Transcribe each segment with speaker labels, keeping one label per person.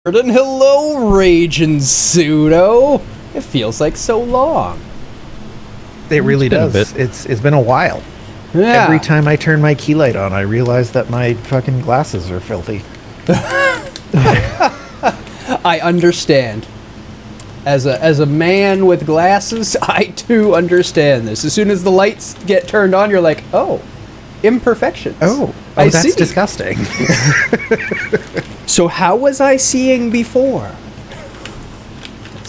Speaker 1: And hello, Raging Pseudo. It feels like so long.
Speaker 2: It really does. It's been a while.
Speaker 1: Yeah.
Speaker 2: Every time I turn my key light on, I realize that my fucking glasses are filthy.
Speaker 1: I understand. As a man with glasses, I too understand this. As soon as the lights get turned on, you're like, oh, imperfections.
Speaker 2: That's
Speaker 1: see.
Speaker 2: disgusting.
Speaker 1: So how was I seeing before?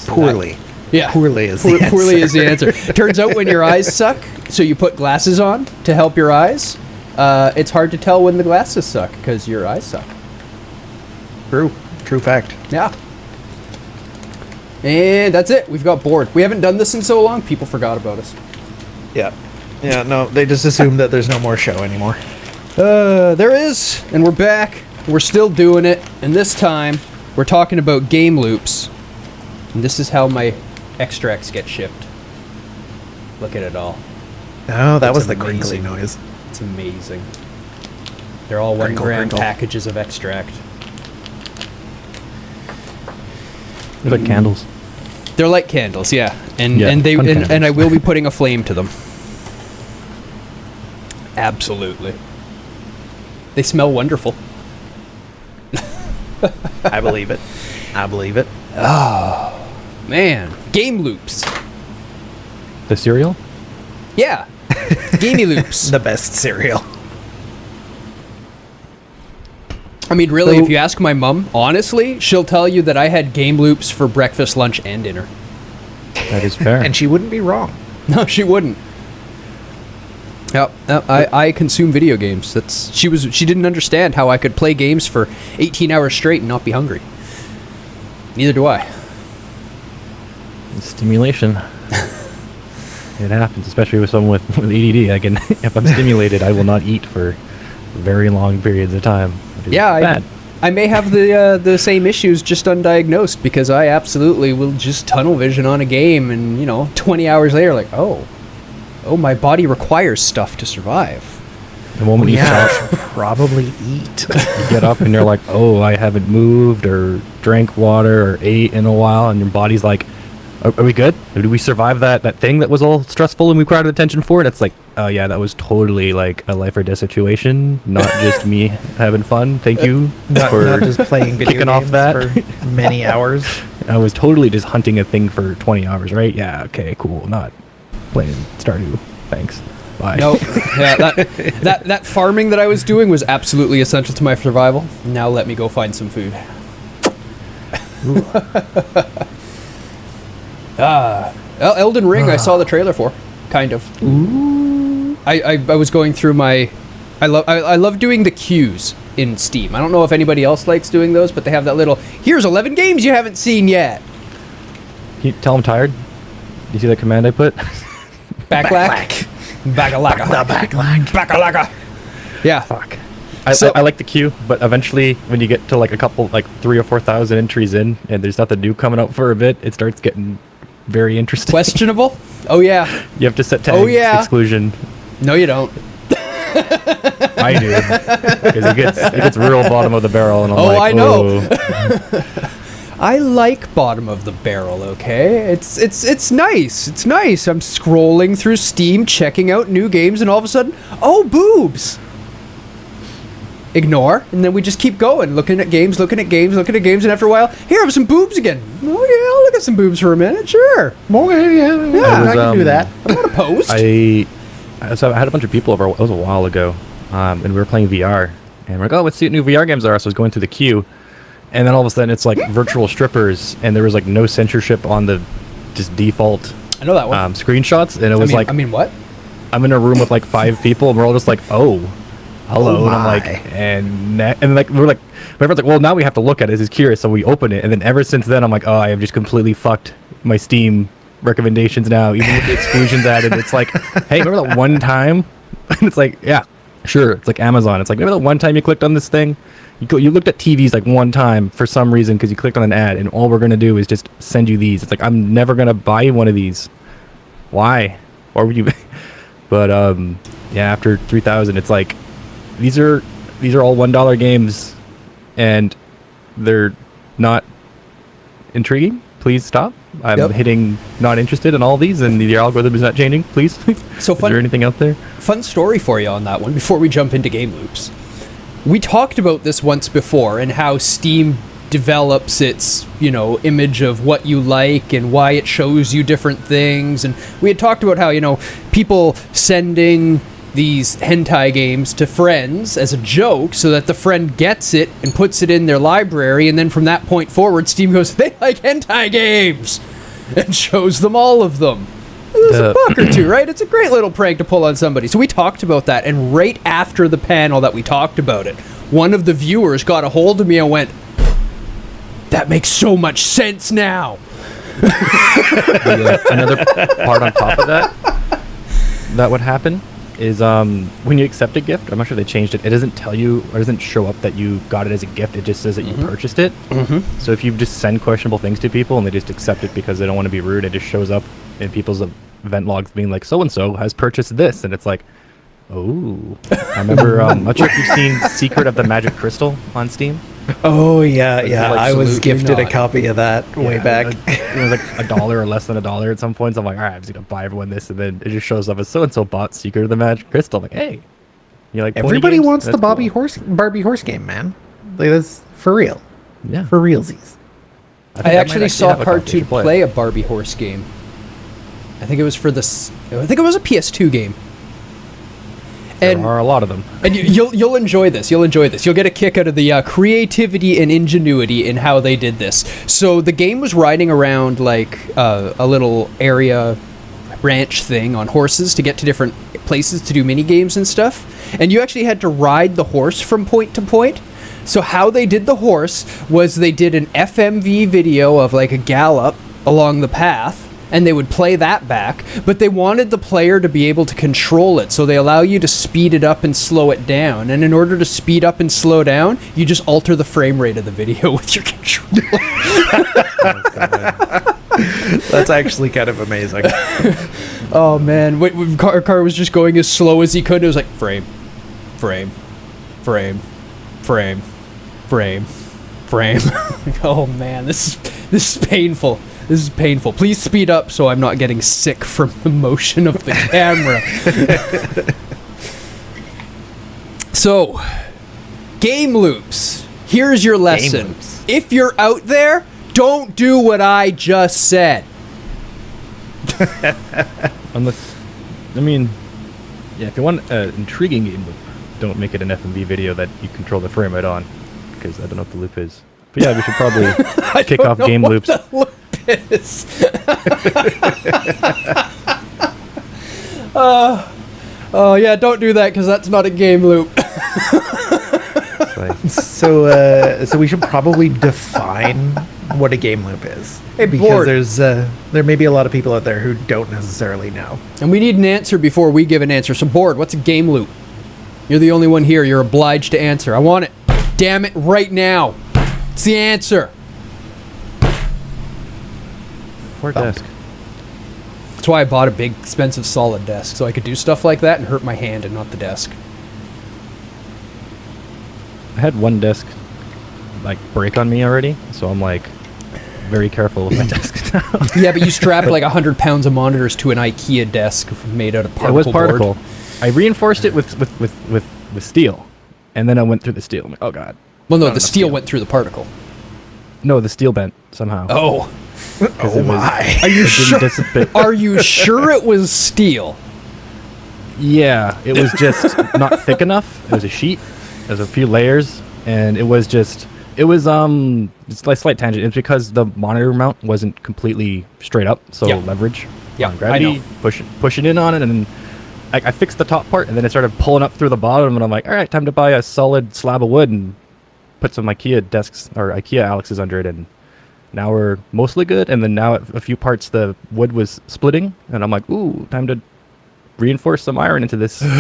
Speaker 2: Poorly.
Speaker 1: Yeah.
Speaker 2: Poorly is the answer.
Speaker 1: Poorly is the answer. Turns out when your eyes suck, so you put glasses on to help your eyes, it's hard to tell when the glasses suck because your eyes suck.
Speaker 2: True fact.
Speaker 1: Yeah. And that's it. We've got bored. We haven't done this in so long, people forgot about us.
Speaker 2: Yeah, no, they just assume that there's no more show anymore.
Speaker 1: There is, and we're back. We're still doing it, and this time, we're talking about game loops. And this is how my extracts get shipped. Look at it all.
Speaker 2: Oh, that
Speaker 1: It's
Speaker 2: was the
Speaker 1: amazing.
Speaker 2: crinkly noise.
Speaker 1: It's amazing. They're all 1 gram
Speaker 2: Crinkle.
Speaker 1: packages of extract.
Speaker 3: They're like candles.
Speaker 1: They're like candles, yeah. And
Speaker 3: Yeah,
Speaker 1: and they
Speaker 3: fun
Speaker 1: and,
Speaker 3: candles.
Speaker 1: and I will be putting a flame to them. Absolutely. They smell wonderful.
Speaker 2: I believe it.
Speaker 1: Man, game loops.
Speaker 3: The cereal?
Speaker 1: Yeah. Gamey loops.
Speaker 2: The best cereal.
Speaker 1: I mean, really,
Speaker 3: So-
Speaker 1: if you ask my mom, honestly, she'll tell you that I had game loops for breakfast, lunch, and dinner.
Speaker 3: That is fair.
Speaker 2: And she wouldn't be wrong.
Speaker 1: No, she wouldn't. Yep, I consume video games. She didn't understand how I could play games for 18 hours straight and not be hungry. Neither do I.
Speaker 3: Stimulation. It happens, especially with someone with ADD. I can, if I'm stimulated, I will not eat for very long periods of time. It is
Speaker 1: Yeah,
Speaker 3: bad.
Speaker 1: I may have the same issues just undiagnosed because I absolutely will just tunnel vision on a game and 20 hours later like, oh, my body requires stuff to survive.
Speaker 3: The moment you
Speaker 2: Yeah,
Speaker 3: stop,
Speaker 2: probably eat.
Speaker 3: you get up and you're like, oh, I haven't moved or drank water or ate in a while, and your body's like, are we good? Did we survive that thing that was all stressful and we crowded attention for? And it's like, oh yeah, that was totally like a life or death situation, not just me having fun. Thank you
Speaker 2: Not just playing video
Speaker 3: kicking off
Speaker 2: games
Speaker 3: that.
Speaker 2: for many hours.
Speaker 3: I was totally just hunting a thing for 20 hours, right? Yeah, okay, cool. Not playing Stardew. Thanks. Bye.
Speaker 1: Nope. Yeah, that farming that I was doing was absolutely essential to my survival. Now let me go find some food. Elden Ring, I saw the trailer for, kind of. Ooh. I was going through my, I love doing the queues in Steam. I don't know if anybody else likes doing those, but they have that little, here's 11 games you haven't seen yet.
Speaker 3: Can you tell I'm tired? You see that command I put?
Speaker 1: Backlack. Backalaka.
Speaker 2: The backlack.
Speaker 1: Backalaka. Yeah.
Speaker 3: Fuck.
Speaker 1: So-
Speaker 3: I like the queue, but eventually when you get to like a couple, like 3,000 or 4,000 entries in, and there's nothing new coming out for a bit, it starts getting very interesting.
Speaker 1: Questionable? Oh yeah.
Speaker 3: You have to set tags,
Speaker 1: Oh, yeah.
Speaker 3: exclusion.
Speaker 1: No you don't.
Speaker 3: I do. Because it gets real bottom of the barrel, and I'm
Speaker 1: Oh,
Speaker 3: like,
Speaker 1: I know.
Speaker 3: oh.
Speaker 1: I like bottom of the barrel, okay? It's nice. It's nice. I'm scrolling through Steam, checking out new games, and all of a sudden, oh, boobs! Ignore, and then we just keep going, looking at games, and after a while, here, I have some boobs again. Oh, yeah, I'll look at some boobs for a minute, sure.
Speaker 2: Okay, yeah, I can do that.
Speaker 1: I'm not opposed.
Speaker 3: So I had a bunch of people over. It was a while ago, and we were playing VR, and we're like, "Oh, let's see what new VR games are." So I was going through the queue, and then all of a sudden, it's like virtual strippers, and there was like no censorship on the just default
Speaker 1: I know that one.
Speaker 3: screenshots, and it was like,
Speaker 1: I mean, what?
Speaker 3: I'm in a room with like 5 people, and we're all just like, "Oh, hello,"
Speaker 2: Oh
Speaker 3: and I'm
Speaker 2: my.
Speaker 3: like, and like we're like, my friend's like, "Well, now we have to look at it. This is curious," so we open it, and then ever since then, I'm like, "Oh, I have just completely fucked my Steam recommendations now, even with the exclusions added." It's like, hey, remember that one time? And it's like, yeah, sure. It's like Amazon. It's like, remember that one time you clicked on this thing? You looked at TVs like one time for some reason because you clicked on an ad, and all we're gonna do is just send you these. It's like, I'm never gonna buy one of these. Why? Why would you? But yeah, after 3,000, it's like, these are all $1 games, and they're not intriguing, please stop. I'm
Speaker 1: Yep.
Speaker 3: hitting not interested in all these, and your algorithm is not changing. Please.
Speaker 1: So
Speaker 3: Is there anything out there?
Speaker 1: Fun story for you on that one before we jump into game loops. We talked about this once before and how Steam develops its, image of what you like and why it shows you different things. And we had talked about how, people sending these hentai games to friends as a joke so that the friend gets it and puts it in their library, and then from that point forward, Steam goes, they like hentai games, and shows them all of them. There's a buck or two, right? It's a great little prank to pull on somebody. So we talked about that, and right after the panel that we talked about it, one of the viewers got a hold of me and went, that makes so much sense now.
Speaker 3: Another part on top of that would happen is when you accept a gift, I'm not sure they changed it. It doesn't tell you, or doesn't show up that you got it as a gift. It just says that you purchased it. Mm-hmm. So if you just send questionable things to people and they just accept it because they don't want to be rude, it just shows up in people's event logs being like, so-and-so has purchased this. And it's like, oh. I remember, I'm not sure if you've seen Secret of the Magic Crystal on Steam.
Speaker 2: Oh, yeah. I was
Speaker 1: Absolutely
Speaker 2: gifted a
Speaker 1: not.
Speaker 2: copy of that way back.
Speaker 3: It was like $1 or less than $1 at some points. I'm like, all right, I'm just going to buy everyone this. And then it just shows up as so-and-so bought Secret of the Magic Crystal. I'm like, hey. You're like,
Speaker 2: Everybody
Speaker 3: games?
Speaker 2: wants the
Speaker 3: That's
Speaker 2: Barbie horse game, man. Like, that's for real.
Speaker 3: Yeah.
Speaker 2: For realsies.
Speaker 3: think
Speaker 1: I
Speaker 3: might
Speaker 1: actually saw
Speaker 3: have a copy. I
Speaker 1: Cartoon
Speaker 3: should play it.
Speaker 1: play a Barbie horse game. I think it was for this. I think it was a PS2 game.
Speaker 3: There are a lot of them.
Speaker 1: And you'll enjoy this. You'll enjoy this. You'll get a kick out of the creativity and ingenuity in how they did this. So the game was riding around like a little area ranch thing on horses to get to different places to do mini games and stuff. And you actually had to ride the horse from point to point. So how they did the horse was they did an FMV video of like a gallop along the path, and they would play that back, but they wanted the player to be able to control it, so they allow you to speed it up and slow it down. And in order to speed up and slow down, you just alter the frame rate of the video with your controller.
Speaker 2: That's actually kind of amazing.
Speaker 1: Oh man, Car was just going as slow as he could. It was like frame, frame, frame, frame, frame, frame. Oh man, this is painful. This is painful. Please speed up so I'm not getting sick from the motion of the camera. So, game loops. Here's your lesson.
Speaker 2: loops.
Speaker 1: If you're out there, don't do what I just said.
Speaker 3: Unless, I mean, yeah, if you want an intriguing game loop, don't make it an FMV video that you control the frame rate on, because I don't know what the loop is. But yeah, we should probably kick off game loops.
Speaker 1: The loop is. Oh yeah, don't do that because that's not a game loop.
Speaker 3: It's like,
Speaker 2: So we should probably define what a game loop is.
Speaker 1: Hey,
Speaker 2: because
Speaker 1: Board.
Speaker 2: there may be a lot of people out there who don't necessarily know.
Speaker 1: And we need an answer before we give an answer. So, Board, what's a game loop? You're the only one here. You're obliged to answer. I want it. Damn it, right now. It's the answer.
Speaker 3: poor desk.
Speaker 1: That's why I bought a big, expensive, solid desk, so I could do stuff like that and hurt my hand and not the desk.
Speaker 3: I had one desk like break on me already, so I'm like very careful with my desk now.
Speaker 1: Yeah, but you strapped like 100 pounds of monitors to an IKEA desk made out of particle
Speaker 3: It was
Speaker 1: board.
Speaker 3: particle. I reinforced it with steel, and then I went through the steel. I'm like, oh god.
Speaker 1: Well, no,
Speaker 3: Not
Speaker 1: the
Speaker 3: enough
Speaker 1: steel went through the particle.
Speaker 3: No, the steel bent somehow.
Speaker 1: Oh.
Speaker 3: Oh
Speaker 2: my.
Speaker 1: Are you
Speaker 3: It didn't
Speaker 1: sure?
Speaker 3: dissipate.
Speaker 1: Are you sure it was steel?
Speaker 3: Yeah, it was just not thick enough. It was a sheet. There's a few layers, and it was just it's like slight tangent. It's because the monitor mount wasn't completely straight up, so
Speaker 1: Yeah.
Speaker 3: leverage
Speaker 1: Yeah,
Speaker 3: on gravity,
Speaker 1: I know.
Speaker 3: pushing in on it, and I fixed the top part, and then it started pulling up through the bottom, and I'm like, all right, time to buy a solid slab of wood and put some IKEA desks or IKEA Alexes under it, and now we're mostly good. And then now at a few parts the wood was splitting, and I'm like, ooh, time to reinforce some iron into this. It's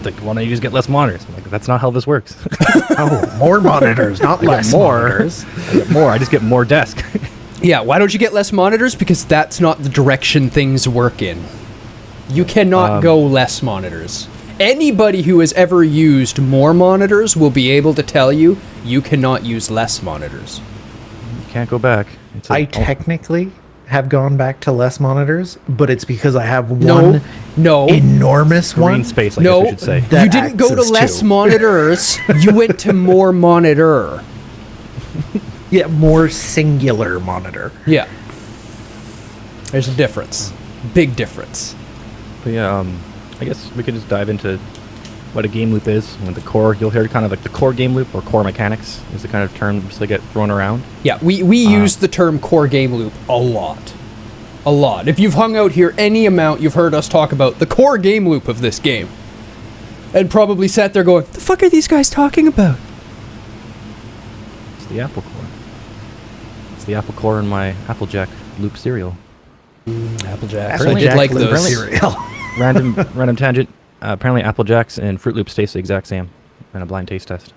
Speaker 3: like, why don't you just get less monitors? I'm like, that's not how this works.
Speaker 2: Oh, more monitors, not less monitors.
Speaker 3: I get more. I just get more desk.
Speaker 1: Yeah, why don't you get less monitors? Because that's not the direction things work in. You cannot go less monitors. Anybody who has ever used more monitors will be able to tell you you cannot use less monitors.
Speaker 3: You can't go back.
Speaker 2: I technically have gone back to less monitors, but it's because I have
Speaker 1: No,
Speaker 2: one enormous
Speaker 3: green
Speaker 2: one.
Speaker 3: space, I guess we should say.
Speaker 2: That
Speaker 1: You didn't go to
Speaker 2: acts as
Speaker 1: less
Speaker 2: two.
Speaker 1: monitors. You went to more monitor.
Speaker 2: Yeah, more singular monitor.
Speaker 1: Yeah. There's a difference. Big difference.
Speaker 3: But yeah, I guess we could just dive into what a game loop is. And the core, you'll hear kind of like the core game loop or core mechanics is the kind of terms that get thrown around.
Speaker 1: Yeah, we use the term core game loop a lot. A lot. If you've hung out here any amount, you've heard us talk about the core game loop of this game. And probably sat there going, the fuck are these guys talking about?
Speaker 3: It's the Apple core. It's the Apple core in my Applejack loop cereal.
Speaker 1: Applejack.
Speaker 3: Apple
Speaker 1: I did
Speaker 3: Jack
Speaker 1: like
Speaker 2: Loop
Speaker 1: those.
Speaker 2: cereal.
Speaker 3: Random tangent. Apparently Apple Jacks and Fruit Loops taste the exact same in a blind taste test.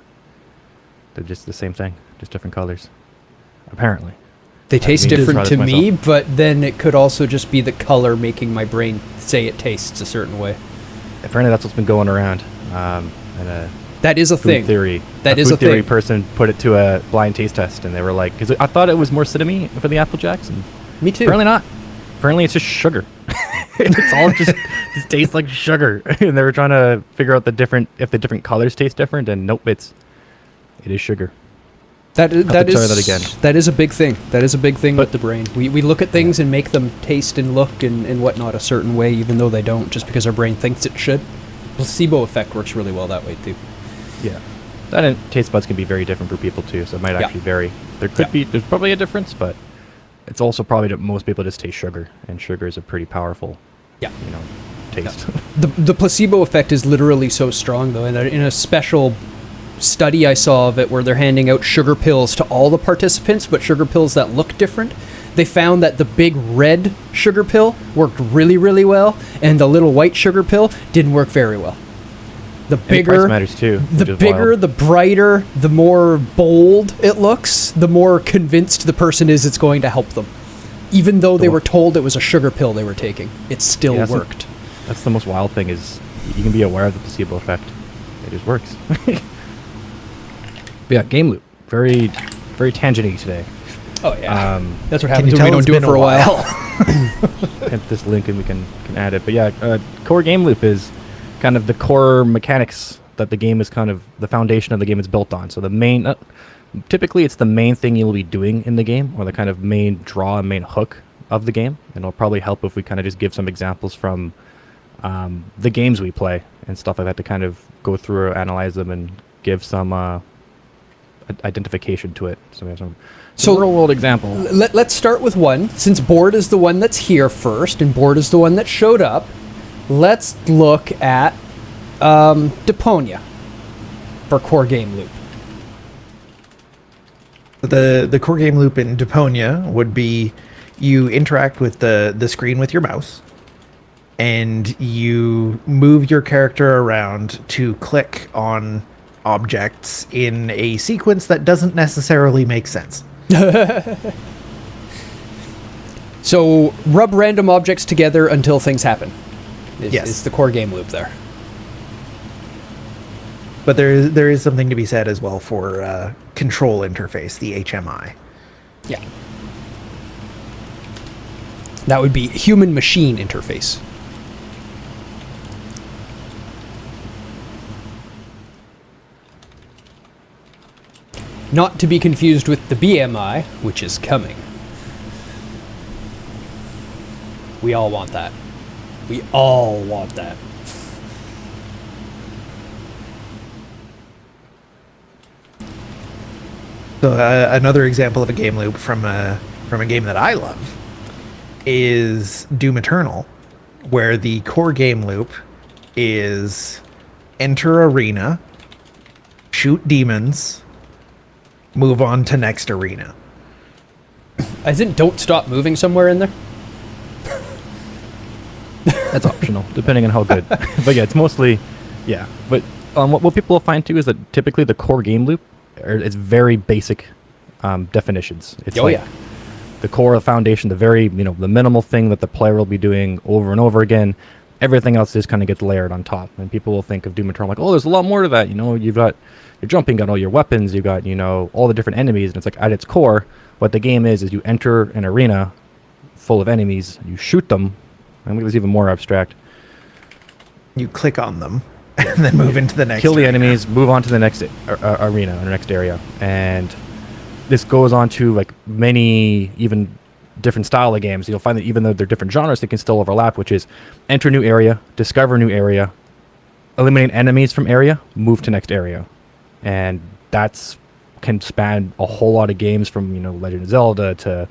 Speaker 3: They're just the same thing, just different colors. Apparently.
Speaker 1: They taste
Speaker 3: mean,
Speaker 1: different
Speaker 3: try
Speaker 1: to
Speaker 3: this
Speaker 1: me,
Speaker 3: myself.
Speaker 1: but then it could also just be the color making my brain say it tastes a certain way.
Speaker 3: Apparently that's what's been going around. And a
Speaker 1: That is a
Speaker 3: food
Speaker 1: thing.
Speaker 3: theory.
Speaker 1: That
Speaker 3: a
Speaker 1: is
Speaker 3: food
Speaker 1: a
Speaker 3: theory
Speaker 1: thing.
Speaker 3: person put it to a blind taste test, and they were like, because I thought it was more cinnamon for the Apple Jacks, and
Speaker 1: Me too.
Speaker 3: apparently not. Apparently it's just sugar. It's all just tastes like sugar. And they were trying to figure out if the different colors taste different, and nope, it is sugar.
Speaker 1: That is
Speaker 3: to try that again.
Speaker 1: That is a big thing. That is a big thing
Speaker 3: But-
Speaker 1: with the brain. We look at things and make them taste and look and whatnot a certain way, even though they don't, just because our brain thinks it should. Placebo effect works really well that way too.
Speaker 3: Yeah. That and taste buds can be very different for people too, so it might
Speaker 1: Yeah.
Speaker 3: actually vary. There's probably a difference, but it's also probably that most people just taste sugar, and sugar is a pretty powerful,
Speaker 1: Yeah.
Speaker 3: taste.
Speaker 1: The placebo effect is literally so strong though, and in a special study I saw of it where they're handing out sugar pills to all the participants, but sugar pills that look different. They found that the big red sugar pill worked really, really well, and the little white sugar pill didn't work very well. The
Speaker 3: And
Speaker 1: bigger,
Speaker 3: price matters too.
Speaker 1: the
Speaker 3: which is
Speaker 1: bigger,
Speaker 3: wild.
Speaker 1: the brighter, the more bold it looks, the more convinced the person is it's going to help them. Even though they
Speaker 3: one-
Speaker 1: were told it was a sugar pill they were taking, it still
Speaker 3: Yeah,
Speaker 1: worked.
Speaker 3: That's the most wild thing is you can be aware of the placebo effect. It just works. But yeah, game loop. Very, very tangent-y today.
Speaker 1: Oh yeah, that's what
Speaker 2: Can
Speaker 1: happens
Speaker 2: you
Speaker 1: when we
Speaker 2: tell
Speaker 1: don't
Speaker 2: it's
Speaker 1: do it
Speaker 2: been
Speaker 1: for a while.
Speaker 3: Hit this link and we can add it. But yeah, core game loop is kind of the core mechanics that the game is kind of the foundation of the game is built on. So the main, typically it's the main thing you'll be doing in the game, or the kind of main draw and main hook of the game. And it'll probably help if we kind of just give some examples from the games we play and stuff like that to kind of go through, analyze them, and give some identification to it. So we have some real world example.
Speaker 1: Let's start with one. Since Board is the one that's here first, and Board is the one that showed up, let's look at Deponia for core game loop.
Speaker 2: The core game loop in Deponia would be you interact with the screen with your mouse, and you move your character around to click on objects in a sequence that doesn't necessarily make sense.
Speaker 1: So rub random objects together until things happen.
Speaker 2: Yes.
Speaker 1: Is the core game loop there.
Speaker 2: But there is something to be said as well for control interface, the HMI.
Speaker 1: Yeah. That would be human machine interface. Not to be confused with the BMI, which is coming. We all want that. We all want that.
Speaker 2: So another example of a game loop from a game that I love is Doom Eternal, where the core game loop is enter arena, shoot demons, move on to next arena.
Speaker 1: Isn't don't stop moving somewhere in there?
Speaker 3: That's optional, depending on how good. But yeah, it's mostly, yeah. But what people will find too is that typically the core game loop it's very basic definitions. It's the core, the foundation, the very the minimal thing that the player will be doing over and over again. everything else just kind of gets layered on top. And people will think of Doom Eternal like, oh, there's a lot more to that. You know, you've got your jumping, got all your weapons, you got, you know, all the different enemies. And it's like at its core, what the game is you enter an arena full of enemies, you shoot them. I think it's even more abstract.
Speaker 2: You click on them and then move into the next.
Speaker 3: Kill the
Speaker 2: arena.
Speaker 3: enemies, move on to the next arena or next area. And this goes on to like many even different style of games. You'll find that even though they're different genres, they can still overlap, which is enter new area, discover new area, eliminate enemies from area, move to next area. And that's can span a whole lot of games from, you know, Legend of Zelda to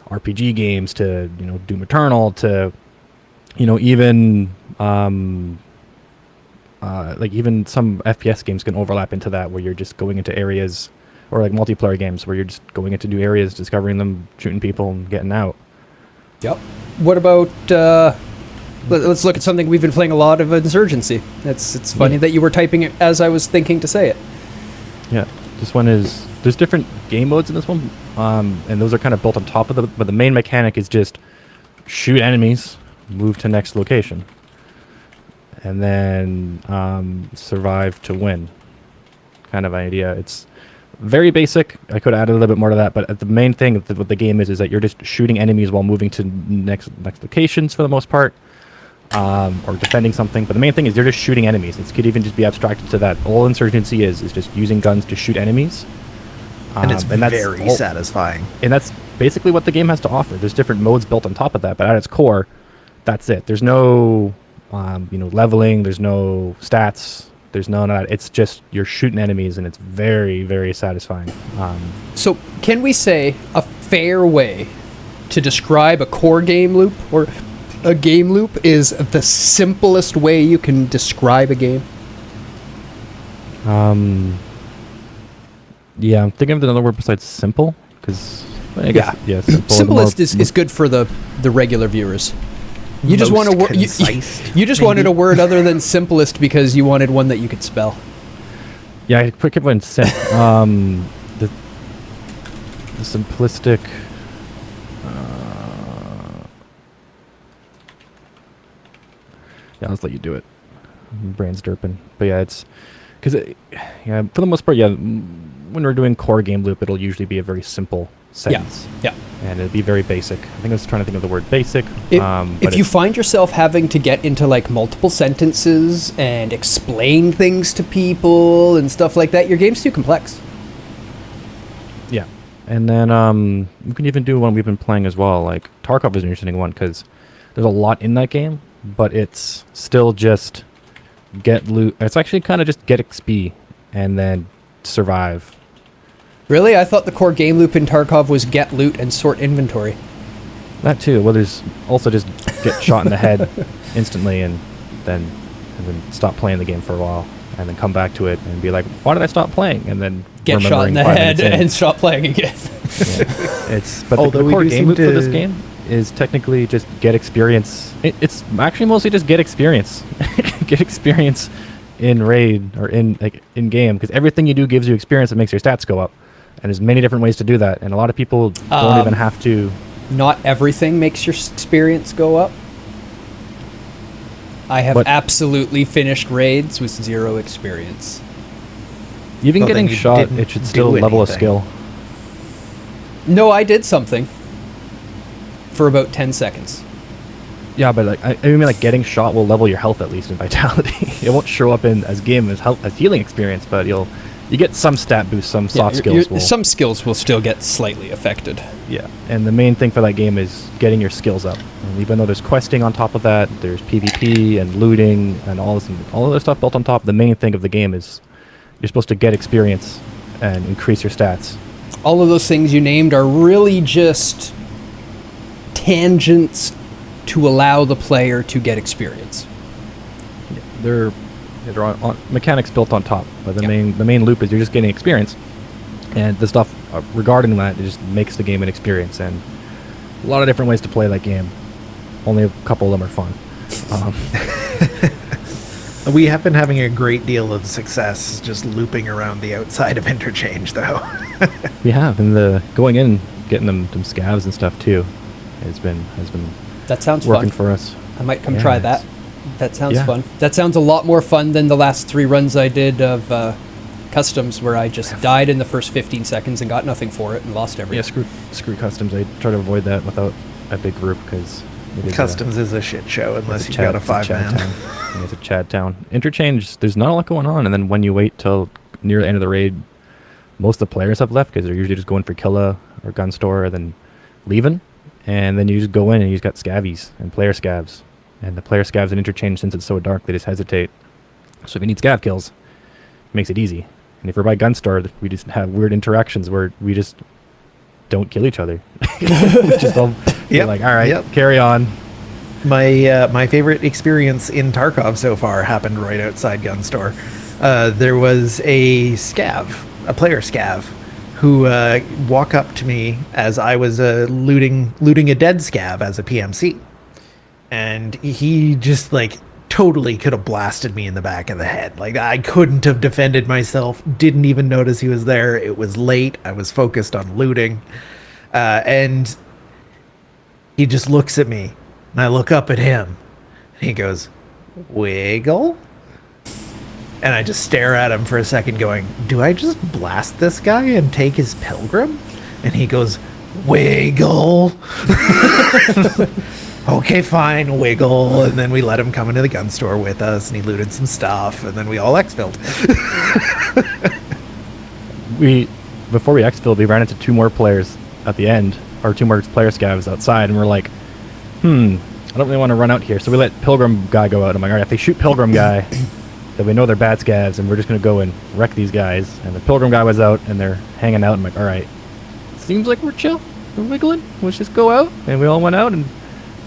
Speaker 3: RPG games to, you know, Doom Eternal to, you know, even like even some FPS games can overlap into that, where you're just going into areas, or like multiplayer games where you're just going into new areas, discovering them, shooting people, and getting out.
Speaker 1: Yep. What about? Let's look at something we've been playing a lot of, Insurgency. It's funny that you were typing it as I was thinking to say it.
Speaker 3: Yeah, this one is. There's different game modes in this one, and those are kind of built on top of the. But the main mechanic is just shoot enemies, move to next location, and then survive to win. Kind of idea. It's very basic. I could add a little bit more to that, but the main thing of what the game is that you're just shooting enemies while moving to next locations for the most part, or defending something. But the main thing is you're just shooting enemies. It could even just be abstracted to that. All Insurgency is just using guns to shoot enemies.
Speaker 2: And it's
Speaker 3: that's
Speaker 2: very satisfying.
Speaker 3: And that's basically what the game has to offer. There's different modes built on top of that, but at its core, that's it. There's no, you know, leveling. There's no stats. There's none of that. It's just you're shooting enemies, and it's very, very satisfying.
Speaker 1: So, can we say a fair way to describe a core game loop or a game loop is the simplest way you can describe a game?
Speaker 3: Yeah, I'm thinking of another word besides simple, because I guess, yeah,
Speaker 1: Simplest is good for the regular viewers. You just want a word. You just wanted a word other than simplest because you wanted one that you could spell.
Speaker 3: Yeah, I put one sim. The simplistic. Yeah, let's let you do it. Brain's derping, but yeah, it's because yeah, for the most part, yeah. When we're doing core game loop, it'll usually be a very simple sentence.
Speaker 1: Yeah.
Speaker 3: And it'll be very basic. I think I was trying to think of the word basic.
Speaker 1: If you find yourself having to get into like multiple sentences and explain things to people and stuff like that, your game's too complex.
Speaker 3: Yeah. And then you can even do one we've been playing as well. Like Tarkov is an interesting one because there's a lot in that game, but it's still just get loot. It's actually kind of just get XP and then survive.
Speaker 1: Really? I thought the core game loop in Tarkov was get loot and sort inventory.
Speaker 3: That too. Well, there's also just get shot in the head instantly and then stop playing the game for a while and then come back to it and be like, why did I stop playing? And then
Speaker 1: get shot in the head and stop playing again.
Speaker 3: But the core game loop for this game is technically just get experience. It's actually mostly just get experience. Get experience in raid or in game, because everything you do gives you experience that makes your stats go up. And there's many different ways to do that, and a lot of people don't even have to. Not
Speaker 1: everything makes your experience go up. I have absolutely finished raids with 0 experience.
Speaker 3: Even getting shot, it should still level a skill.
Speaker 1: No, I did something for about 10 seconds.
Speaker 3: Yeah, but like I mean, like getting shot will level your health at least in vitality. It won't show up in as healing experience, but you get some stat boost, some soft skills.
Speaker 1: Some skills will still get slightly affected.
Speaker 3: Yeah, and the main thing for that game is getting your skills up. And even though there's questing on top of that, there's PvP and looting and all other stuff built on top. The main thing of the game is you're supposed to get experience and increase your stats.
Speaker 1: All of those things you named are really just tangents to allow the player to get experience.
Speaker 3: Yeah, they're on mechanics built on top, but the main loop is you're just getting experience, and the stuff regarding that, it just makes the game an experience, and a lot of different ways to play that game. Only a couple of them are fun.
Speaker 2: We have been having a great deal of success just looping around the outside of Interchange, though.
Speaker 3: We have, and going in, getting them scavs and stuff too, has been
Speaker 1: that sounds
Speaker 3: working
Speaker 1: fun
Speaker 3: for us.
Speaker 1: I might come try that. That sounds
Speaker 3: Yeah.
Speaker 1: fun. That sounds a lot more fun than the last 3 runs I did of customs, where I just died in the first 15 seconds and got nothing for it and lost everything.
Speaker 3: Yeah, screw customs. I try to avoid that without a big group because
Speaker 2: Customs is a shit show unless you've got a 5-man.
Speaker 3: Yeah, it's a Chad town. Interchange, there's not a lot going on, and then when you wait till near the end of the raid, most of the players have left because they're usually just going for Killa or Gun Store and then leaving, and then you just go in and you've got scavies and player scavs, and the player scavs in Interchange, since it's so dark, they just hesitate. So if you need scav kills, it makes it easy. And if we're by Gun Store, we just have weird interactions where we just don't kill each other. We just all be like, all right, carry on.
Speaker 2: My favorite experience in Tarkov so far happened right outside Gun Store. There was a player scav, who walked up to me as I was looting a dead scav as a PMC, and he just like totally could have blasted me in the back of the head. Like, I couldn't have defended myself. Didn't even notice he was there. It was late. I was focused on looting, and he just looks at me. And I look up at him, and he goes, "Wiggle?" And I just stare at him for a second going, do I just blast this guy and take his pilgrim? And he goes, "Wiggle." Okay, fine, wiggle. And then we let him come into the gun store with us, and he looted some stuff, and then we all exfilled.
Speaker 3: Before we exfilled, we ran into 2 more players at the end, or 2 more player scavs outside, and we're like, I don't really want to run out here. So we let Pilgrim guy go out. I'm like, all right, if they shoot Pilgrim guy, then we know they're bad scavs, and we're just going to go and wreck these guys. And the Pilgrim guy was out, and they're hanging out. I'm like, all right, seems like we're chill. We're wiggling. Let's just go out. And we all went out, and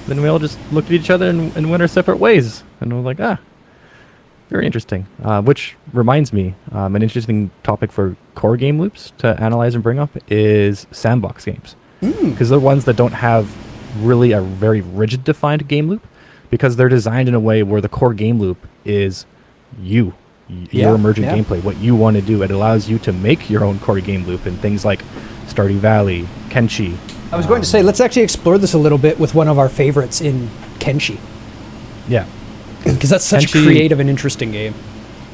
Speaker 3: then we all just looked at each other and went our separate ways. And we're like, very interesting. Which reminds me, an interesting topic for core game loops to analyze and bring up is sandbox games. Because they're ones that don't have really a very rigid defined game loop, because they're designed in a way where the core game loop is your emergent gameplay, what you want to do. It allows you to make your own core game loop in things like Stardew Valley, Kenshi.
Speaker 1: I was going to say, let's actually explore this a little bit with one of our favorites in Kenshi.
Speaker 3: Yeah.
Speaker 1: Because that's such a creative and interesting game.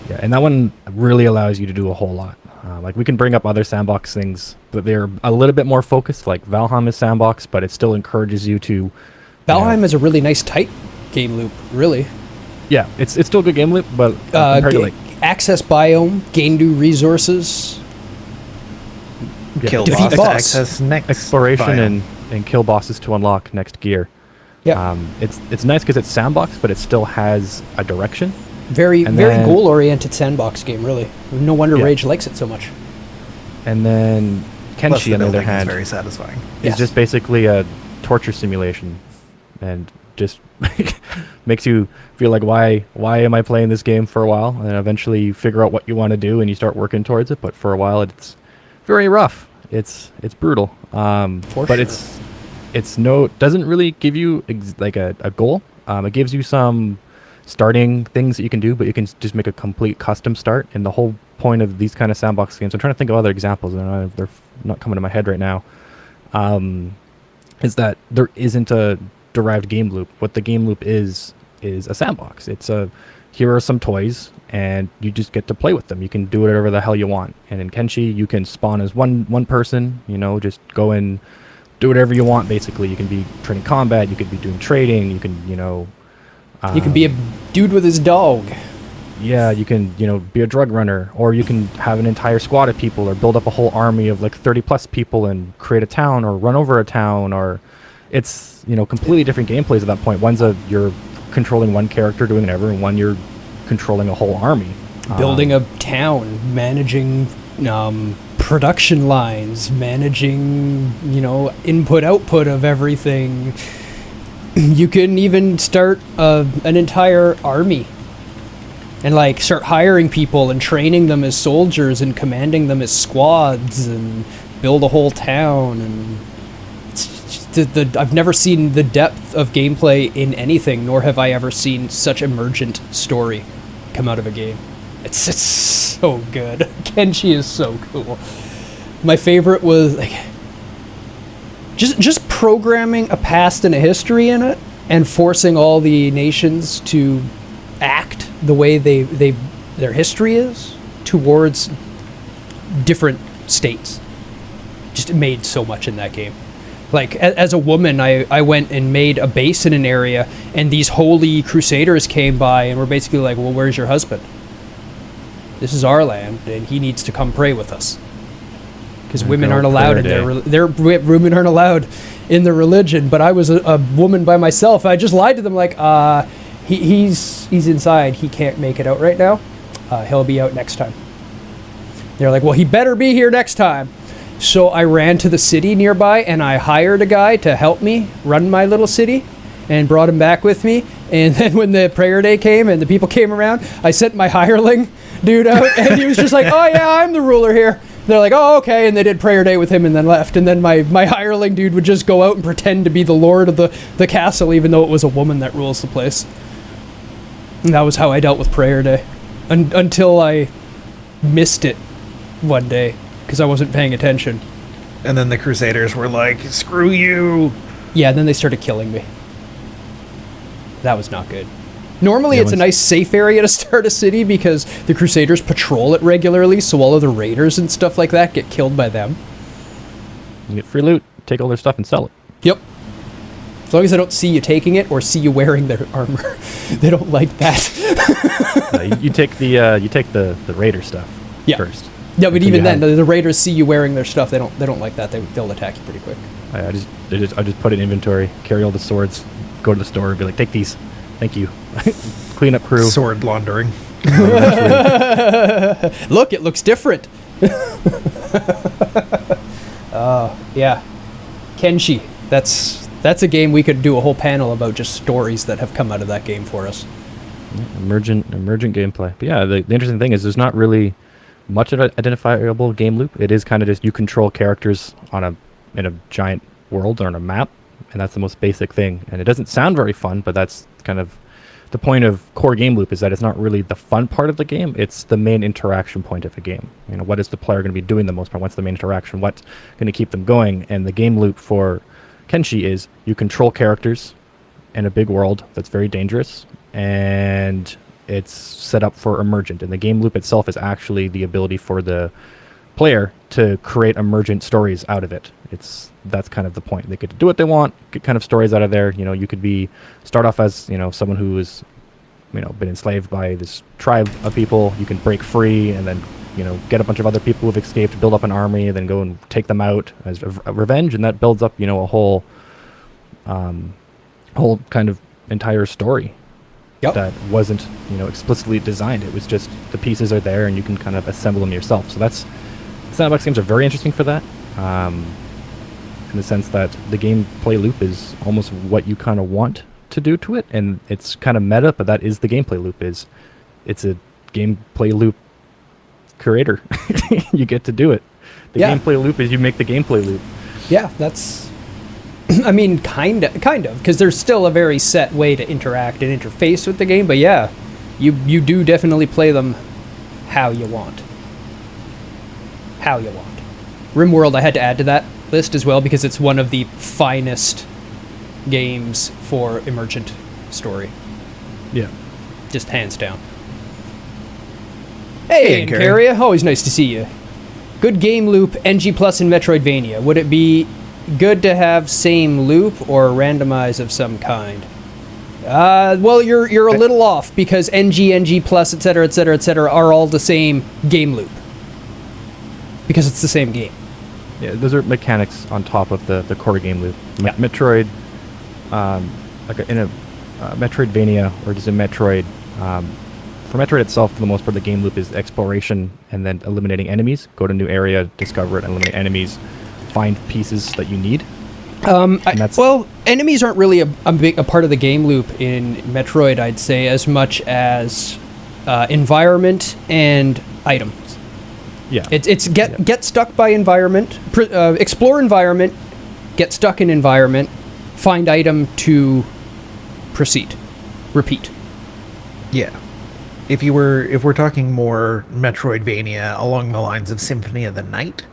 Speaker 3: Yeah, and that one really allows you to do a whole lot. Like, we can bring up other sandbox things, but they're a little bit more focused. Like, Valheim is sandbox, but it still encourages you to...
Speaker 1: Valheim is a really nice, tight game loop, really.
Speaker 3: Yeah, it's still a good game loop, but compared to, like...
Speaker 1: Access biome, gain new resources...
Speaker 2: Kill
Speaker 1: defeat
Speaker 2: boss,
Speaker 1: boss.
Speaker 2: access next
Speaker 3: exploration and kill bosses to unlock next gear.
Speaker 1: Yeah.
Speaker 3: It's nice because it's sandbox, but it still has a direction.
Speaker 1: Very goal-oriented sandbox game, really. No wonder Rage likes it so much.
Speaker 3: And then Kenshi, on the other hand,
Speaker 2: is very satisfying.
Speaker 3: Is just basically a torture simulation, and just makes you feel like, why am I playing this game for a while? And then eventually you figure out what you want to do and you start working towards it. But for a while, it's very rough. It's brutal. But it doesn't really give you a goal. It gives you some starting things that you can do, but you can just make a complete custom start. And the whole point of these kind of sandbox games, I'm trying to think of other examples, and they're not coming to my head right now, is that there isn't a derived game loop. What the game loop is a sandbox. Here are some toys, and you just get to play with them. You can do whatever the hell you want. And in Kenshi, you can spawn as one person, just go and do whatever you want, basically. You can be training combat, you could be doing trading, you can,
Speaker 1: you can be a dude with his dog.
Speaker 3: Yeah, you can, be a drug runner, or you can have an entire squad of people, or build up a whole army of like 30 plus people and create a town, or run over a town, or it's, completely different gameplays at that point. One's you're controlling one character doing whatever, and one you're controlling a whole army.
Speaker 1: Building a town, managing production lines, managing, input-output of everything. You can even start an entire army and start hiring people and training them as soldiers and commanding them as squads and build a whole town. And I've never seen the depth of gameplay in anything, nor have I ever seen such emergent story come out of a game. It's so good. Kenshi is so cool. My favorite was just programming a past and a history in it and forcing all the nations to act the way their history is towards different states. Just made so much in that game. Like, as a woman, I went and made a base in an area, and these holy crusaders came by and were basically like, well, where's your husband? This is our land, and he needs to come pray with us. Because women aren't allowed in women aren't allowed in the religion. But I was a woman by myself. I just lied to them like, he's inside. He can't make it out right now. He'll be out next time. They're like, well, he better be here next time. So I ran to the city nearby, and I hired a guy to help me run my little city, and brought him back with me. And then when the prayer day came and the people came around, I sent my hireling dude out, and he was just like, oh yeah, I'm the ruler here. They're like, oh, okay, and they did prayer day with him and then left. And then my hireling dude would just go out and pretend to be the lord of the castle, even though it was a woman that rules the place. And that was how I dealt with prayer day. Until I missed it one day, because I wasn't paying attention.
Speaker 2: And then the Crusaders were like, screw you.
Speaker 1: Yeah, and then they started killing me. That was not good. Normally, it's a nice safe area to start a city because the Crusaders patrol it regularly, so all of the raiders and stuff like that get killed by them.
Speaker 3: You get free loot, take all their stuff and sell it.
Speaker 1: Yep. As long as I don't see you taking it or see you wearing their armor. They don't like that.
Speaker 3: You take the raider stuff first.
Speaker 1: Yeah, but even then, the raiders see you wearing their stuff. They don't like that. They'll attack you pretty quick.
Speaker 3: I just put it in inventory, carry all the swords, go to the store and be like, take these. Thank you. Clean up crew.
Speaker 2: Sword laundering.
Speaker 1: Look, it looks different. Yeah. Kenshi. That's a game we could do a whole panel about, just stories that have come out of that game for us.
Speaker 3: Emergent gameplay. But yeah, the interesting thing is there's not really much of an identifiable game loop. It is kind of just you control characters in a giant world or on a map, and that's the most basic thing. And it doesn't sound very fun, but that's kind of the point of core game loop, is that it's not really the fun part of the game, it's the main interaction point of the game. You know, what is the player going to be doing the most part? What's the main interaction? What's going to keep them going? And the game loop for Kenshi is you control characters in a big world that's very dangerous, and it's set up for emergent. And the game loop itself is actually the ability for the player to create emergent stories out of it. That's kind of the point. They get to do what they want, get kind of stories out of there. You know, you could start off as, you know, someone who is, you know, been enslaved by this tribe of people. You can break free and then, you know, get a bunch of other people who've escaped, build up an army, and then go and take them out as a revenge, and that builds up, you know, a whole kind of entire story. Yep. That wasn't, you know, explicitly designed. It was just the pieces are there and you can kind of assemble them yourself. So sandbox games are very interesting for that, in the sense that the gameplay loop is almost what you kind of want to do to it, and it's kind of meta, but that is the gameplay loop. It's a gameplay loop creator. You get to do it. The gameplay loop is you make the gameplay loop.
Speaker 1: Yeah, that's... I mean, kind of, because there's still a very set way to interact and interface with the game, but yeah, you do definitely play them how you want. RimWorld I had to add to that list as well, because it's one of the finest games for emergent story.
Speaker 3: Yeah.
Speaker 1: Just hands down. Hey, Ancaria, always nice to see you. Good game loop, NG Plus and Metroidvania. Would it be good to have same loop or randomize of some kind? Well, you're a little off, because NG Plus, etc., are all the same game loop. Because it's the same game.
Speaker 3: Yeah, those are mechanics on top of the core game loop. Metroid, like in a Metroidvania or just a Metroid, for Metroid itself, for the most part, the game loop is exploration and then eliminating enemies. Go to a new area, discover it, eliminate enemies, find pieces that you need.
Speaker 1: Well, enemies aren't really a part of the game loop in Metroid, I'd say, as much as environment and items.
Speaker 3: Yeah,
Speaker 1: it's get stuck by environment, explore environment, get stuck in environment, find item to proceed, repeat.
Speaker 2: Yeah, if we're talking more Metroidvania along the lines of Symphony of the Night,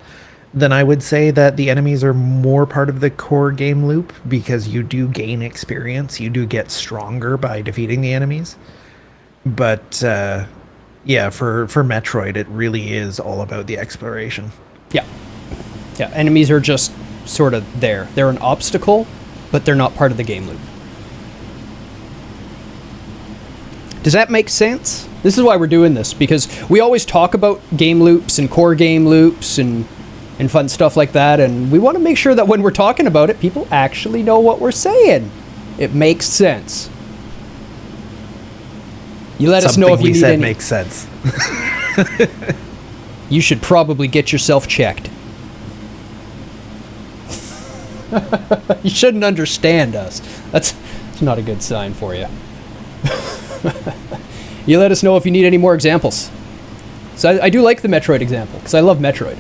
Speaker 2: then I would say that the enemies are more part of the core game loop because you do gain experience. You do get stronger by defeating the enemies. But yeah, for Metroid, it really is all about the exploration.
Speaker 1: Yeah. Yeah, enemies are just sort of there. They're an obstacle, but they're not part of the game loop. Does that make sense? This is why we're doing this, because we always talk about game loops and core game loops and fun stuff like that, and we want to make sure that when we're talking about it, people actually know what we're saying. It makes sense. You let us know if you need any...
Speaker 2: makes sense.
Speaker 1: You should probably get yourself checked. You shouldn't understand us. That's not a good sign for you. You let us know if you need any more examples. So I do like the Metroid example, because I love Metroid.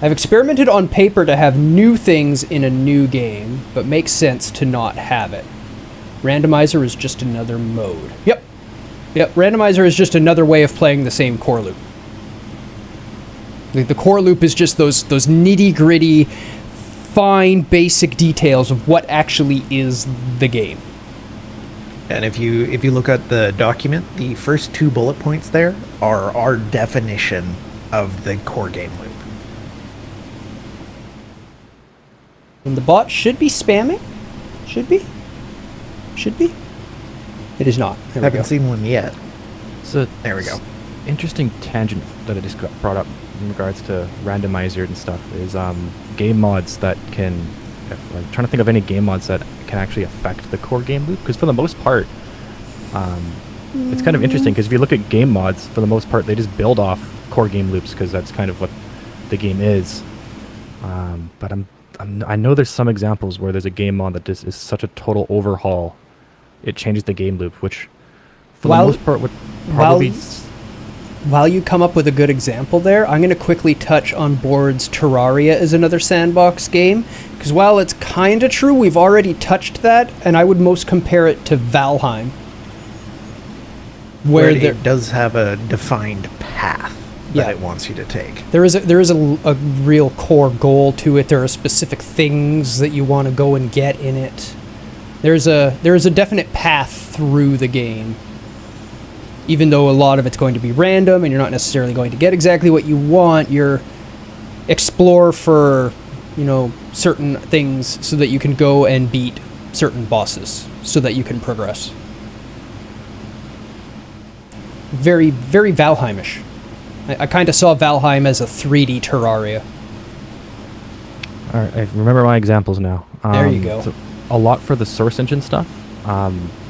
Speaker 1: I've experimented on paper to have new things in a new game, but makes sense to not have it. Randomizer is just another mode. Yep. Randomizer is just another way of playing the same core loop. The core loop is just those nitty-gritty, fine, basic details of what actually is the game.
Speaker 2: And if you look at the document, the first 2 bullet points there are our definition of the core game loop.
Speaker 1: And the bot should be spamming? Should be? It is not. There we
Speaker 2: Haven't
Speaker 1: go.
Speaker 2: seen one yet.
Speaker 3: So
Speaker 2: There we go.
Speaker 3: interesting tangent that I just got brought up in regards to randomizer and stuff is game mods that can... I'm trying to think of any game mods that can actually affect the core game loop, because for the most part, it's kind of interesting, because if you look at game mods, for the most part, they just build off core game loops, because that's kind of what the game is. But I know there's some examples where there's a game mod that just is such a total overhaul, it changes the game loop, which for the most part would probably...
Speaker 1: While you come up with a good example there, I'm going to quickly touch on Board's Terraria as another sandbox game, because while it's kind of true, we've already touched that, and I would most compare it to Valheim.
Speaker 2: Where it does have a defined path that it wants you to take.
Speaker 1: There is a real core goal to it. There are specific things that you want to go and get in it. There is a definite path through the game. Even though a lot of it's going to be random and you're not necessarily going to get exactly what you want, you're explore for, certain things so that you can go and beat certain bosses so that you can progress. Very, very Valheimish. I kind of saw Valheim as a 3D Terraria.
Speaker 3: All right, I remember my examples now.
Speaker 1: There you go.
Speaker 3: So a lot for the source engine stuff,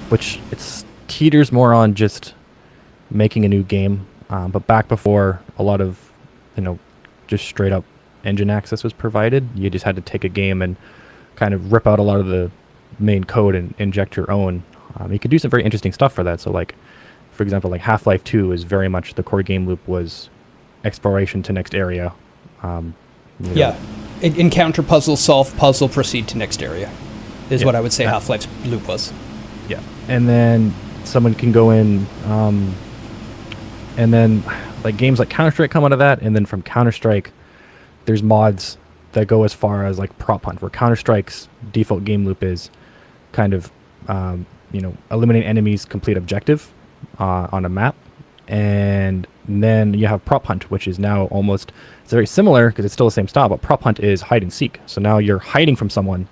Speaker 3: which it's teeters more on just making a new game, but back before a lot of, just straight up engine access was provided, you just had to take a game and kind of rip out a lot of the main code and inject your own. You could do some very interesting stuff for that. So like, for example, like Half-Life 2 is very much the core game loop was exploration to next area.
Speaker 1: Yeah. Encounter puzzle, solve puzzle, proceed to next area is what I would say Half-Life's loop was.
Speaker 3: Yeah. And then someone can go in, and then like games like Counter-Strike come out of that, and then from Counter-Strike there's mods that go as far as like Prop Hunt, where Counter-Strike's default game loop is kind of eliminate enemies, complete objective on a map, and then you have Prop Hunt, which is now almost, it's very similar because it's still the same style, but Prop Hunt is hide and seek. So now you're hiding from someone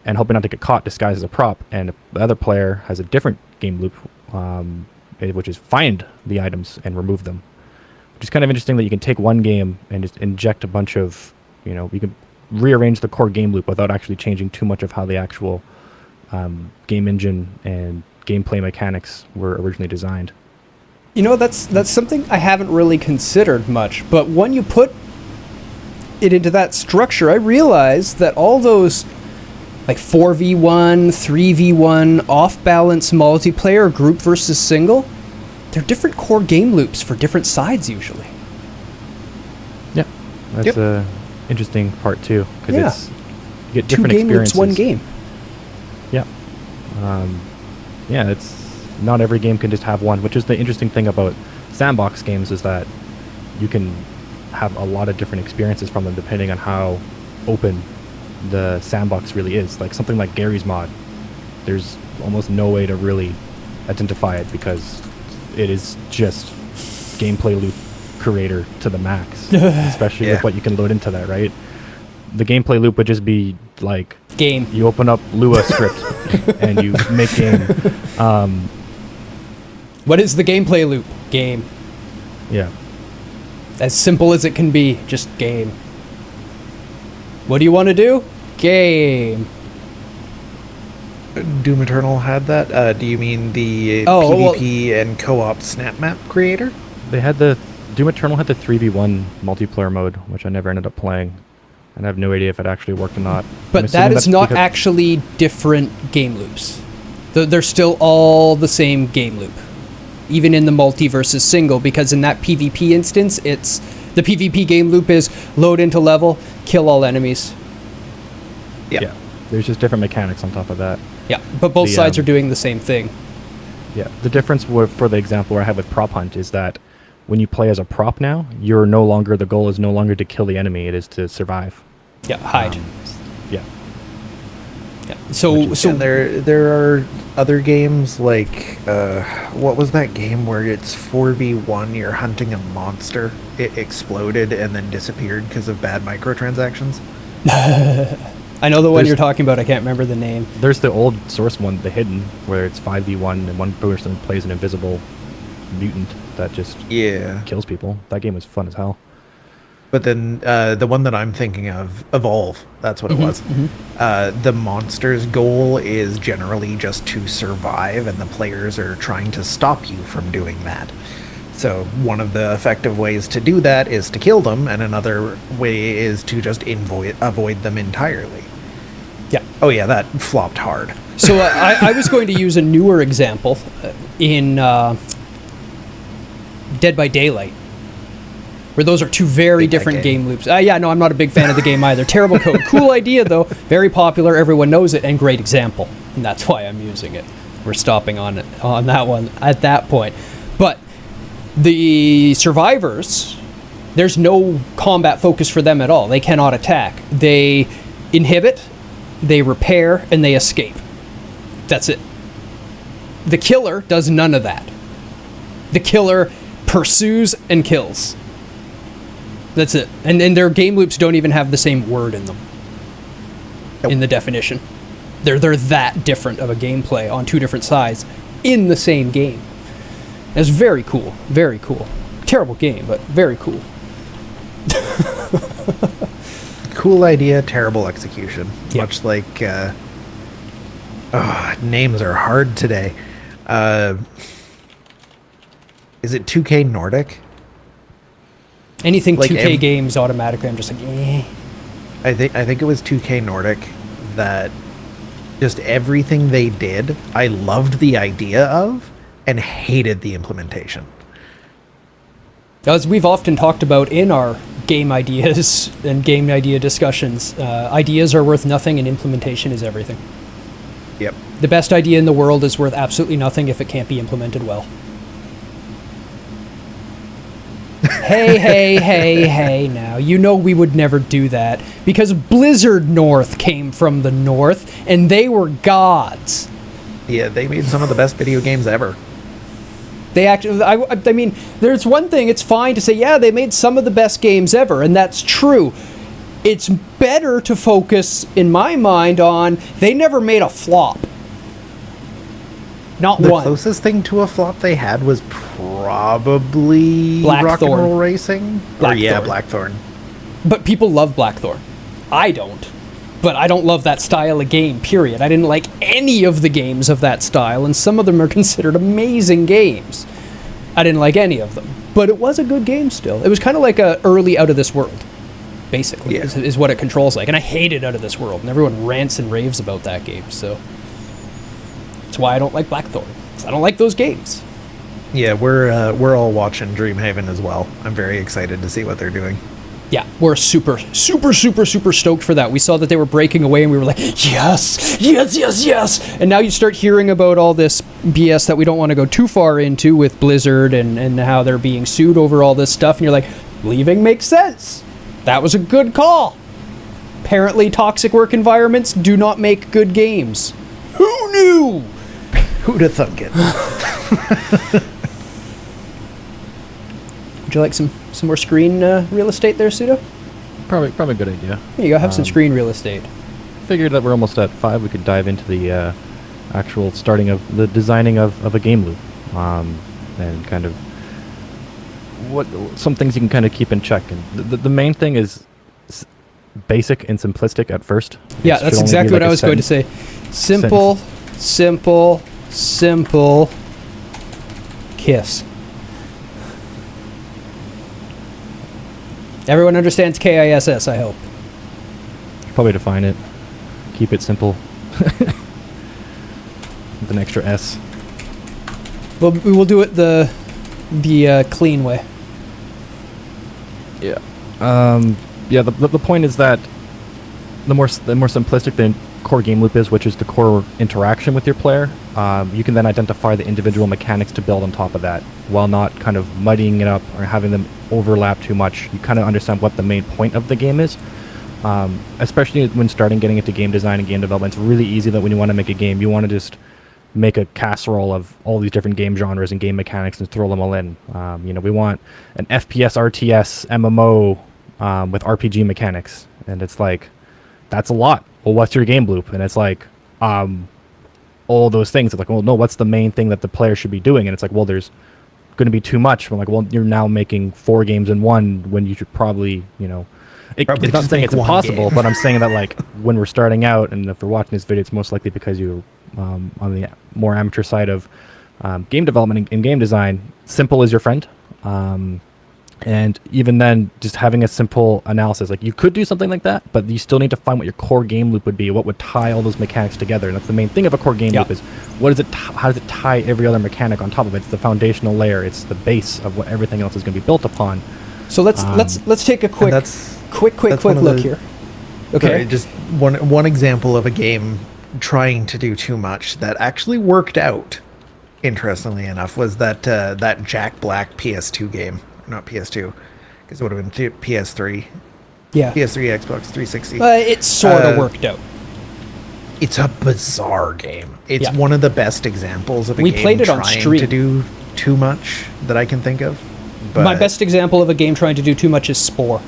Speaker 3: and hoping not to get caught disguised as a prop, and the other player has a different game loop, which is find the items and remove them. Which is kind of interesting that you can take one game and just inject a bunch of, you can rearrange the core game loop without actually changing too much of how the actual game engine and gameplay mechanics were originally designed.
Speaker 1: That's something I haven't really considered much, but when you put it into that structure, I realized that all those like 4v1, 3v1, off-balance multiplayer, group versus single, they're different core game loops for different sides usually.
Speaker 3: Yeah, that's a interesting part too, because you get different
Speaker 1: two game
Speaker 3: experiences.
Speaker 1: Loops, one game.
Speaker 3: Yeah, it's not every game can just have one, which is the interesting thing about sandbox games, is that you can have a lot of different experiences from them depending on how open the sandbox really is. Like something like Gary's mod, there's almost no way to really identify it because it is just gameplay loop creator to the max, especially with what you can load into that, right? The gameplay loop would just be like
Speaker 1: Game.
Speaker 3: you open up Lua script and you make game.
Speaker 1: What is the gameplay loop? Game.
Speaker 3: Yeah.
Speaker 1: As simple as it can be, just game. What do you want to do? Game.
Speaker 2: Doom Eternal had that? Do you mean the
Speaker 1: Oh,
Speaker 2: PvP and co-op snap map creator?
Speaker 3: They had the Doom Eternal had the 3v1 multiplayer mode, which I never ended up playing. And I have no idea if it actually worked or not.
Speaker 1: But that is not actually different game loops. They're still all the same game loop. Even in the multi versus single, because in that PvP instance, it's the PvP game loop is load into level, kill all enemies.
Speaker 3: Yeah. There's just different mechanics on top of that.
Speaker 1: Yeah, but both sides are doing the same thing.
Speaker 3: Yeah. The difference for the example where I have with Prop Hunt is that when you play as a prop now, the goal is no longer to kill the enemy, it is to survive.
Speaker 1: Yeah, hide.
Speaker 3: Yeah.
Speaker 1: Yeah. So
Speaker 2: And there are other games like what was that game where it's 4v1, you're hunting a monster, it exploded and then disappeared because of bad microtransactions?
Speaker 1: I know the one you're talking about. I can't remember the name.
Speaker 3: There's the old source one, The Hidden, where it's 5v1 and one person plays an invisible mutant that just kills people. That game was fun as hell.
Speaker 2: But then the one that I'm thinking of, Evolve, that's what it was. The monster's goal is generally just to survive, and the players are trying to stop you from doing that. So one of the effective ways to do that is to kill them, and another way is to just avoid them entirely.
Speaker 1: Yeah.
Speaker 2: Oh yeah, that flopped hard.
Speaker 1: So I was going to use a newer example in Dead by Daylight, where those are two very different game loops. Yeah, no, I'm not a big fan of the game either. Terrible code. Cool idea, though. Very popular. Everyone knows it, and great example. And that's why I'm using it. We're stopping on that one at that point. But the survivors, there's no combat focus for them at all. They cannot attack. They inhibit, they repair, and they escape. That's it. The killer does none of that. The killer pursues and kills. That's it. And their game loops don't even have the same word in them. Nope. In the definition. They're that different of a gameplay on two different sides in the same game. It's very cool. Very cool. Terrible game, but very cool.
Speaker 2: Cool idea, terrible execution.
Speaker 1: Yep.
Speaker 2: Much like names are hard today. Is it 2K Nordic?
Speaker 1: Anything like 2K games automatically, I'm just like, eh.
Speaker 2: I think it was 2K Nordic that just everything they did, I loved the idea of and hated the implementation.
Speaker 1: As we've often talked about in our game ideas and game idea discussions, ideas are worth nothing and implementation is everything.
Speaker 2: Yep.
Speaker 1: The best idea in the world is worth absolutely nothing if it can't be implemented well. Hey, now. You know we would never do that because Blizzard North came from the North and they were gods.
Speaker 2: Yeah, they made some of the best video games ever.
Speaker 1: They actually, I mean, there's one thing, it's fine to say, yeah, they made some of the best games ever, and that's true. It's better to focus, in my mind, on they never made a flop. Not
Speaker 2: the
Speaker 1: one.
Speaker 2: The closest thing to a flop they had was probably
Speaker 1: Blackthorn.
Speaker 2: Rock and Roll Racing.
Speaker 1: Blackthorn.
Speaker 2: Blackthorn.
Speaker 1: But people love Blackthorn. I don't. But I don't love that style of game, period. I didn't like any of the games of that style, and some of them are considered amazing games. I didn't like any of them. But it was a good game still. It was kind of like a early Out of This World, basically, is what it controls like. And I hated Out of This World, and everyone rants and raves about that game, so... That's why I don't like Blackthorn. I don't like those games.
Speaker 2: Yeah, we're all watching Dreamhaven as well. I'm very excited to see what they're doing.
Speaker 1: Yeah, we're super stoked for that. We saw that they were breaking away and we were like, yes. And now you start hearing about all this BS that we don't want to go too far into with Blizzard and how they're being sued over all this stuff. And you're like, Leaving makes sense. That was a good call. Apparently, toxic work environments do not make good games. Who knew?
Speaker 2: Who'd have thunk it?
Speaker 1: Would you like some more screen real estate there, Pseudo?
Speaker 3: Probably a good idea.
Speaker 1: Here you go, have some screen real estate.
Speaker 3: Figured that we're almost at 5. We could dive into the actual starting of the designing of a game loop, and kind of what some things you can kind of keep in check. And the main thing is basic and simplistic at first.
Speaker 1: Yeah, that's exactly what I was going to say. Simple, simple, simple. Kiss. Everyone understands KISS, I hope.
Speaker 3: Probably define it. Keep it simple. With an extra S.
Speaker 1: Well, we will do it the clean way.
Speaker 3: Yeah. Yeah. The point is that the more simplistic the core game loop is, which is the core interaction with your player, you can then identify the individual mechanics to build on top of that, while not kind of muddying it up or having them overlap too much. You kind of understand what the main point of the game is. Especially when getting into game design and game development, it's really easy that when you want to make a game, you want to just make a casserole of all these different game genres and game mechanics and throw them all in. We want an FPS, RTS, MMO with RPG mechanics, and it's like, that's a lot. Well, what's your game loop? And it's like, all those things. It's like, well, no, what's the main thing that the player should be doing? And it's like, well, there's going to be too much. I'm like, well, you're now making 4 games in one when you should probably, it's not saying it's impossible, but I'm saying that, like, when we're starting out, and if you're watching this video, it's most likely because you're on the more amateur side of game development and game design. Simple is your friend. And even then, just having a simple analysis, like, you could do something like that, but you still need to find what your core game loop would be, what would tie all those mechanics together. And that's the main thing of a core game loop is, how does it tie every other mechanic on top of it? It's the foundational layer. It's the base of what everything else is going to be built upon.
Speaker 1: So let's take a quick look here. Okay.
Speaker 2: Sorry, just one example of a game trying to do too much that actually worked out, interestingly enough, was that Jack Black PS2 game. Not PS2, because it would have been PS3.
Speaker 1: Yeah.
Speaker 2: PS3, Xbox 360.
Speaker 1: It sort of worked out.
Speaker 2: It's a bizarre game. It's one of the best examples of a game
Speaker 1: played it on
Speaker 2: trying
Speaker 1: stream
Speaker 2: to do too much that I can think of. But
Speaker 1: my best example of a game trying to do too much is Spore.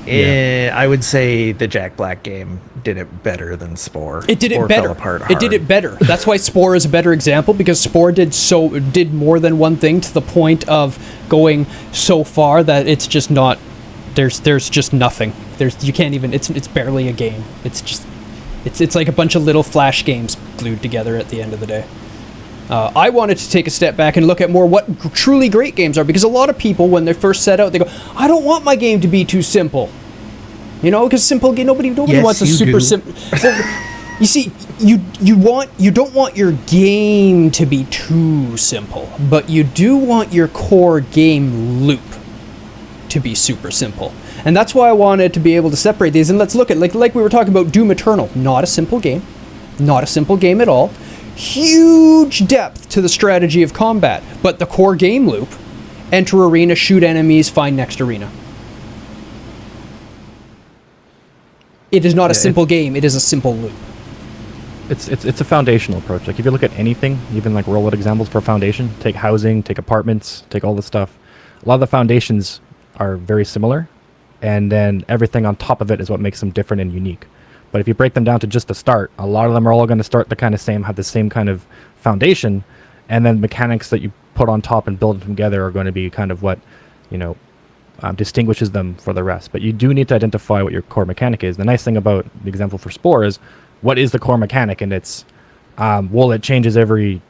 Speaker 2: I would say the Jack Black game did it better than Spore.
Speaker 1: It did it
Speaker 2: Spore
Speaker 1: better.
Speaker 2: Fell apart
Speaker 1: It did it better. That's why Spore is a better example, because Spore did more than one thing, to the point of going so far that it's just not. There's just nothing. You can't even. It's barely a game. It's like a bunch of little flash games glued together at the end of the day. I wanted to take a step back and look at more what truly great games are, because a lot of people, when they first set out, they go, I don't want my game to be too simple. Because simple game, nobody wants a super simple. You see, you don't want your game to be too simple, but you do want your core game loop to be super simple. And that's why I wanted to be able to separate these. And let's look at, like we were talking about, Doom Eternal. Not a simple game. Not a simple game at all. Huge depth to the strategy of combat, but the core game loop: enter arena, shoot enemies, find next arena. It is not a simple game, it is a simple loop.
Speaker 3: It's a foundational approach. Like, if you look at anything, even like roll out examples for foundation, take housing, take apartments, take all this stuff. A lot of the foundations are very similar, and then everything on top of it is what makes them different and unique. But if you break them down to just the start, a lot of them are all going to start the kind of same, have the same kind of foundation, and then mechanics that you put on top and build them together are going to be kind of what, distinguishes them for the rest. But you do need to identify what your core mechanic is. The nice thing about the example for Spore is, what is the core mechanic? And it's, it changes every,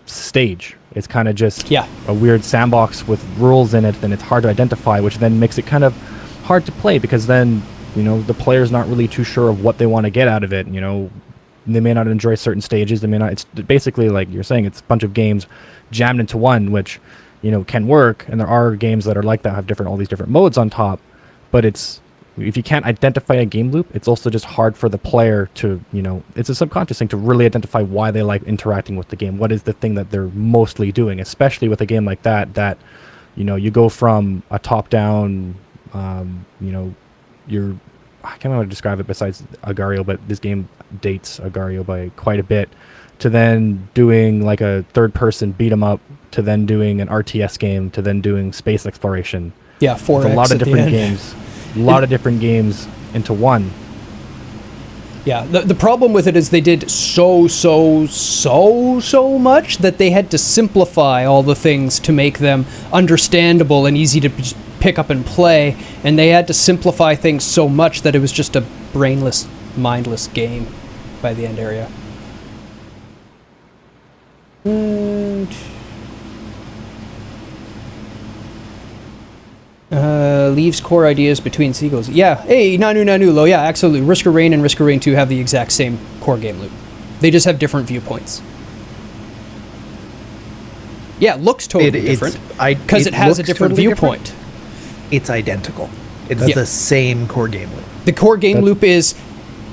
Speaker 3: stage. It's kind of just a weird sandbox with rules in it, and it's hard to identify, which then makes it kind of hard to play, because then the player's not really too sure of what they want to get out of it. They may not enjoy certain stages. They may not. It's basically, like you're saying, it's a bunch of games jammed into one, which, can work. And there are games that are like that, have all these different modes on top. But if you can't identify a game loop, it's also just hard for the player to, it's a subconscious thing to really identify why they like interacting with the game. What is the thing that they're mostly doing, especially with a game like that you go from a top-down, I can't remember how to describe it besides Agario, but this game dates Agario by quite a bit, to then doing like a third-person beat 'em up, to then doing an RTS game, to then doing space exploration.
Speaker 1: Yeah, 4X
Speaker 3: It's a lot of
Speaker 1: at the
Speaker 3: different
Speaker 1: end.
Speaker 3: games, a lot of different games into one.
Speaker 1: Yeah, the problem with it is they did so much that they had to simplify all the things to make them understandable and easy to just pick up and play, and they had to simplify things so much that it was just a brainless, mindless game by the end area. Leaves core ideas between sequels. Yeah, hey, Nanu, Lo, yeah, absolutely. Risk of Rain and Risk of Rain 2 have the exact same core game loop. They just have different viewpoints. Yeah, it looks totally different because it has a different viewpoint.
Speaker 2: Different. It's identical. It's
Speaker 1: Yeah.
Speaker 2: the same core game loop.
Speaker 1: The core game loop is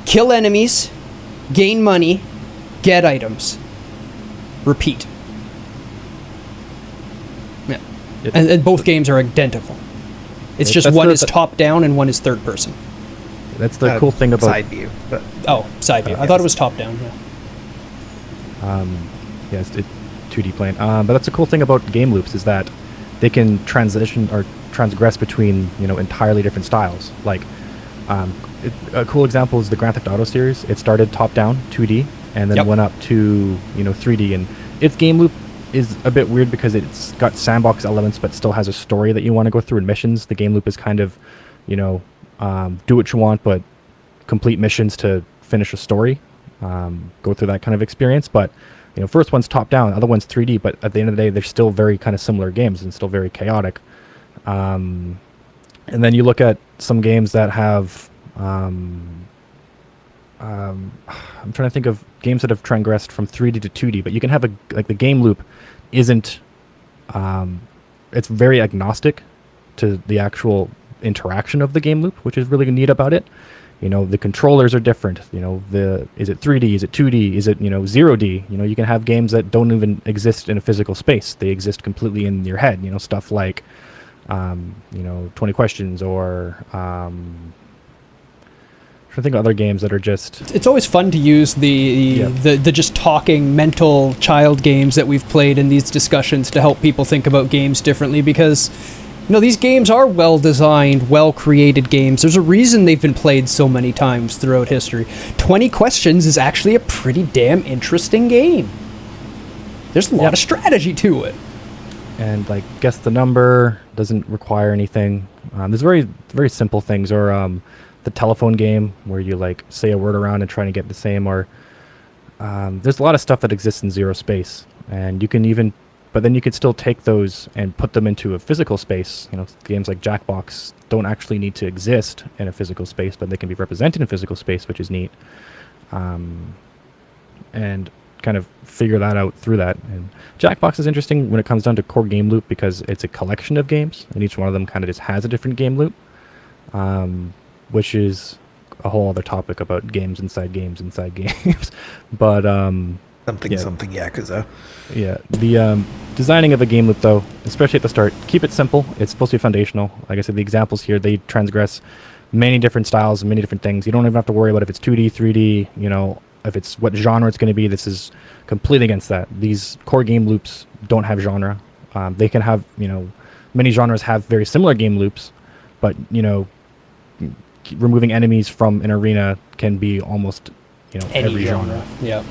Speaker 1: kill enemies, gain money, get items, repeat. Yeah. And both games are identical. It's just
Speaker 3: That's
Speaker 1: one
Speaker 3: the-
Speaker 1: is top down and one is third person.
Speaker 3: That's the cool thing about
Speaker 2: side view. But
Speaker 1: Oh, side view. I thought it was top down. Yeah.
Speaker 3: it's 2D plane. But that's the cool thing about game loops is that they can transition or transgress between entirely different styles. Like a cool example is the Grand Theft Auto series. It started top down 2D and then went up to 3D, and its game loop is a bit weird because it's got sandbox elements but still has a story that you want to go through in missions. The game loop is kind of do what you want but complete missions to finish a story, go through that kind of experience. But first one's top down, other one's 3D, but at the end of the day they're still very kind of similar games and still very chaotic. And then you look at some games that have I'm trying to think of games that have transgressed from 3D to 2D, but you can have the game loop isn't it's very agnostic to the actual interaction of the game loop, which is really neat about it. The controllers are different. Is it 3D? Is it 2D? Is it 0D? You can have games that don't even exist in a physical space. They exist completely in your head. Stuff like 20 Questions or I think of other games that are just...
Speaker 1: It's always fun to use the just talking mental child games that we've played in these discussions to help people think about games differently, because these games are well designed, well created games. There's a reason they've been played so many times throughout history. 20 Questions is actually a pretty damn interesting game. There's a lot of strategy to it.
Speaker 3: And guess the number doesn't require anything. There's very, very simple things, or the telephone game where you say a word around and trying to get the same, or there's a lot of stuff that exists in zero space, and but then you could still take those and put them into a physical space. Games like Jackbox don't actually need to exist in a physical space, but they can be represented in physical space, which is neat. And kind of figure that out through that. And Jackbox is interesting when it comes down to core game loop because it's a collection of games, and each one of them kind of just has a different game loop, which is a whole other topic about games inside games inside games. But
Speaker 2: something Yakuza.
Speaker 3: Yeah, the designing of a game loop, though, especially at the start, keep it simple. It's supposed to be foundational. Like I said, the examples here, they transgress many different styles, many different things. You don't even have to worry about if it's 2D, 3D, if it's what genre it's going to be. This is completely against that. These core game loops don't have genre. They can have, many genres have very similar game loops, but, removing enemies from an arena can be almost,
Speaker 1: Any
Speaker 3: every genre.
Speaker 1: Yeah.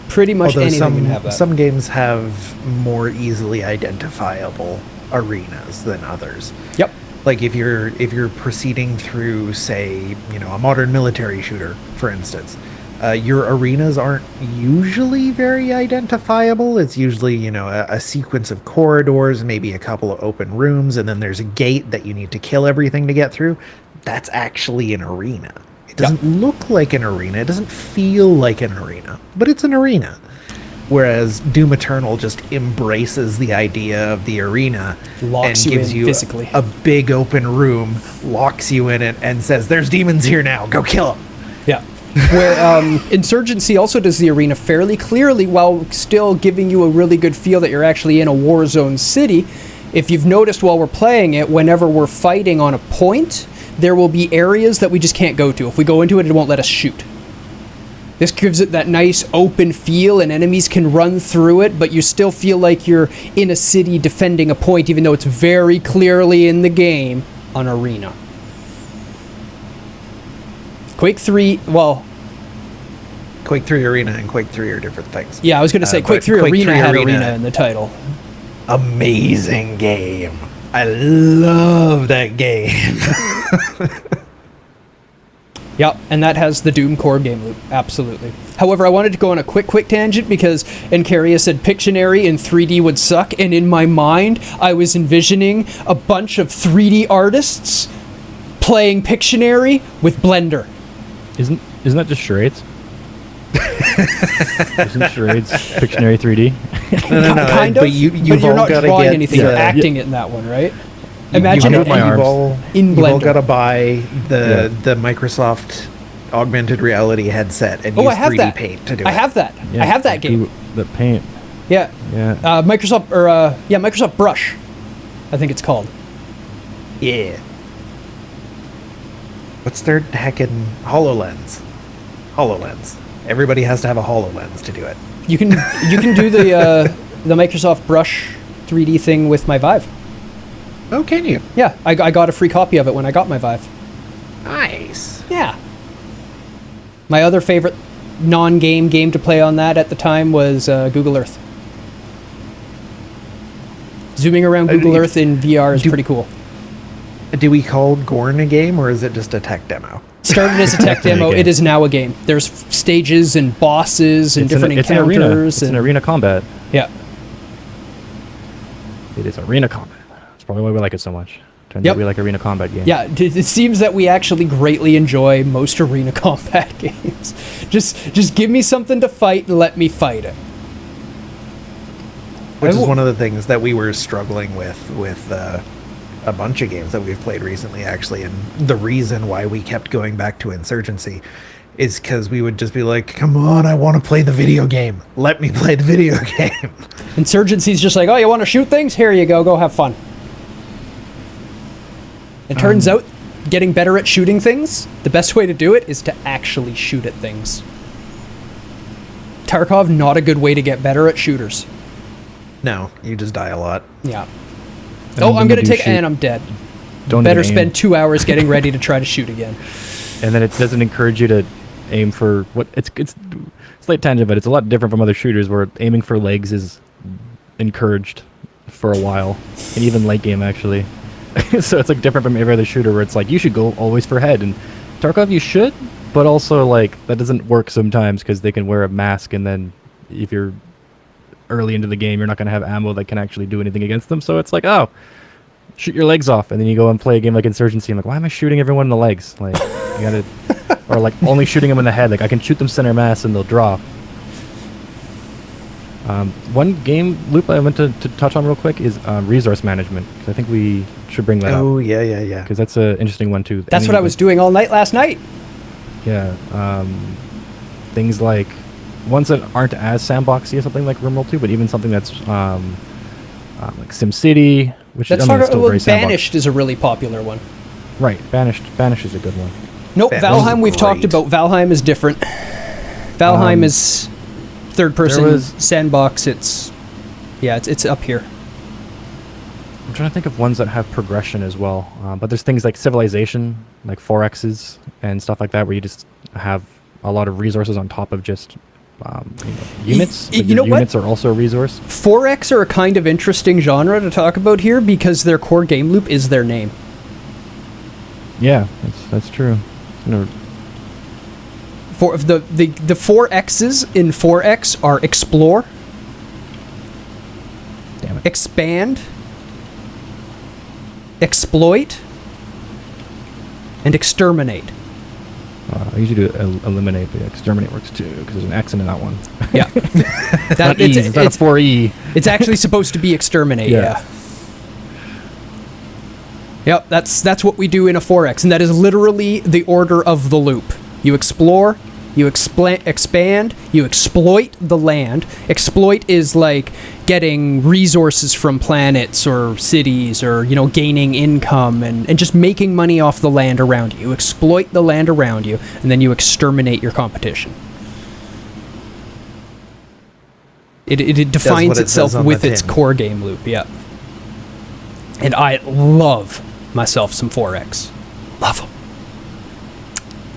Speaker 1: Pretty much
Speaker 2: Although
Speaker 1: anything can have that.
Speaker 2: some games have more easily identifiable arenas than others.
Speaker 1: Yep.
Speaker 2: Like if you're proceeding through, say, a modern military shooter, for instance, your arenas aren't usually very identifiable. It's usually, a sequence of corridors, maybe a couple of open rooms, and then there's a gate that you need to kill everything to get through. That's actually an arena. It doesn't look like an arena. It doesn't feel like an arena, but it's an arena. Whereas Doom Eternal just embraces the idea of the arena
Speaker 1: Locks
Speaker 2: and
Speaker 1: you
Speaker 2: gives
Speaker 1: in
Speaker 2: you
Speaker 1: physically.
Speaker 2: a big open room, locks you in it, and says, "There's demons here now. Go kill them."
Speaker 1: Yeah. Where Insurgency also does the arena fairly clearly while still giving you a really good feel that you're actually in a war zone city. if you've noticed while we're playing it, whenever we're fighting on a point, there will be areas that we just can't go to. If we go into it, it won't let us shoot. This gives it that nice open feel, and enemies can run through it, but you still feel like you're in a city defending a point, even though it's very clearly in the game an arena. Quake 3, well...
Speaker 2: Quake 3 Arena and Quake 3 are different things.
Speaker 1: Yeah, I was going to say, Quake 3 Arena had Arena in the title.
Speaker 2: Amazing game. I love that game.
Speaker 1: Yep, and that has the Doom core game loop, absolutely. However, I wanted to go on a quick tangent because Encaria said Pictionary in 3D would suck, and in my mind, I was envisioning a bunch of 3D artists playing Pictionary with Blender.
Speaker 3: Isn't that just charades? Isn't charades Pictionary 3D?
Speaker 2: No.
Speaker 1: Kind of,
Speaker 2: but
Speaker 1: you're not drawing anything, you're acting it in that one, right? Imagine it
Speaker 3: my
Speaker 2: you've
Speaker 3: arms.
Speaker 2: all,
Speaker 1: in
Speaker 2: you've all
Speaker 1: Blender.
Speaker 2: got to buy the Microsoft augmented reality headset and use
Speaker 1: I have
Speaker 2: 3D
Speaker 1: that.
Speaker 2: Paint to do it.
Speaker 1: I have that. I have that game.
Speaker 3: The paint.
Speaker 1: Yeah.
Speaker 3: Yeah.
Speaker 1: Microsoft Brush, I think it's called.
Speaker 2: Yeah. What's their heckin' HoloLens? HoloLens. Everybody has to have a HoloLens to do it.
Speaker 1: You can do the Microsoft Brush 3D thing with my Vive.
Speaker 2: Oh, can you?
Speaker 1: Yeah, I got a free copy of it when I got my Vive.
Speaker 2: Nice.
Speaker 1: Yeah. My other favorite non-game game to play on that at the time was Google Earth. Zooming around Google Earth in VR is pretty cool.
Speaker 2: Do we call Gorn a game, or is it just a tech demo?
Speaker 1: Started as a tech demo.
Speaker 3: game.
Speaker 1: It is now a game. There's stages and bosses and different
Speaker 3: It's an
Speaker 1: encounters.
Speaker 3: arena. It's an arena combat.
Speaker 1: Yeah.
Speaker 3: It is arena combat. That's probably why we like it so much. Turns
Speaker 1: Yep.
Speaker 3: out we like arena combat games.
Speaker 1: Yeah, it seems that we actually greatly enjoy most arena combat games. Just give me something to fight and let me fight it.
Speaker 2: Which is one of the things that we were struggling with a bunch of games that we've played recently, actually. And the reason why we kept going back to Insurgency is because we would just be like, come on, I want to play the video game. Let me play the video game.
Speaker 1: Insurgency's just like, oh, you want to shoot things? Here you go have fun. It turns out, getting better at shooting things, the best way to do it is to actually shoot at things. Tarkov, not a good way to get better at shooters.
Speaker 2: No, you just die a lot.
Speaker 1: Yeah.
Speaker 3: And
Speaker 1: Oh,
Speaker 3: when
Speaker 1: I'm
Speaker 3: you
Speaker 1: going to
Speaker 3: do
Speaker 1: take...
Speaker 3: shoot,
Speaker 1: And I'm dead.
Speaker 3: Don't
Speaker 1: Better
Speaker 3: even aim.
Speaker 1: spend 2 hours getting ready to try to shoot again.
Speaker 3: And then it doesn't encourage you to aim for what it's slight tangent, but it's a lot different from other shooters where aiming for legs is encouraged for a while, and even late game actually. So it's like different from every other shooter where it's like you should go always for head, and Tarkov you should, but also like that doesn't work sometimes because they can wear a mask, and then if you're early into the game you're not going to have ammo that can actually do anything against them. So it's like, oh, shoot your legs off, and then you go and play a game like Insurgency. I'm like, why am I shooting everyone in the legs? Like, you gotta, or like only shooting them in the head. Like I can shoot them center mass and they'll drop. One game loop I want to touch on real quick is resource management, because I think we should bring that
Speaker 2: Oh,
Speaker 3: up.
Speaker 2: yeah.
Speaker 3: Because that's an interesting one too.
Speaker 1: That's what I was doing all night last night.
Speaker 3: Yeah. Things like ones that aren't as sandboxy as something like RimWorld 2, but even something that's like SimCity, which
Speaker 1: Let's
Speaker 3: is
Speaker 1: talk
Speaker 3: still
Speaker 1: about
Speaker 3: very sandbox.
Speaker 1: Banished is a really popular one.
Speaker 3: Right, Banished is a good one.
Speaker 1: Nope,
Speaker 2: That
Speaker 1: Valheim
Speaker 2: was
Speaker 1: we've talked
Speaker 2: great.
Speaker 1: about. Valheim is different. Valheim is third person
Speaker 3: there was-
Speaker 1: sandbox. It's up here.
Speaker 3: I'm trying to think of ones that have progression as well, but there's things like Civilization, like 4X's and stuff like that, where you just have a lot of resources on top of just units. But
Speaker 1: you know what?
Speaker 3: units are also a resource.
Speaker 1: 4X are a kind of interesting genre to talk about here because their core game loop is their name.
Speaker 3: Yeah, that's true. No,
Speaker 1: For the 4X's in 4X are explore,
Speaker 3: damn it.
Speaker 1: expand, exploit, and exterminate.
Speaker 3: I usually do eliminate, but exterminate works too, because there's an X in that one.
Speaker 1: Yeah.
Speaker 3: Not E's, it's not a 4E.
Speaker 1: It's actually supposed to be exterminate, yeah. Yep, that's what we do in a 4X, and that is literally the order of the loop. You explore, you expand, you exploit the land. Exploit is like getting resources from planets or cities, or, you know, gaining income and just making money off the land around you. You exploit the land around you, and then you exterminate your competition. It defines itself with its core game loop, yeah. And I love myself some 4X. Love them.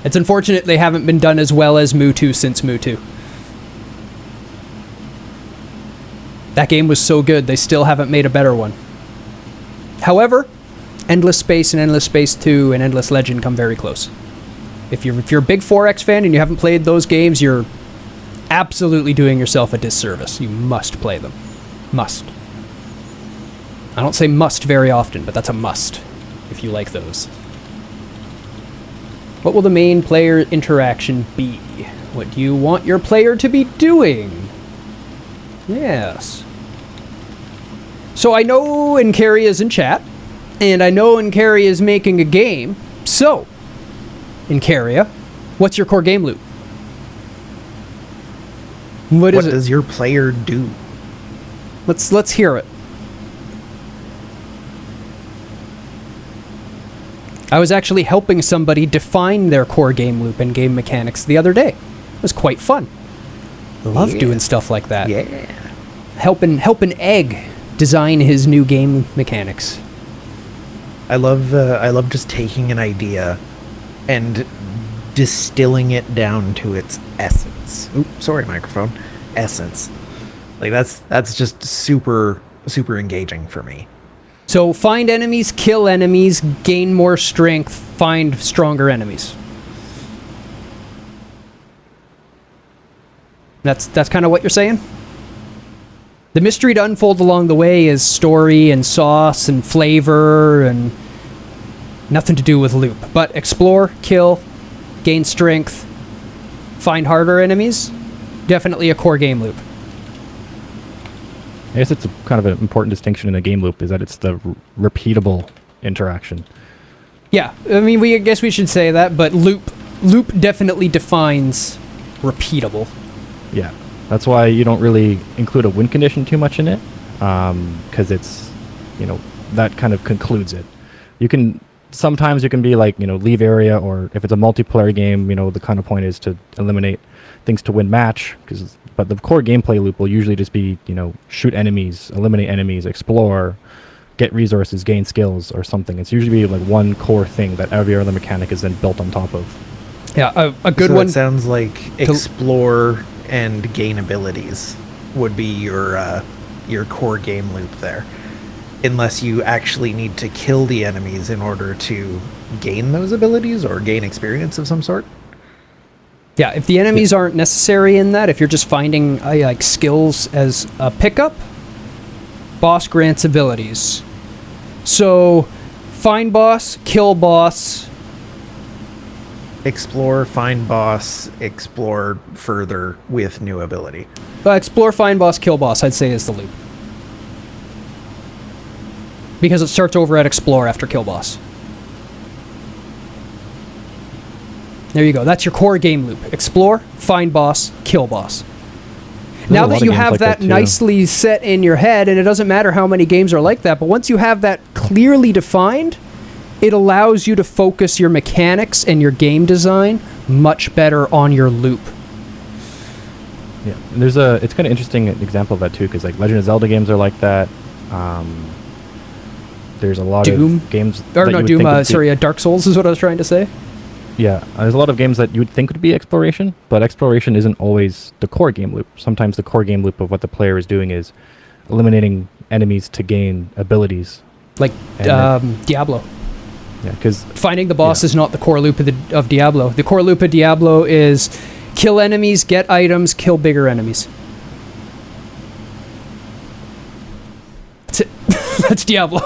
Speaker 1: It's unfortunate they haven't been done as well as Mu 2 since Mu 2. That game was so good, they still haven't made a better one. However, Endless Space and Endless Space 2 and Endless Legend come very close. If you're a big 4X fan and you haven't played those games, you're absolutely doing yourself a disservice. You must play them. Must. I don't say must very often, but that's a must if you like those. What will the main player interaction be? What do you want your player to be doing? Yes. So I know Inkari is in chat, and I know Inkari is making a game. So, Inkaria, what's your core game loop? What
Speaker 2: does your player do?
Speaker 1: Let's hear it. I was actually helping somebody define their core game loop and game mechanics the other day. It was quite fun. I love doing stuff like that.
Speaker 2: Yeah.
Speaker 1: Helping Egg design his new game mechanics.
Speaker 2: I love just taking an idea and distilling it down to its essence. Oops, sorry, microphone. Essence. Like that's just super engaging for me.
Speaker 1: So find enemies, kill enemies, gain more strength, find stronger enemies. That's kind of what you're saying? The mystery to unfold along the way is story and sauce and flavor and nothing to do with loop. But explore, kill, gain strength, find harder enemies, definitely a core game loop.
Speaker 3: I guess it's kind of an important distinction in a game loop is that it's the repeatable interaction.
Speaker 1: Yeah, I mean, I guess we should say that, but loop definitely defines repeatable.
Speaker 3: Yeah, that's why you don't really include a win condition too much in it, because it's, you know, that kind of concludes it. Sometimes you can be like, you know, leave area, or if it's a multiplayer game, you know, the kind of point is to eliminate things to win match, but the core gameplay loop will usually just be, you know, shoot enemies, eliminate enemies, explore, get resources, gain skills, or something. It's usually like one core thing that every other mechanic is then built on top of.
Speaker 1: Yeah, a good one.
Speaker 2: It sounds like explore and gain abilities would be your core game loop there. Unless you actually need to kill the enemies in order to gain those abilities or gain experience of some sort.
Speaker 1: Yeah, if the enemies aren't necessary in that, if you're just finding like skills as a pickup, boss grants abilities. So, find boss, kill boss.
Speaker 2: Explore, find boss, explore further with new ability.
Speaker 1: Explore, find boss, kill boss, I'd say is the loop. Because it starts over at explore after kill boss. There you go. That's your core game loop. Explore, find boss, kill boss. Now that you have that nicely set in your head, and it doesn't matter how many games are like that, but once you have that clearly defined, it allows you to focus your mechanics and your game design much better on your loop.
Speaker 3: Yeah, and it's kind of interesting example of that too, because like Legend of Zelda games are like that. There's a lot of games.
Speaker 1: Or no, Doom. Sorry, Dark Souls is what I was trying to say.
Speaker 3: Yeah, there's a lot of games that you would think would be exploration, but exploration isn't always the core game loop. Sometimes the core game loop of what the player is doing is eliminating enemies to gain abilities.
Speaker 1: Like Diablo.
Speaker 3: Yeah, because
Speaker 1: finding the boss is not the core loop of Diablo. The core loop of Diablo is kill enemies, get items, kill bigger enemies. That's it. That's Diablo.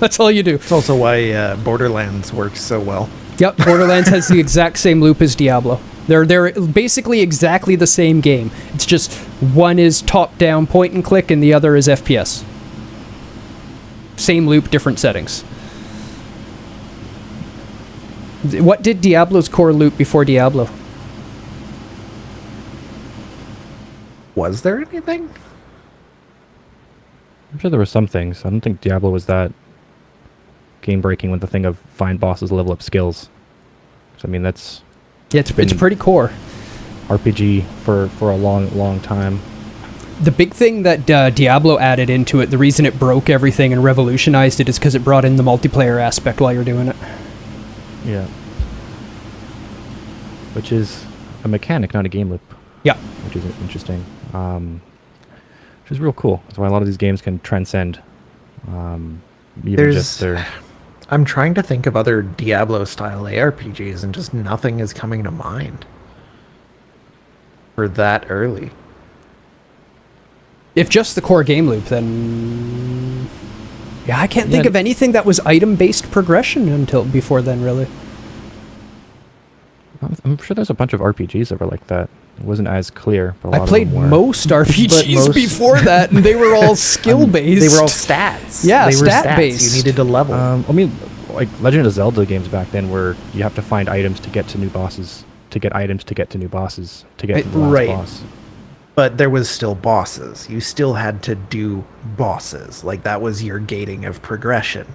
Speaker 1: That's all you do.
Speaker 2: It's also why Borderlands works so well.
Speaker 1: Yep, Borderlands has the exact same loop as Diablo. They're basically exactly the same game. It's just one is top-down point and click and the other is FPS. Same loop, different settings. What did Diablo's core loop before Diablo?
Speaker 2: Was there anything?
Speaker 3: I'm sure there were some things. I don't think Diablo was that game-breaking with the thing of find bosses, level up skills. So, I mean, that's
Speaker 1: Yeah, it's pretty core.
Speaker 3: RPG for a long time.
Speaker 1: The big thing that Diablo added into it, the reason it broke everything and revolutionized it, is because it brought in the multiplayer aspect while you're doing it.
Speaker 3: Yeah. Which is a mechanic, not a game loop.
Speaker 1: Yeah.
Speaker 3: Which is interesting. Which is real cool. That's why a lot of these games can transcend. Even just their...
Speaker 2: I'm trying to think of other Diablo-style ARPGs, and just nothing is coming to mind for that early.
Speaker 1: If just the core game loop, then... Yeah, I can't think of anything that was item-based progression until before then, really.
Speaker 3: I'm sure there's a bunch of RPGs that were like that. It wasn't as clear, but a lot
Speaker 1: I played
Speaker 3: of them were.
Speaker 1: most RPGs before that, and they were all skill-based.
Speaker 2: They were all stats.
Speaker 1: Yeah,
Speaker 2: they were
Speaker 1: stat-based.
Speaker 2: You needed to level.
Speaker 3: I mean, like Legend of Zelda games back then, where you have to find items to get to new bosses, to get items to get to new bosses, to get to the last
Speaker 2: Right.
Speaker 3: boss.
Speaker 2: But there was still bosses. You still had to do bosses. Like, that was your gating of progression.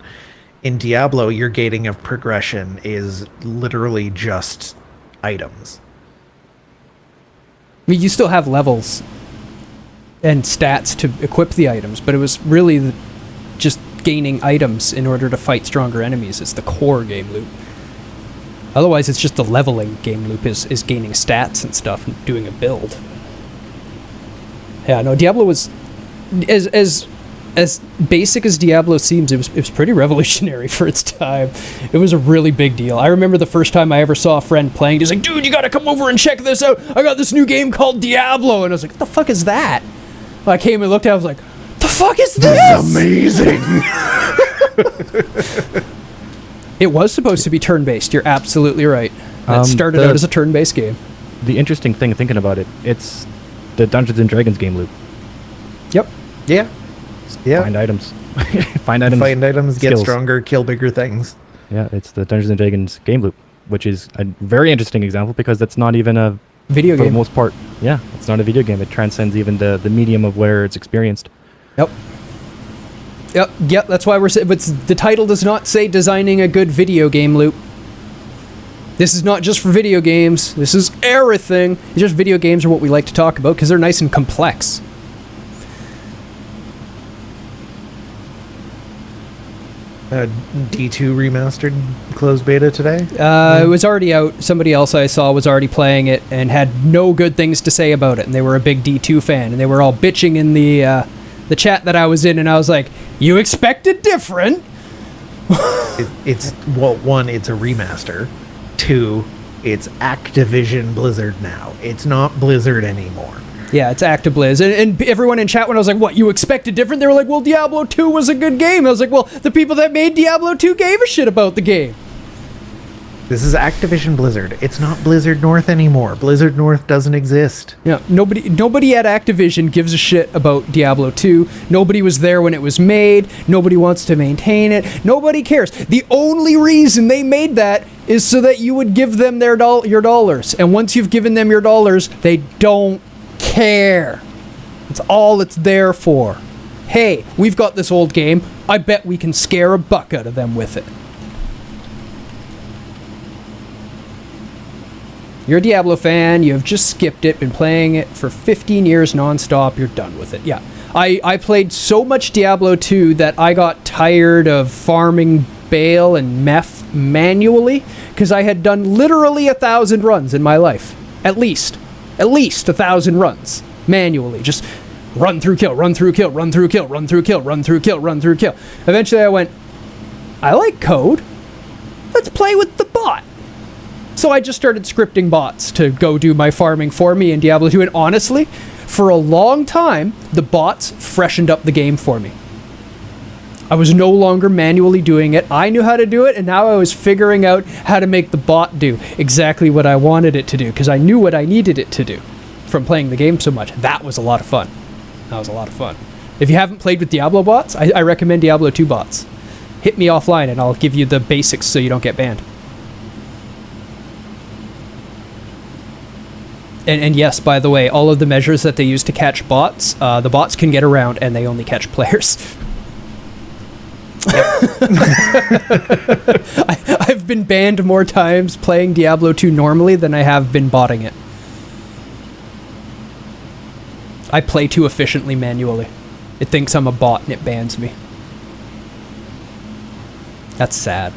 Speaker 2: In Diablo, your gating of progression is literally just items.
Speaker 1: I mean, you still have levels and stats to equip the items, but it was really just gaining items in order to fight stronger enemies. It's the core game loop. Otherwise, it's just the leveling game loop is gaining stats and stuff and doing a build. Yeah, no, Diablo was as basic as Diablo seems. It was pretty revolutionary for its time. It was a really big deal. I remember the first time I ever saw a friend playing. He's like, "Dude, you got to come over and check this out. I got this new game called Diablo," and I was like, "What the fuck is that?" I came and looked at it. I was like, "The fuck is this?"
Speaker 2: This is amazing.
Speaker 1: It was supposed to be turn-based. You're absolutely right. It started out as a turn-based game.
Speaker 3: The interesting thing, thinking about it, it's the Dungeons and Dragons game loop.
Speaker 1: Yep.
Speaker 2: Yeah. Yeah.
Speaker 3: Find items. Find items.
Speaker 2: Find items, get
Speaker 3: skills.
Speaker 2: stronger, kill bigger things.
Speaker 3: Yeah, it's the Dungeons and Dragons game loop, which is a very interesting example because that's not even a
Speaker 1: Video
Speaker 3: for
Speaker 1: game.
Speaker 3: the most part. Yeah, it's not a video game. It transcends even the medium of where it's experienced.
Speaker 1: Yep. Yep, that's why we're saying, but the title does not say designing a good video game loop. This is not just for video games. This is everything. It's just video games are what we like to talk about because they're nice and complex.
Speaker 2: D2 remastered closed beta today.
Speaker 1: It was already out. Somebody else I saw was already playing it and had no good things to say about it. And they were a big D2 fan. And they were all bitching in the chat that I was in. And I was like, you expected different.
Speaker 2: It's one, it's a remaster. Two, it's Activision Blizzard now. It's not Blizzard anymore.
Speaker 1: Yeah, it's ActiBliz. And everyone in chat, when I was like, what, you expected different? They were like, well, Diablo 2 was a good game. I was like, well, the people that made Diablo 2 gave a shit about the game.
Speaker 2: This is Activision Blizzard. It's not Blizzard North anymore. Blizzard North doesn't exist.
Speaker 1: Yeah, nobody at Activision gives a shit about Diablo 2. Nobody was there when it was made. Nobody wants to maintain it. Nobody cares. The only reason they made that is so that you would give them your dollars. And once you've given them your dollars, they don't care. That's all it's there for. Hey, we've got this old game. I bet we can scare a buck out of them with it. You're a Diablo fan, you have just skipped it, been playing it for 15 years non-stop, you're done with it. Yeah. I played so much Diablo 2 that I got tired of farming Bale and Meph manually, because I had done literally 1,000 runs in my life. At least 1,000 runs manually. Just run through kill, run through kill, run through kill, run through kill, run through kill, run through kill. Eventually I went, I like code. Let's play with the bot. So I just started scripting bots to go do my farming for me in Diablo 2. And honestly, for a long time, the bots freshened up the game for me. I was no longer manually doing it. I knew how to do it, and now I was figuring out how to make the bot do exactly what I wanted it to do, because I knew what I needed it to do from playing the game so much. That was a lot of fun. If you haven't played with Diablo bots, I recommend Diablo 2 bots. Hit me offline, and I'll give you the basics so you don't get banned. And yes, by the way, all of the measures that they use to catch bots, the bots can get around and they only catch players. I've been banned more times playing Diablo 2 normally than I have been botting it. I play too efficiently manually. It thinks I'm a bot and it bans me. That's sad.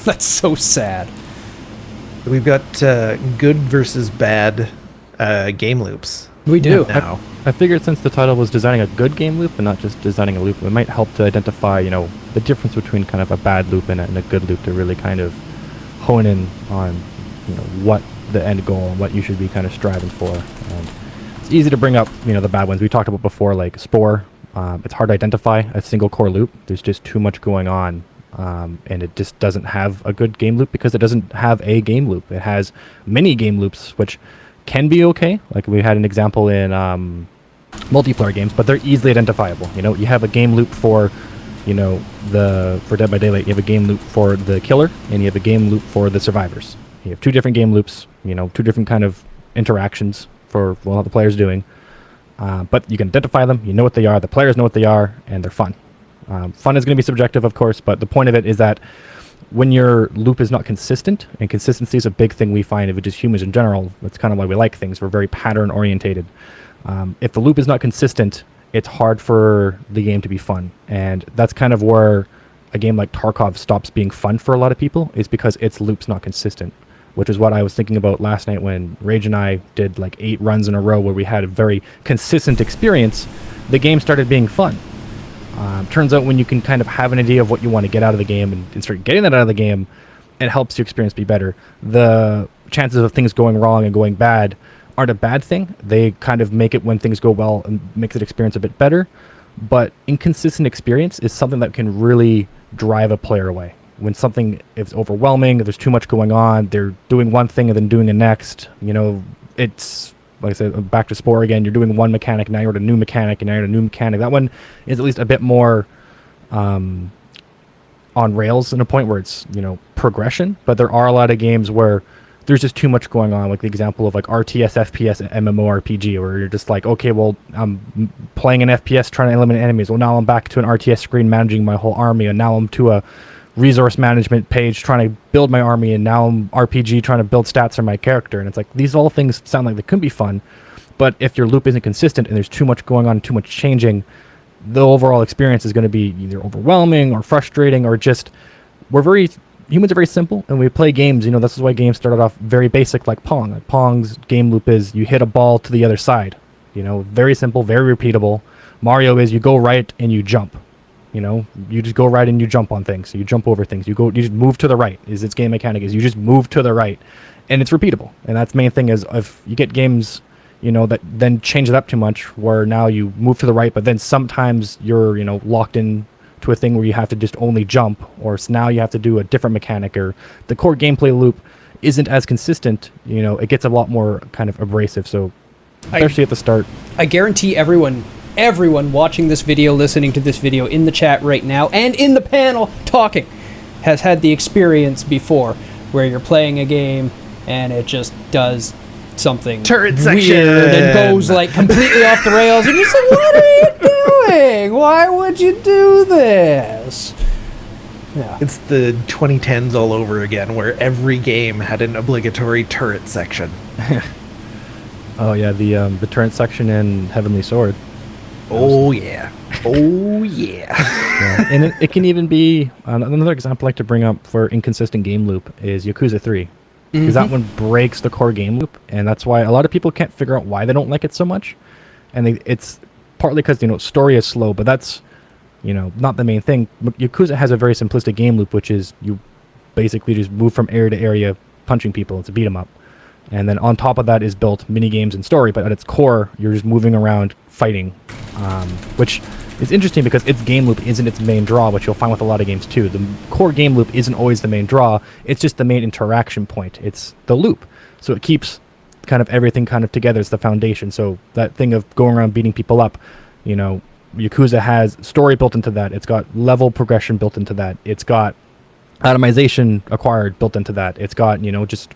Speaker 1: That's so sad.
Speaker 2: We've got good versus bad game loops.
Speaker 1: We do.
Speaker 2: Now.
Speaker 3: I figured since the title was designing a good game loop and not just designing a loop, it might help to identify, the difference between kind of a bad loop and a good loop to really kind of hone in on, what the end goal and what you should be kind of striving for. And it's easy to bring up, the bad ones we talked about before, like Spore. It's hard to identify a single core loop. There's just too much going on. And it just doesn't have a good game loop because it doesn't have a game loop. It has many game loops, which can be okay. Like we had an example in multiplayer games, but they're easily identifiable. You have a game loop for, for Dead by Daylight. You have a game loop for the killer, and you have a game loop for the survivors. You have two different game loops. Two different kind of interactions for what the player's doing. But you can identify them. You know what they are. The players know what they are, and they're fun. Fun is going to be subjective, of course, but the point of it is that when your loop is not consistent, and consistency is a big thing we find with just humans in general, that's kind of why we like things. We're very pattern orientated. If the loop is not consistent, it's hard for the game to be fun. And that's kind of where a game like Tarkov stops being fun for a lot of people, is because its loop's not consistent, which is what I was thinking about last night when Rage and I did like 8 runs in a row where we had a very consistent experience. The game started being fun. Turns out when you can kind of have an idea of what you want to get out of the game and start getting that out of the game, it helps your experience be better. The chances of things going wrong and going bad aren't a bad thing. They kind of make it when things go well and makes the experience a bit better. But inconsistent experience is something that can really drive a player away. When something is overwhelming, there's too much going on, they're doing one thing and then doing the next, it's... Like I said, back to Spore again, you're doing one mechanic, now you're at a new mechanic, and now you're at a new mechanic. That one is at least a bit more on rails in a point where it's, progression. But there are a lot of games where there's just too much going on, like the example of like RTS, FPS, MMORPG, where you're just like, okay, well, I'm playing an FPS trying to eliminate enemies. Well, now I'm back to an RTS screen managing my whole army, and now I'm to a resource management page trying to build my army, and now I'm RPG trying to build stats for my character. And it's like, these all things sound like they could be fun, but if your loop isn't consistent and there's too much going on, too much changing, the overall experience is going to be either overwhelming or frustrating, or just humans are very simple, and we play games, this is why games started off very basic, like Pong. Like Pong's game loop is you hit a ball to the other side, very simple, very repeatable. Mario is you go right and you jump. You just go right and you jump on things. So you jump over things. You just move to the right. Is its game mechanic is you just move to the right, and it's repeatable. And that's the main thing is if you get games, that then change it up too much, where now you move to the right, but then sometimes you're, locked in to a thing where you have to just only jump, or now you have to do a different mechanic, or the core gameplay loop isn't as consistent. It gets a lot more kind of abrasive. So especially at the start,
Speaker 1: I guarantee everyone watching this video, listening to this video, in the chat right now, and in the panel talking, has had the experience before where you're playing a game and it just does something
Speaker 2: turret
Speaker 1: weird
Speaker 2: section
Speaker 1: and goes like completely off the rails, and you say, what are you doing? Why would you do this? Yeah.
Speaker 2: It's the 2010s all over again, where every game had an obligatory turret section.
Speaker 3: Oh yeah, the turret section in Heavenly Sword.
Speaker 2: Oh yeah. Oh yeah.
Speaker 3: Yeah. And it can even be another example I like to bring up for inconsistent game loop is Yakuza 3. Because that one breaks the core game loop, and that's why a lot of people can't figure out why they don't like it so much. And it's partly because story is slow, but that's not the main thing. Yakuza has a very simplistic game loop, which is you basically just move from area to area punching people. It's a beat 'em up. And then on top of that is built mini games and story, but at its core, you're just moving around fighting, which is interesting because its game loop isn't its main draw, which you'll find with a lot of games too. The core game loop isn't always the main draw. It's just the main interaction point. It's the loop. So it keeps kind of everything kind of together. It's the foundation. So that thing of going around beating people up, Yakuza has story built into that. It's got level progression built into that. It's got atomization acquired built into that. It's got, just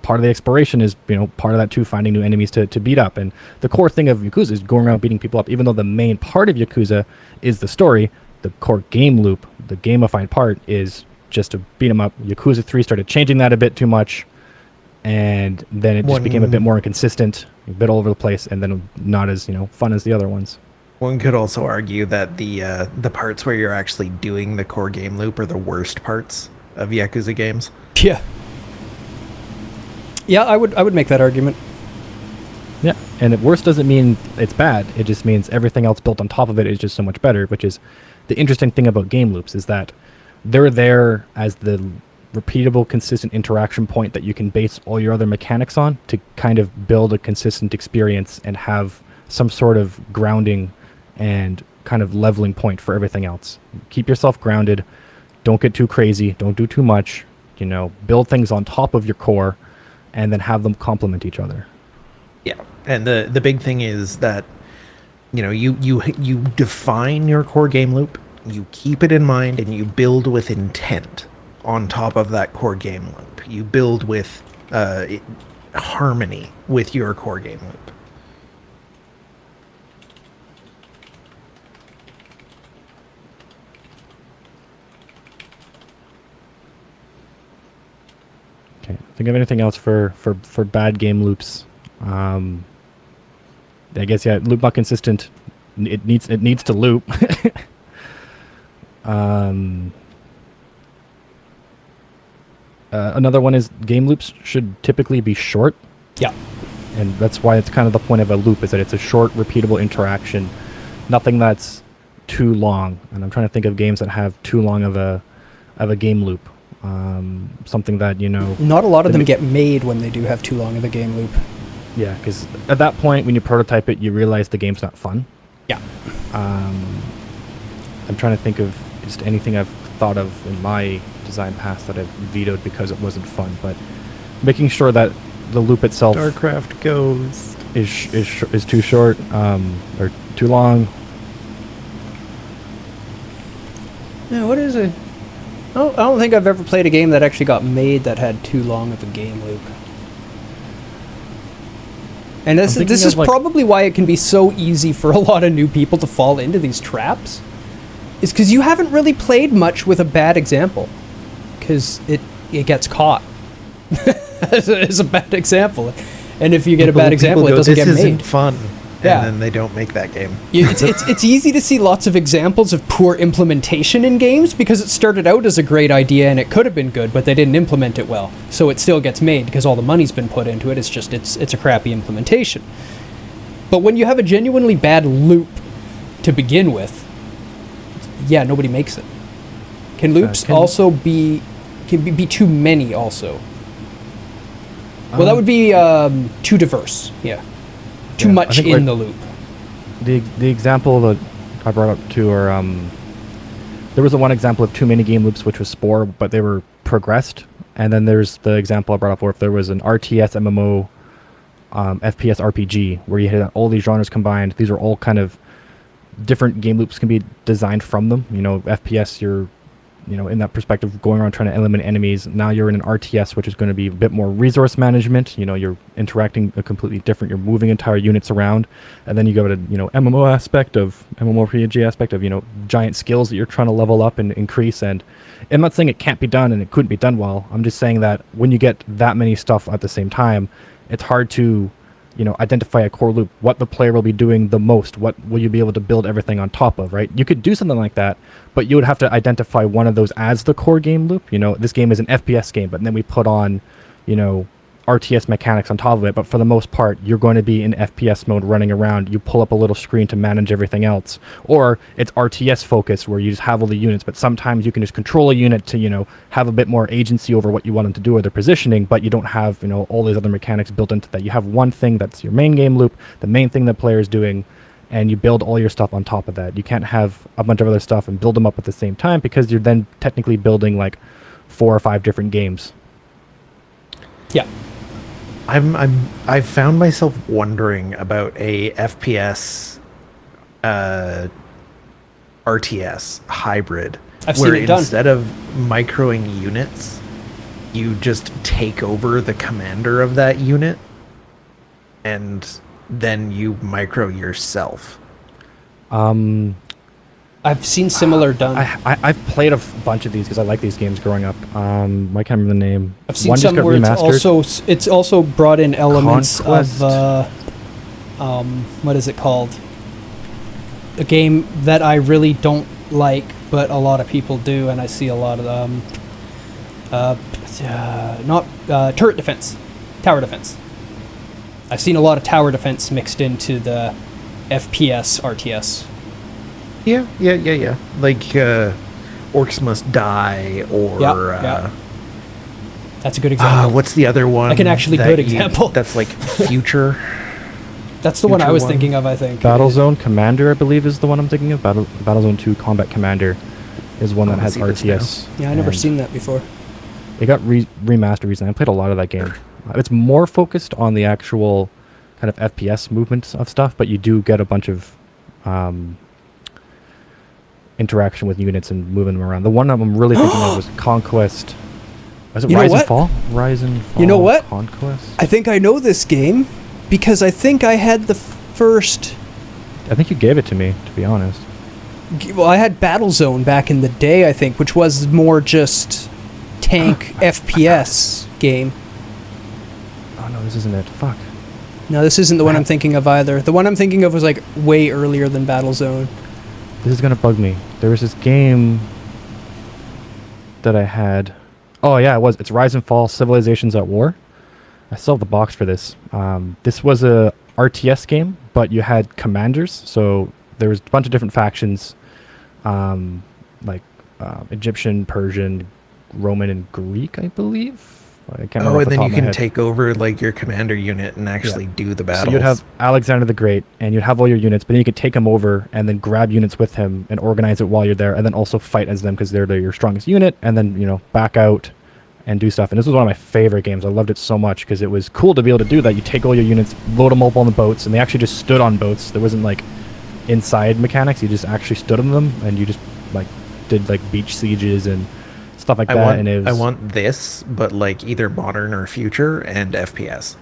Speaker 3: part of the exploration is, part of that too, finding new enemies to beat up. And the core thing of Yakuza is going around beating people up. Even though the main part of Yakuza is the story, the core game loop, the gamified part, is just to beat them up. Yakuza 3 started changing that a bit too much, and then it just became a bit more inconsistent, a bit all over the place, and then not as fun as the other ones.
Speaker 2: One could also argue that the parts where you're actually doing the core game loop are the worst parts of Yakuza games.
Speaker 1: Yeah. Yeah, I would make that argument.
Speaker 3: Yeah, and worse doesn't mean it's bad. It just means everything else built on top of it is just so much better, which is the interesting thing about game loops, is that they're there as the repeatable, consistent interaction point that you can base all your other mechanics on to kind of build a consistent experience and have some sort of grounding and kind of leveling point for everything else. Keep yourself grounded. Don't get too crazy. Don't do too much. Build things on top of your core and then have them complement each other.
Speaker 2: Yeah. And the big thing is that, you define your core game loop, you keep it in mind, and you build with intent on top of that core game loop. You build with harmony with your core game loop.
Speaker 3: Okay. Think of anything else for bad game loops? I guess loop not consistent. It needs to loop. Another one is game loops should typically be short.
Speaker 1: Yeah.
Speaker 3: And that's why it's kind of the point of a loop, is that it's a short, repeatable interaction. Nothing that's too long. And I'm trying to think of games that have too long of a game loop. Something that,
Speaker 1: Not a lot of them get made when they do have too long of a game loop.
Speaker 3: Yeah, because at that point, when you prototype it, you realize the game's not fun.
Speaker 1: Yeah.
Speaker 3: I'm trying to think of just anything I've thought of in my design past that I've vetoed because it wasn't fun. But making sure that the loop itself
Speaker 2: StarCraft Ghost
Speaker 3: is too short or too long.
Speaker 1: Yeah, what is it? Oh, I don't think I've ever played a game that actually got made that had too long of a game loop. And this is probably why it can be so easy for a lot of new people to fall into these traps. Is because you haven't really played much with a bad example. Because it gets caught as a bad example. And if you get a bad example, it doesn't get made.
Speaker 2: This isn't fun.
Speaker 1: Yeah.
Speaker 2: And then they don't make that game.
Speaker 1: It's easy to see lots of examples of poor implementation in games because it started out as a great idea and it could have been good, but they didn't implement it well. So it still gets made because all the money's been put into it. It's just it's a crappy implementation. But when you have a genuinely bad loop to begin with, yeah, nobody makes it. Can loops also be too many also? Well, that would be too diverse. Yeah. Too much in the loop.
Speaker 3: The example that I brought up too, or there was one example of too many game loops, which was Spore, but they were progressed. And then there's the example I brought up where if there was an RTS MMO, FPS RPG, where you had all these genres combined. These are all kind of different game loops can be designed from them. FPS, you're in that perspective, going around trying to eliminate enemies. Now you're in an RTS, which is going to be a bit more resource management. You're interacting a completely different. You're moving entire units around, and then you go to MMO aspect of MMORPG aspect of giant skills that you're trying to level up and increase. And I'm not saying it can't be done and it couldn't be done well. I'm just saying that when you get that many stuff at the same time, it's hard to identify a core loop, what the player will be doing the most, what will you be able to build everything on top of, right? You could do something like that, but you would have to identify one of those as the core game loop. This game is an FPS game, but then we put on, RTS mechanics on top of it, but for the most part, you're going to be in FPS mode running around. You pull up a little screen to manage everything else. Or it's RTS focused where you just have all the units, but sometimes you can just control a unit to, have a bit more agency over what you want them to do or their positioning, but you don't have, all these other mechanics built into that. You have one thing that's your main game loop, the main thing the player is doing, and you build all your stuff on top of that. You can't have a bunch of other stuff and build them up at the same time because you're then technically building like 4 or 5 different games.
Speaker 1: Yeah.
Speaker 2: I've found myself wondering about a FPS RTS hybrid
Speaker 1: I've
Speaker 2: where
Speaker 1: seen it done.
Speaker 2: instead of microing units, you just take over the commander of that unit, and then you micro yourself.
Speaker 1: I've seen similar done.
Speaker 3: I've played a bunch of these because I like these games growing up. I can't remember the name.
Speaker 1: I've seen
Speaker 3: One just
Speaker 1: some
Speaker 3: got
Speaker 1: where
Speaker 3: remastered.
Speaker 1: it's also brought in elements
Speaker 3: Conquest.
Speaker 1: of what is it called? A game that I really don't like, but a lot of people do, and I see a lot of them. Not turret defense, tower defense. I've seen a lot of tower defense mixed into the FPS RTS.
Speaker 2: Yeah. Like Orcs Must Die, or
Speaker 1: Yeah. That's a good example.
Speaker 2: what's the other one?
Speaker 1: Like an actually
Speaker 2: that
Speaker 1: good example.
Speaker 2: That's like Future.
Speaker 1: That's the one I
Speaker 2: Future
Speaker 1: was
Speaker 2: one.
Speaker 1: thinking of, I think.
Speaker 3: Battlezone Commander, I believe, is the one I'm thinking of. Battlezone 2 Combat Commander is one
Speaker 2: I
Speaker 3: that
Speaker 2: wanna
Speaker 3: has
Speaker 2: see this
Speaker 3: RTS.
Speaker 1: Yeah, I never
Speaker 3: and
Speaker 1: seen that before.
Speaker 3: It got remastered recently. I played a lot of that game. It's more focused on the actual kind of FPS movement of stuff, but you do get a bunch of interaction with units and moving them around. The one I'm really thinking of was Conquest. Was it
Speaker 1: You know
Speaker 3: Rise and
Speaker 1: what?
Speaker 3: Fall? Rise and Fall.
Speaker 1: You know what?
Speaker 3: Conquest.
Speaker 1: I think I know this game because I think I had the first.
Speaker 3: I think you gave it to me, to be honest.
Speaker 1: Well, I had Battlezone back in the day, I think, which was more just tank FPS game.
Speaker 3: Oh no, this isn't it. Fuck.
Speaker 1: No, this isn't the one I'm thinking of either. The one I'm thinking of was like way earlier than Battlezone.
Speaker 3: This is gonna bug me. There was this game that I had. Oh yeah, it was. It's Rise and Fall: Civilizations at War. I still have the box for this. This was a RTS game, but you had commanders. So there was a bunch of different factions, like Egyptian, Persian, Roman, and Greek, I believe. I can't remember.
Speaker 2: Oh,
Speaker 3: off
Speaker 2: and
Speaker 3: the
Speaker 2: then
Speaker 3: top
Speaker 2: you
Speaker 3: of my
Speaker 2: can
Speaker 3: head.
Speaker 2: take over like your commander unit and actually do the battles.
Speaker 3: So you'd have Alexander the Great, and you'd have all your units, but then you could take him over and then grab units with him and organize it while you're there, and then also fight as them because they're your strongest unit, and then back out and do stuff. And this was one of my favorite games. I loved it so much because it was cool to be able to do that. You take all your units, load them up on the boats, and they actually just stood on boats. There wasn't like inside mechanics. You just actually stood on them, and you just like did like beach sieges and stuff like that. And it was,
Speaker 2: I want this, but like either modern or future and FPS.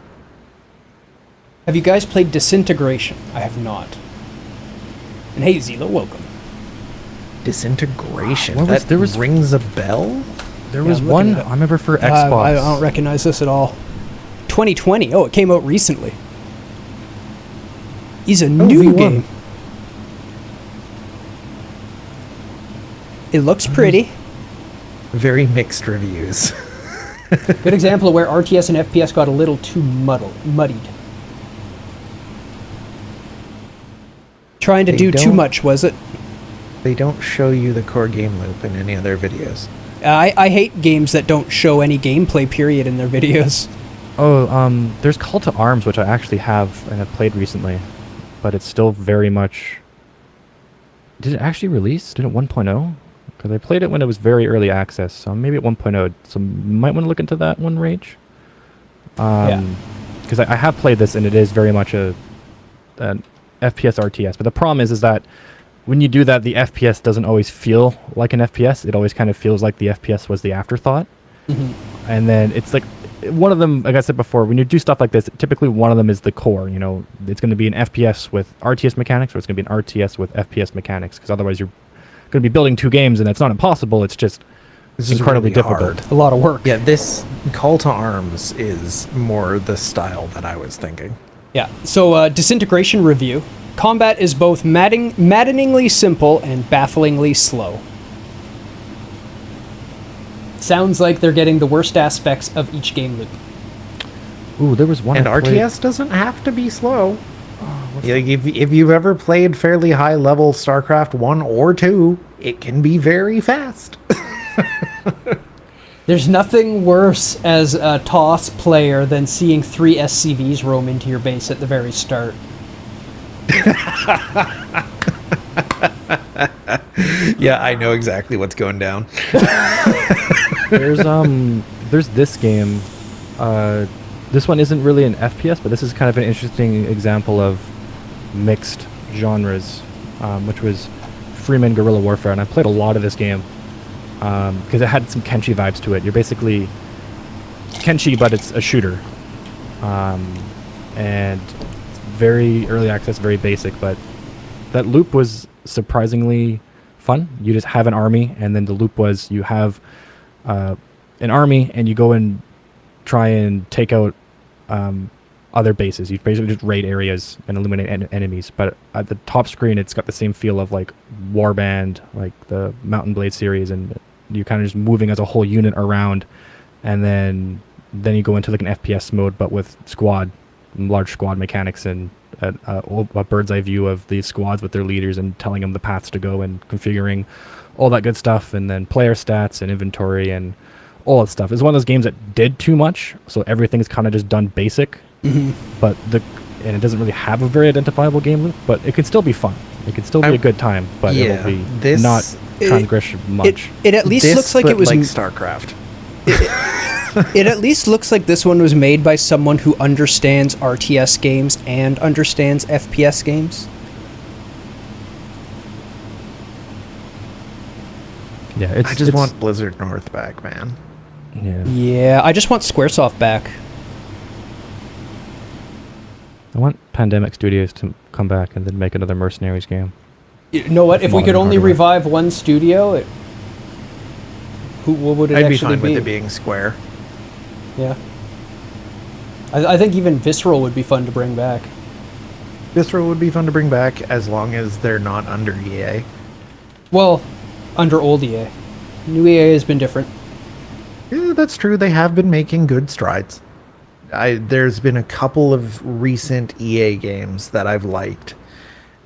Speaker 1: Have you guys played Disintegration? I have not. And hey, Zila, welcome.
Speaker 2: Disintegration.
Speaker 3: What was-
Speaker 2: That
Speaker 3: there was-
Speaker 2: rings a bell.
Speaker 3: there
Speaker 1: Yeah,
Speaker 3: was
Speaker 1: I'm looking
Speaker 3: one
Speaker 1: it up.
Speaker 3: I remember for Xbox.
Speaker 1: I don't recognize this at all. 2020. Oh, it came out recently. He's a new
Speaker 2: V1.
Speaker 1: game. It looks pretty.
Speaker 2: Very mixed reviews.
Speaker 1: Good example of where RTS and FPS got a little too muddied. Trying to
Speaker 2: They
Speaker 1: do too
Speaker 2: don't-
Speaker 1: much, was it?
Speaker 2: They don't show you the core game loop in any other videos.
Speaker 1: I hate games that don't show any gameplay period in their videos.
Speaker 3: Oh, there's Call to Arms, which I actually have and have played recently, but it's still very much. Did it actually release? Did it 1.0? Because I played it when it was very early access, so maybe at 1.0. So you might want to look into that one, Rage.
Speaker 1: Yeah.
Speaker 3: Because I have played this and it is very much an FPS RTS. But the problem is that when you do that, the FPS doesn't always feel like an FPS. It always kind of feels like the FPS was the afterthought.
Speaker 1: Mm-hmm.
Speaker 3: And then it's like one of them, like I said before, when you do stuff like this, typically one of them is the core. It's going to be an FPS with RTS mechanics, or it's going to be an RTS with FPS mechanics, because otherwise you're going to be building two games, and that's not impossible. It's just
Speaker 2: This is
Speaker 3: incredibly
Speaker 2: really
Speaker 3: difficult.
Speaker 2: hard.
Speaker 1: A lot of work.
Speaker 2: Yeah, this Call to Arms is more the style that I was thinking.
Speaker 1: Yeah. So, Disintegration review. Combat is both maddeningly simple and bafflingly slow. Sounds like they're getting the worst aspects of each game loop.
Speaker 3: Ooh, there was one.
Speaker 2: And
Speaker 3: I played-
Speaker 2: RTS doesn't have to be slow. Like if you've ever played fairly high level StarCraft 1 or 2, it can be very fast.
Speaker 1: There's nothing worse as a TOS player than seeing 3 SCVs roam into your base at the very start.
Speaker 2: Yeah, I know exactly what's going down.
Speaker 3: There's this game. This one isn't really an FPS, but this is kind of an interesting example of mixed genres, which was Freeman Guerrilla Warfare, and I played a lot of this game because it had some Kenshi vibes to it. You're basically Kenshi, but it's a shooter. And it's very early access, very basic, but that loop was surprisingly fun. You just have an army, and then the loop was you have an army, and you go and try and take out other bases. You basically just raid areas and eliminate enemies. But at the top screen, it's got the same feel of like Warband, like the Mountain Blade series, and you're kind of just moving as a whole unit around, and then you go into like an FPS mode, but with large squad mechanics, and a bird's eye view of these squads with their leaders and telling them the paths to go and configuring all that good stuff, and then player stats and inventory and all that stuff. It's one of those games that did too much, so everything's kind of just done basic, but and it doesn't really have a very identifiable game loop, but it can still be fun. It can still be a good time, but it'll be not transgressive much.
Speaker 1: It at least looks like it was
Speaker 2: like StarCraft.
Speaker 1: It at least looks like this one was made by someone who understands RTS games and understands FPS games.
Speaker 3: Yeah,
Speaker 2: I just want Blizzard North back, man.
Speaker 1: Yeah, I just want Squaresoft back.
Speaker 3: I want Pandemic Studios to come back and then make another Mercenaries game.
Speaker 1: You know what? If we could only
Speaker 3: hardware.
Speaker 1: revive one studio, what would it
Speaker 2: I'd
Speaker 1: actually
Speaker 2: be fine
Speaker 1: be?
Speaker 2: with it being Square.
Speaker 1: Yeah. I think even Visceral would be fun to bring back.
Speaker 2: Visceral would be fun to bring back as long as they're not under EA.
Speaker 1: Well, under old EA. New EA has been different.
Speaker 2: Yeah, that's true. They have been making good strides. There's been a couple of recent EA games that I've liked,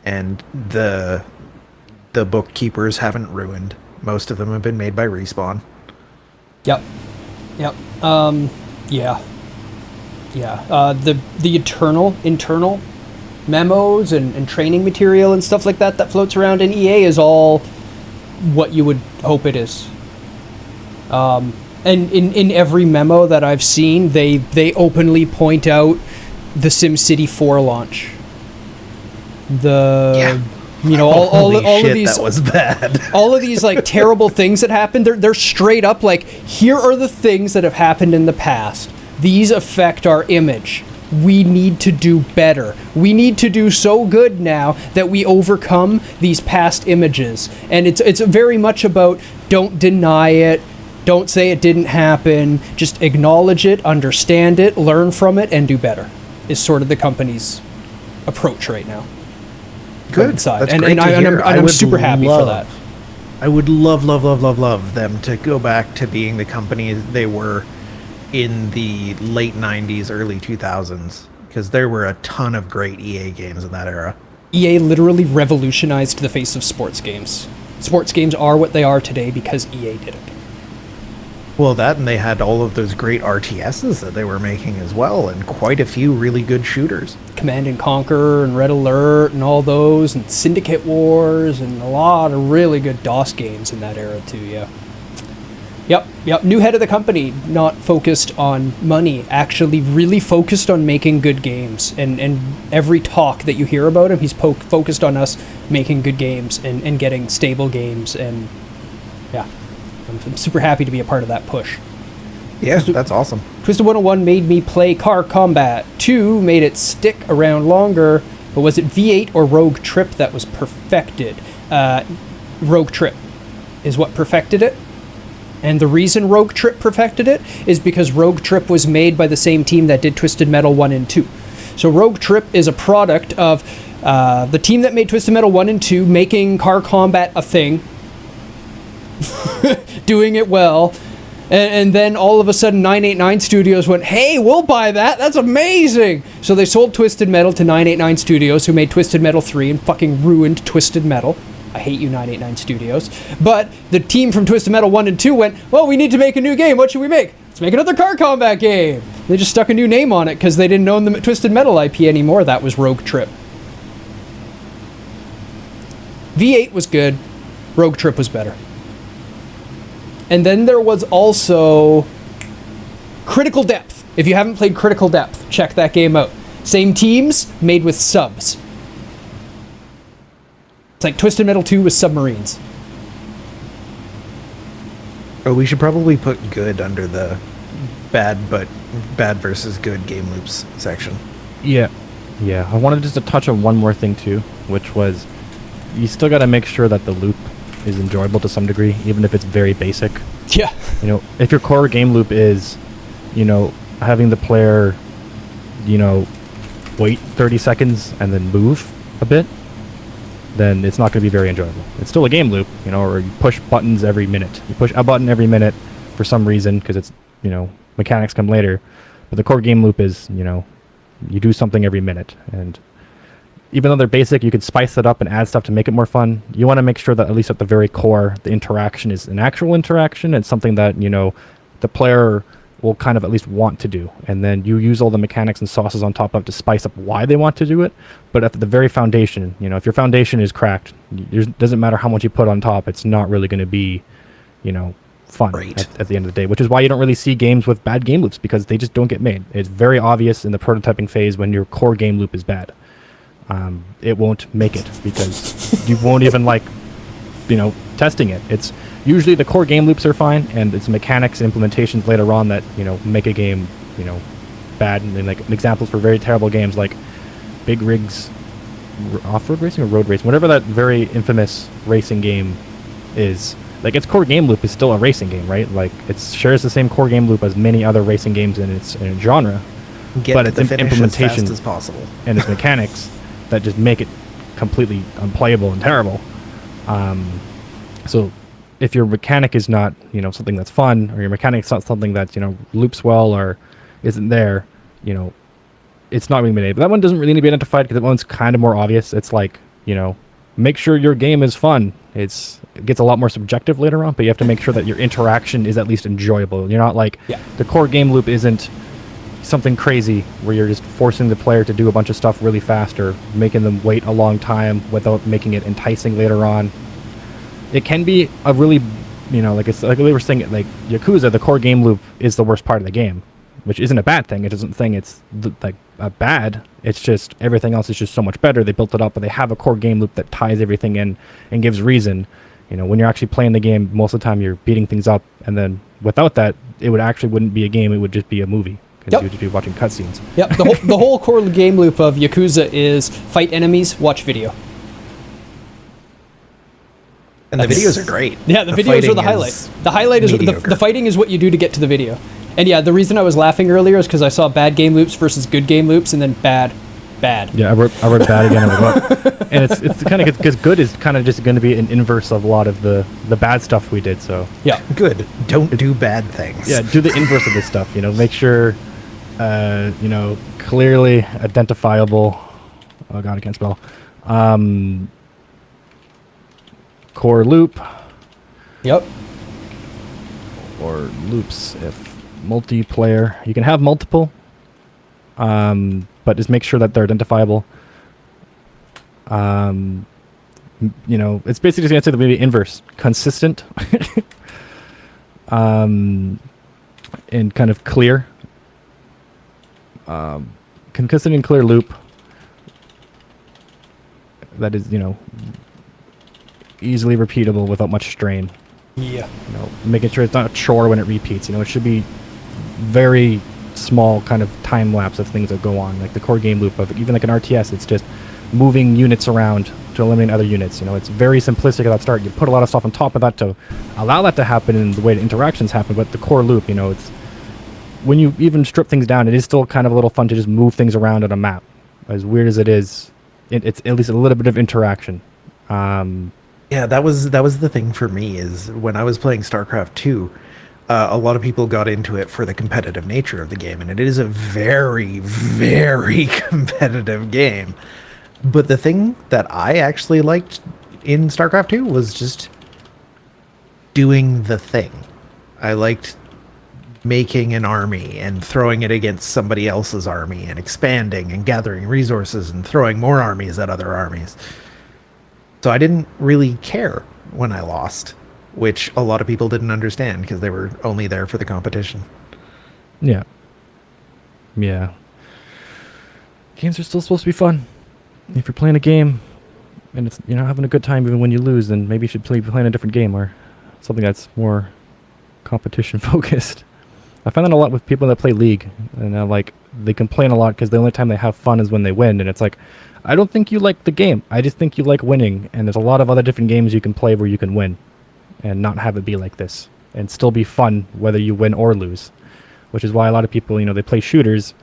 Speaker 2: and the bookkeepers haven't ruined. Most of them have been made by Respawn.
Speaker 1: Yep. Yeah. The internal memos and training material and stuff like that floats around in EA is all what you would hope it is. And in every memo that I've seen, they openly point out the SimCity 4 launch. All of these,
Speaker 2: that was bad.
Speaker 1: all of these like terrible things that happened, they're straight up like, here are the things that have happened in the past. These affect our image. We need to do better. We need to do so good now that we overcome these past images. And it's very much about don't deny it, don't say it didn't happen, just acknowledge it, understand it, learn from it, and do better, is sort of the company's approach right now.
Speaker 2: Good.
Speaker 1: That's great to hear. I'm super happy for that.
Speaker 2: I would love them to go back to being the company they were in the late 90s, early 2000s, because there were a ton of great EA games in that era.
Speaker 1: EA literally revolutionized the face of sports games. Sports games are what they are today because EA did it.
Speaker 2: Well, that, and they had all of those great RTSs that they were making as well, and quite a few really good shooters. Command
Speaker 1: and Conquer and Red Alert and all those, and Syndicate Wars, and a lot of really good DOS games in that era too, yeah. Yep. New head of the company, not focused on money, actually really focused on making good games. And every talk that you hear about him, he's focused on us making good games and getting stable games. And yeah, I'm super happy to be a part of that push.
Speaker 2: Yeah, that's awesome.
Speaker 1: Twisted 101 made me play Car Combat. 2 made it stick around longer, but was it V8 or Rogue Trip that was perfected? Rogue Trip is what perfected it. And the reason Rogue Trip perfected it is because Rogue Trip was made by the same team that did Twisted Metal 1 and 2. So Rogue Trip is a product of the team that made Twisted Metal 1 and 2 making Car Combat a thing, doing it well, and then all of a sudden 989 Studios went, hey, we'll buy that, that's amazing! So they sold Twisted Metal to 989 Studios, who made Twisted Metal 3 and fucking ruined Twisted Metal. I hate you, 989 Studios. But the team from Twisted Metal 1 and 2 went, well, we need to make a new game. What should we make? Let's make another Car Combat game. They just stuck a new name on it because they didn't own the Twisted Metal IP anymore. That was Rogue Trip. V8 was good. Rogue Trip was better. And then there was also Critical Depth. If you haven't played Critical Depth, check that game out. Same teams, made with subs. It's like Twisted Metal 2 with submarines.
Speaker 2: Oh, we should probably put good under the bad versus good game loops section.
Speaker 3: Yeah. I wanted just to touch on one more thing too, which was you still got to make sure that the loop is enjoyable to some degree, even if it's very basic.
Speaker 1: Yeah.
Speaker 3: You know, if your core game loop is, you know, having the player, you know, wait 30 seconds and then move a bit, then it's not going to be very enjoyable. It's still a game loop, you know, or you push buttons every minute. You push a button every minute for some reason because it's, you know, mechanics come later. But the core game loop is, you know, you do something every minute. And even though they're basic, you could spice it up and add stuff to make it more fun. You want to make sure that at least at the very core, the interaction is an actual interaction and something that, you know, the player will kind of at least want to do. And then you use all the mechanics and sauces on top of to spice up why they want to do it. But at the very foundation, you know, if your foundation is cracked, it doesn't matter how much you put on top, it's not really going to be, you know, fun at the end of the day, which is why you don't really see games with bad game loops, because they just don't get made. It's very obvious in the prototyping phase when your core game loop is bad. It won't make it because you won't even like, you know, testing it. It's usually the core game loops are fine, and it's mechanics and implementations later on that, you know, make a game, you know, bad. And like examples for very terrible games like Big Rigs off-road racing or road racing, whatever that very infamous racing game is. Like, its core game loop is still a racing game, right? Like, it shares the same core game loop as many other racing games in its genre. But its implementation
Speaker 2: as fast as possible
Speaker 3: and its mechanics that just make it completely unplayable and terrible. So if your mechanic is not, you know, something that's fun, or your mechanic's not something that, you know, loops well or isn't there, you know, it's not going to be made. But that one doesn't really need to be identified because that one's kind of more obvious. It's like, you know, make sure your game is fun. It gets a lot more subjective later on, but you have to make sure that your interaction is at least enjoyable. You're not like, the core game loop isn't something crazy where you're just forcing the player to do a bunch of stuff really fast or making them wait a long time without making it enticing later on. It can be a really, you know, like it's like we were saying, like Yakuza, the core game loop is the worst part of the game, which isn't a bad thing. It doesn't think it's like bad. It's just everything else is just so much better. They built it up, but they have a core game loop that ties everything in and gives reason. You know, when you're actually playing the game, most of the time you're beating things up, and then without that, it wouldn't be a game. It would just be a movie because you would just be watching cutscenes.
Speaker 1: Yep. The whole core game loop of Yakuza is fight enemies, watch video.
Speaker 2: And the videos are great.
Speaker 1: Yeah, the videos are the highlight. The highlight is the fighting is what you do to get to the video. And yeah, the reason I was laughing earlier is because I saw bad game loops versus good game loops, and then bad. Yeah,
Speaker 3: I wrote bad again. And it's kind of because good is kind of just going to be an inverse of a lot of the bad stuff we did. So
Speaker 1: yeah,
Speaker 2: good. Don't do bad things.
Speaker 3: Yeah, do the inverse of this stuff. You know, make sure, you know, clearly identifiable. Oh God, I can't spell. Core loop.
Speaker 1: Yep.
Speaker 3: Or loops if multiplayer. You can have multiple, but just make sure that they're identifiable. You know, it's basically just going to say the maybe inverse. Consistent. And kind of clear. Consistent and clear loop. That is, you know, easily repeatable without much strain.
Speaker 1: Yeah.
Speaker 3: You know, making sure it's not a chore when it repeats. You know, it should be very small kind of time lapse of things that go on. Like the core game loop of even like an RTS, it's just moving units around to eliminate other units. You know, it's very simplistic at that start. You put a lot of stuff on top of that to allow that to happen in the way the interactions happen. But the core loop, you know, it's when you even strip things down, it is still kind of a little fun to just move things around on a map. As weird as it is, it's at least a little bit of interaction.
Speaker 2: Yeah, that was the thing for me is when I was playing StarCraft 2, a lot of people got into it for the competitive nature of the game, and it is a very, very competitive game. But the thing that I actually liked in StarCraft 2 was just doing the thing. I liked making an army and throwing it against somebody else's army and expanding and gathering resources and throwing more armies at other armies. So I didn't really care when I lost, which a lot of people didn't understand because they were only there for the competition.
Speaker 3: Yeah. Yeah. Games are still supposed to be fun. If you're playing a game and it's, you're not having a good time even when you lose, then maybe you should be playing a different game or something that's more competition focused. I find that a lot with people that play League, and like they complain a lot because the only time they have fun is when they win, and it's like, I don't think you like the game. I just think you like winning, and there's a lot of other different games you can play where you can win, and not have it be like this, and still be fun whether you win or lose, which is why a lot of people, they play shooters,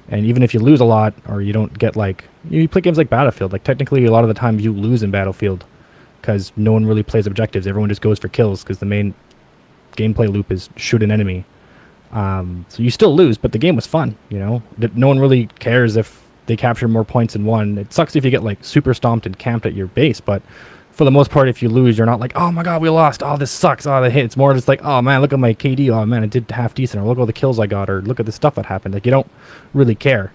Speaker 3: and even if you lose a lot or you don't get like, you play games like Battlefield, like technically a lot of the time you lose in Battlefield because no one really plays objectives. Everyone just goes for kills because the main gameplay loop is shoot an enemy. So you still lose, but the game was fun, No one really cares if they capture more points than one. It sucks if you get like super stomped and camped at your base, but for the most part, if you lose, you're not like, oh my god, we lost, oh this sucks, oh the hit. It's more just like, oh man, look at my KD, oh man, I did half decent, or look at all the kills I got, or look at the stuff that happened. Like, you don't really care.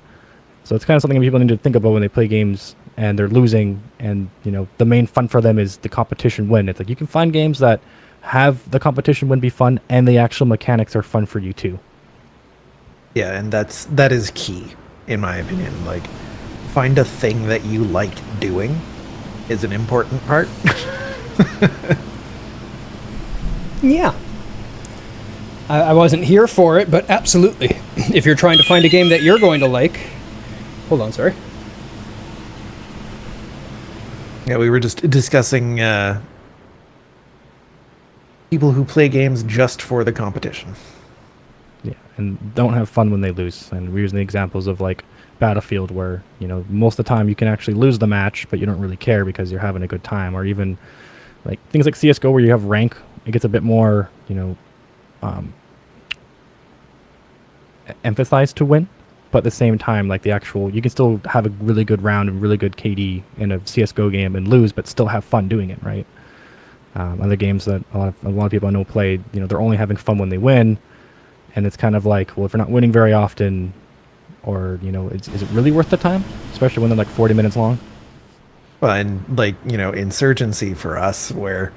Speaker 3: So it's kind of something people need to think about when they play games and they're losing, and the main fun for them is the competition win. It's like, you can find games that have the competition win be fun, and the actual mechanics are fun for you too.
Speaker 2: Yeah, and that is key, in my opinion. Like, find a thing that you like doing is an important part.
Speaker 1: Yeah. I wasn't here for it, but absolutely. If you're trying to find a game that you're going to like... Hold on, sorry.
Speaker 2: Yeah, we were just discussing people who play games just for the competition.
Speaker 3: Yeah, and don't have fun when they lose. And we're using the examples of like Battlefield, where most of the time you can actually lose the match, but you don't really care because you're having a good time. Or even like things like CS:GO, where you have rank, it gets a bit more emphasized to win, but at the same time, like the actual, you can still have a really good round and really good KD in a CS:GO game and lose, but still have fun doing it, right? Other games that a lot of people I know play, they're only having fun when they win, and it's kind of like, well, if you're not winning very often, or is it really worth the time, especially when they're like 40 minutes long?
Speaker 2: Well, and like Insurgency for us, where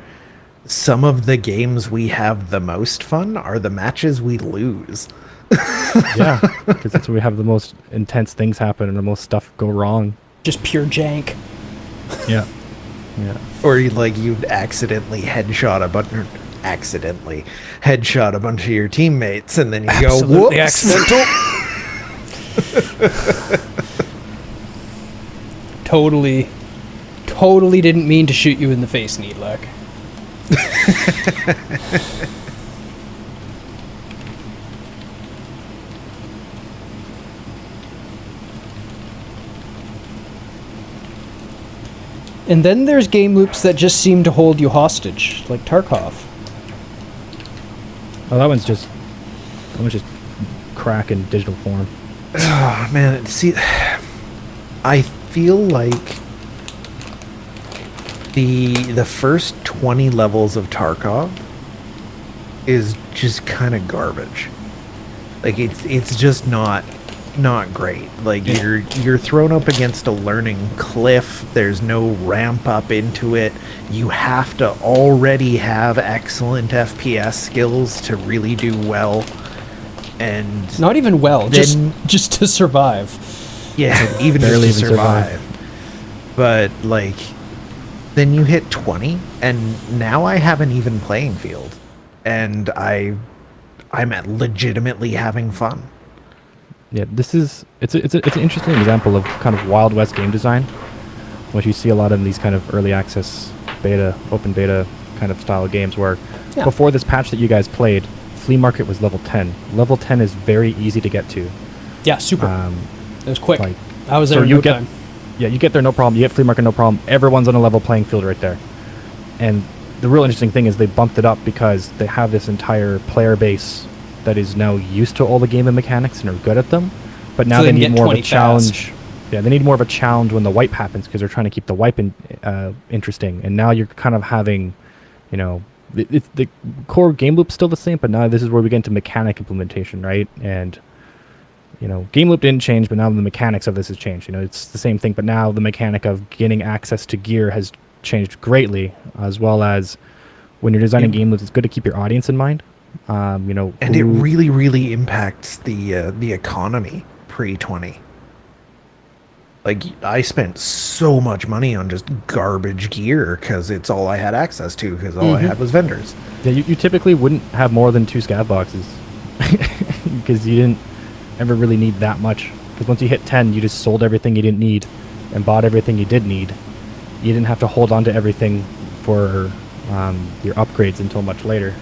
Speaker 2: some of the games we have the most fun are the matches we lose.
Speaker 3: Yeah, because that's where we have the most intense things happen and the most stuff go wrong.
Speaker 1: Just pure jank.
Speaker 3: Yeah. Yeah.
Speaker 2: Or you'd accidentally headshot a bunch of your teammates, and then you
Speaker 1: Absolutely
Speaker 2: go, whoops.
Speaker 1: accidental. Totally didn't mean to shoot you in the face, Needlac. And then there's game loops that just seem to hold you hostage, like Tarkov.
Speaker 3: Oh, that one's just crack in digital form.
Speaker 2: Oh man, see, I feel like the first 20 levels of Tarkov is just kind of garbage. Like it's just not great. Like you're thrown up against a learning cliff. There's no ramp up into it. You have to already have excellent FPS skills to really do well. And
Speaker 1: not even well, just to survive.
Speaker 2: Yeah, even
Speaker 3: barely
Speaker 2: just to
Speaker 3: even
Speaker 2: survive. But like, then you hit 20, and now I have an even playing field, and I'm legitimately having fun.
Speaker 3: Yeah, it's an interesting example of kind of Wild West game design, which you see a lot in these kind of early access beta, open beta kind of style games, where before this patch that you guys played, Flea Market was level 10. Level 10 is very easy to get to.
Speaker 1: Yeah, super. It was quick. I was there in no time.
Speaker 3: Yeah, you get there no problem. You get Flea Market no problem. Everyone's on a level playing field right there. And the real interesting thing is they bumped it up because they have this entire player base that is now used to all the game and mechanics and are good at them. But now they need more of a challenge. Yeah, they need more of a challenge when the wipe happens, because they're trying to keep the wipe interesting. And now you're kind of having, the core game loop's still the same, but now this is where we get into mechanic implementation, right? And game loop didn't change, but now the mechanics of this has changed. It's the same thing, but now the mechanic of getting access to gear has changed greatly, as well as when you're designing game loops, it's good to keep your audience in mind. And
Speaker 2: it really, really impacts the economy pre-20. Like, I spent so much money on just garbage gear because it's all I had access to, because all I had was vendors.
Speaker 3: Yeah, you typically wouldn't have more than 2 scav boxes. because you didn't ever really need that much. Because once you hit 10, you just sold everything you didn't need and bought everything you did need. You didn't have to hold on to everything for your upgrades until much later.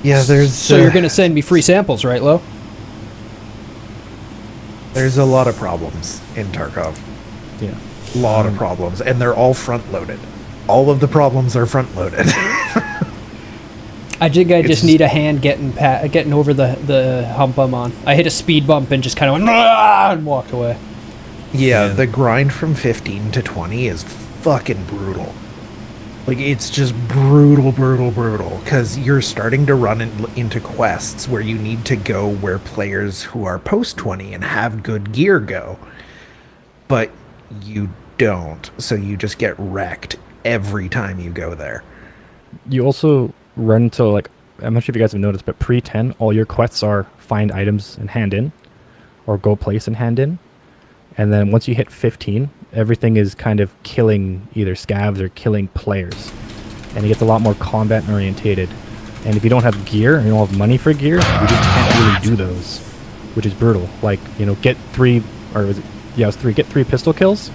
Speaker 2: Yeah, there's...
Speaker 1: So you're going to send me free samples, right, Lo?
Speaker 2: There's a lot of problems in Tarkov.
Speaker 3: Yeah.
Speaker 2: A lot of problems, and they're all front-loaded. All of the problems are front-loaded.
Speaker 1: I think I just need a hand getting over the hump I'm on. I hit a speed bump and just kind of went and walked away.
Speaker 2: Yeah, the grind from 15 to 20 is fucking brutal. Like, it's just brutal, because you're starting to run into quests where you need to go where players who are post-20 and have good gear go. But you don't, so you just get wrecked every time you go there.
Speaker 3: You also run into, like, I'm not sure if you guys have noticed, but pre-10, all your quests are find items and hand in, or go place and hand in. And then once you hit 15, everything is kind of killing either scavs or killing players. And it gets a lot more combat orientated. And if you don't have gear, and you don't have money for gear, you just can't really do those, which is brutal. Like, you know, get 3 pistol kills.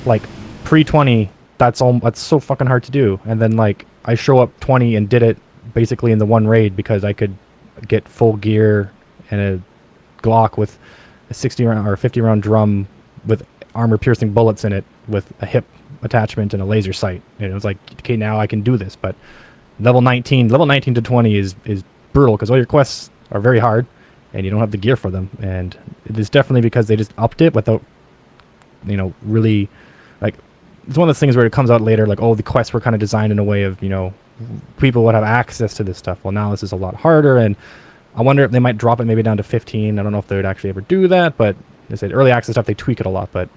Speaker 3: Like, pre-20, that's so fucking hard to do. And then, like, I show up 20 and did it basically in the one raid because I could get full gear and a Glock with a 60 round or 50 round drum with armor piercing bullets in it with a hip attachment and a laser sight. And it was like, okay, now I can do this. But level 19 to 20 is brutal because all your quests are very hard and you don't have the gear for them. And it's definitely because they just upped it without, you know, really, like, it's one of those things where it comes out later, like, oh, the quests were kind of designed in a way of, you know, people would have access to this stuff. Well, now this is a lot harder, and I wonder if they might drop it maybe down to 15. I don't know if they would actually ever do that, but they said early access stuff, they tweak it a lot. But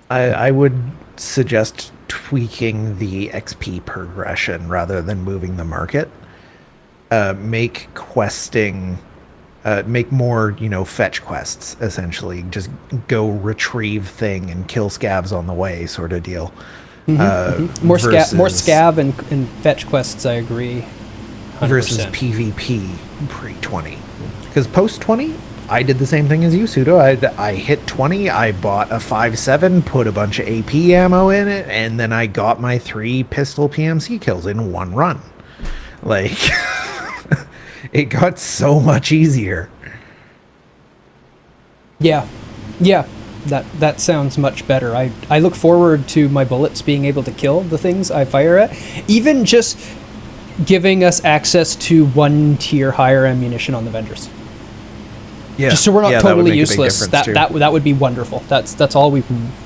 Speaker 2: I would suggest tweaking the XP progression rather than moving the market. Make questing, make more, you know, fetch quests, essentially. Just go retrieve thing and kill scavs on the way sort of deal.
Speaker 1: More scav and fetch quests, I agree. 100%.
Speaker 2: Versus PvP pre-20. Because post-20, I did the same thing as you, Pseudo. I hit 20, I bought a 5.7, put a bunch of AP ammo in it, and then I got my 3 pistol PMC kills in one run. Like, it got so much easier.
Speaker 1: Yeah. That sounds much better. I look forward to my bullets being able to kill the things I fire at. Even just giving us access to 1 tier higher ammunition on the vendors.
Speaker 2: Yeah.
Speaker 1: Just so we're not totally useless.
Speaker 2: That
Speaker 1: would be wonderful. That's all we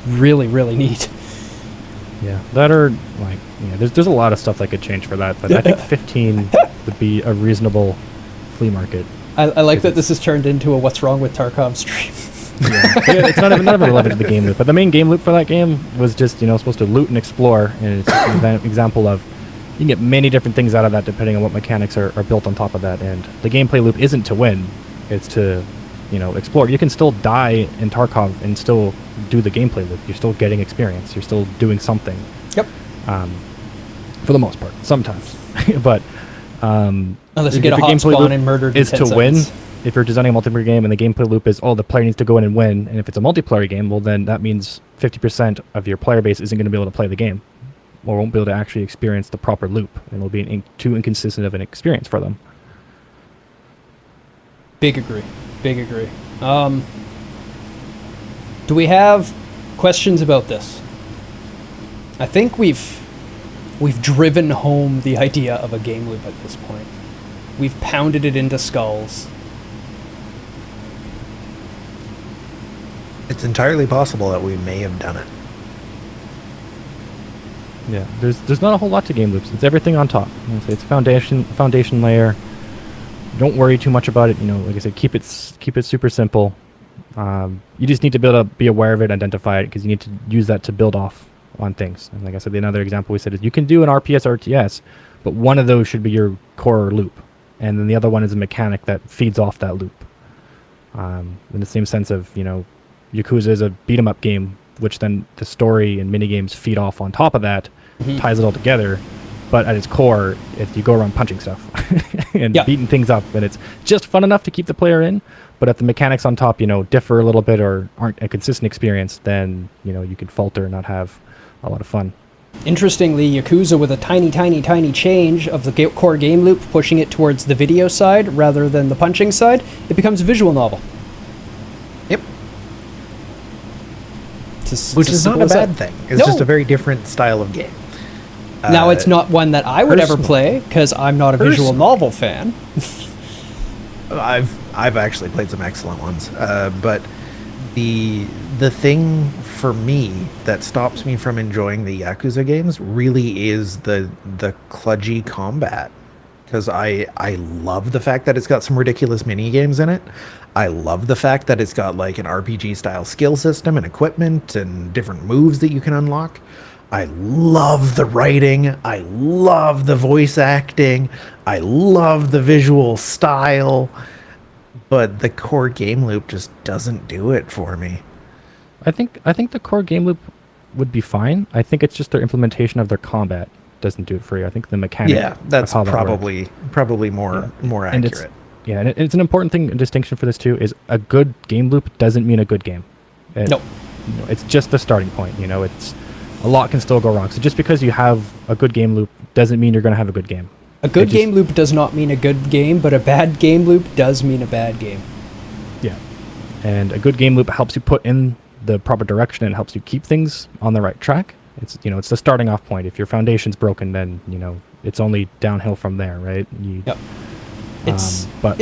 Speaker 1: really need.
Speaker 3: yeah, that are like, yeah, there's a lot of stuff that could change for that, but I think 15 would be a reasonable flea market.
Speaker 1: I like that this has turned into a what's wrong with Tarkov stream.
Speaker 3: Yeah, it's not even relevant to the game loop, but the main game loop for that game was just, you know, supposed to loot and explore, and it's just an example of you can get many different things out of that depending on what mechanics are built on top of that. And the gameplay loop isn't to win, it's to, you know, explore. You can still die in Tarkov and still do the gameplay loop. You're still getting experience. You're still doing something.
Speaker 1: Yep.
Speaker 3: For the most part, sometimes. But
Speaker 1: unless you get a hot spawn and murdered in
Speaker 3: is
Speaker 1: 10
Speaker 3: to
Speaker 1: seconds.
Speaker 3: win. If you're designing a multiplayer game and the gameplay loop is, oh, the player needs to go in and win, and if it's a multiplayer game, well, then that means 50% of your player base isn't going to be able to play the game, or won't be able to actually experience the proper loop, and it'll be too inconsistent of an experience for them. Big agree.
Speaker 1: Do we have questions about this? I think we've driven home the idea of a game loop at this point. We've pounded it into skulls.
Speaker 2: It's entirely possible that we may have done it.
Speaker 3: Yeah, there's not a whole lot to game loops. It's everything on top. You know, so it's foundation layer. Don't worry too much about it. You know, like I said, keep it super simple. You just need to be aware of it, identify it, because you need to use that to build off on things. And like I said, another example we said is you can do an RPS RTS, but one of those should be your core loop, and then the other one is a mechanic that feeds off that loop. In the same sense of, you know, Yakuza is a beat 'em up game, which then the story and minigames feed off on top of that, ties it all together. but at its core, you go around punching stuff and
Speaker 1: Yeah.
Speaker 3: beating things up, and it's just fun enough to keep the player in. But if the mechanics on top, differ a little bit or aren't a consistent experience, then you could falter and not have a lot of fun.
Speaker 1: Interestingly, Yakuza, with a tiny, tiny, tiny change of the core game loop, pushing it towards the video side rather than the punching side, it becomes a visual novel.
Speaker 2: Yep.
Speaker 1: Which
Speaker 2: is not a bad thing. It's just a very different style of game.
Speaker 1: Now, it's not one that I would ever
Speaker 2: personally-
Speaker 1: play, because I'm not a visual
Speaker 2: personally-
Speaker 1: novel fan.
Speaker 2: I've actually played some excellent ones, but the thing for me that stops me from enjoying the Yakuza games really is the kludgy combat, because I love the fact that it's got some ridiculous mini games in it. I love the fact that it's got like an RPG style skill system and equipment and different moves that you can unlock. I love the writing. I love the voice acting. I love the visual style. But the core game loop just doesn't do it for me.
Speaker 3: I think the core game loop would be fine. I think it's just their implementation of their combat doesn't do it for you. I think the mechanic.
Speaker 2: Yeah, that's
Speaker 3: of how that
Speaker 2: probably more
Speaker 3: And
Speaker 2: accurate.
Speaker 3: and it's an important thing, distinction for this too, is a good game loop doesn't mean a good game.
Speaker 1: No.
Speaker 3: It's just the starting point. It's a lot can still go wrong. So just because you have a good game loop doesn't mean you're going to have a good game.
Speaker 1: A good game loop does not mean a good game, but a bad game loop does mean a bad game.
Speaker 3: Yeah. And a good game loop helps you put in the proper direction and helps you keep things on the right track. It's it's the starting off point. If your foundation's broken, then it's only downhill from there, right?
Speaker 1: Yep.
Speaker 3: But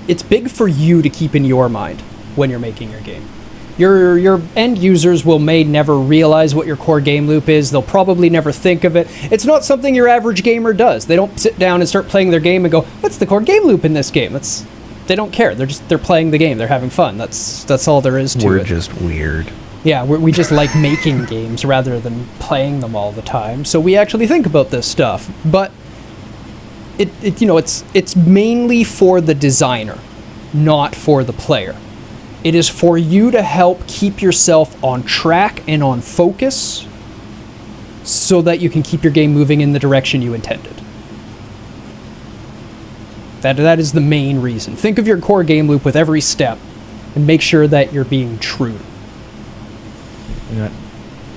Speaker 1: It's big for you to keep in your mind when you're making your game. Your end users may never realize what your core game loop is. They'll probably never think of it. It's not something your average gamer does. They don't sit down and start playing their game and go, "What's the core game loop in this game?" They don't care. They're playing the game. They're having fun. That's all there is to it.
Speaker 2: We're just weird.
Speaker 1: Yeah, we just like making games rather than playing them all the time. So we actually think about this stuff. But it's mainly for the designer, not for the player. It is for you to help keep yourself on track and on focus so that you can keep your game moving in the direction you intended. That is the main reason. Think of your core game loop with every step and make sure that you're being true.
Speaker 3: you're not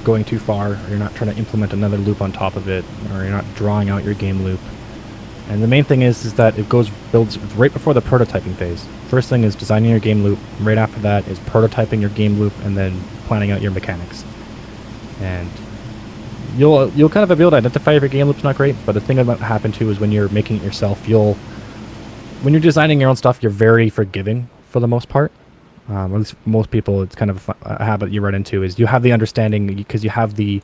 Speaker 3: going too far, or you're not trying to implement another loop on top of it, or you're not drawing out your game loop. And the main thing is that it builds right before the prototyping phase. First thing is designing your game loop. Right after that is prototyping your game loop and then planning out your mechanics. And you'll kind of be able to identify if your game loop's not great, but the thing that might happen too is when you're making it yourself, when you're designing your own stuff, you're very forgiving for the most part. At least most people, it's kind of a habit you run into, is you have the understanding because you have the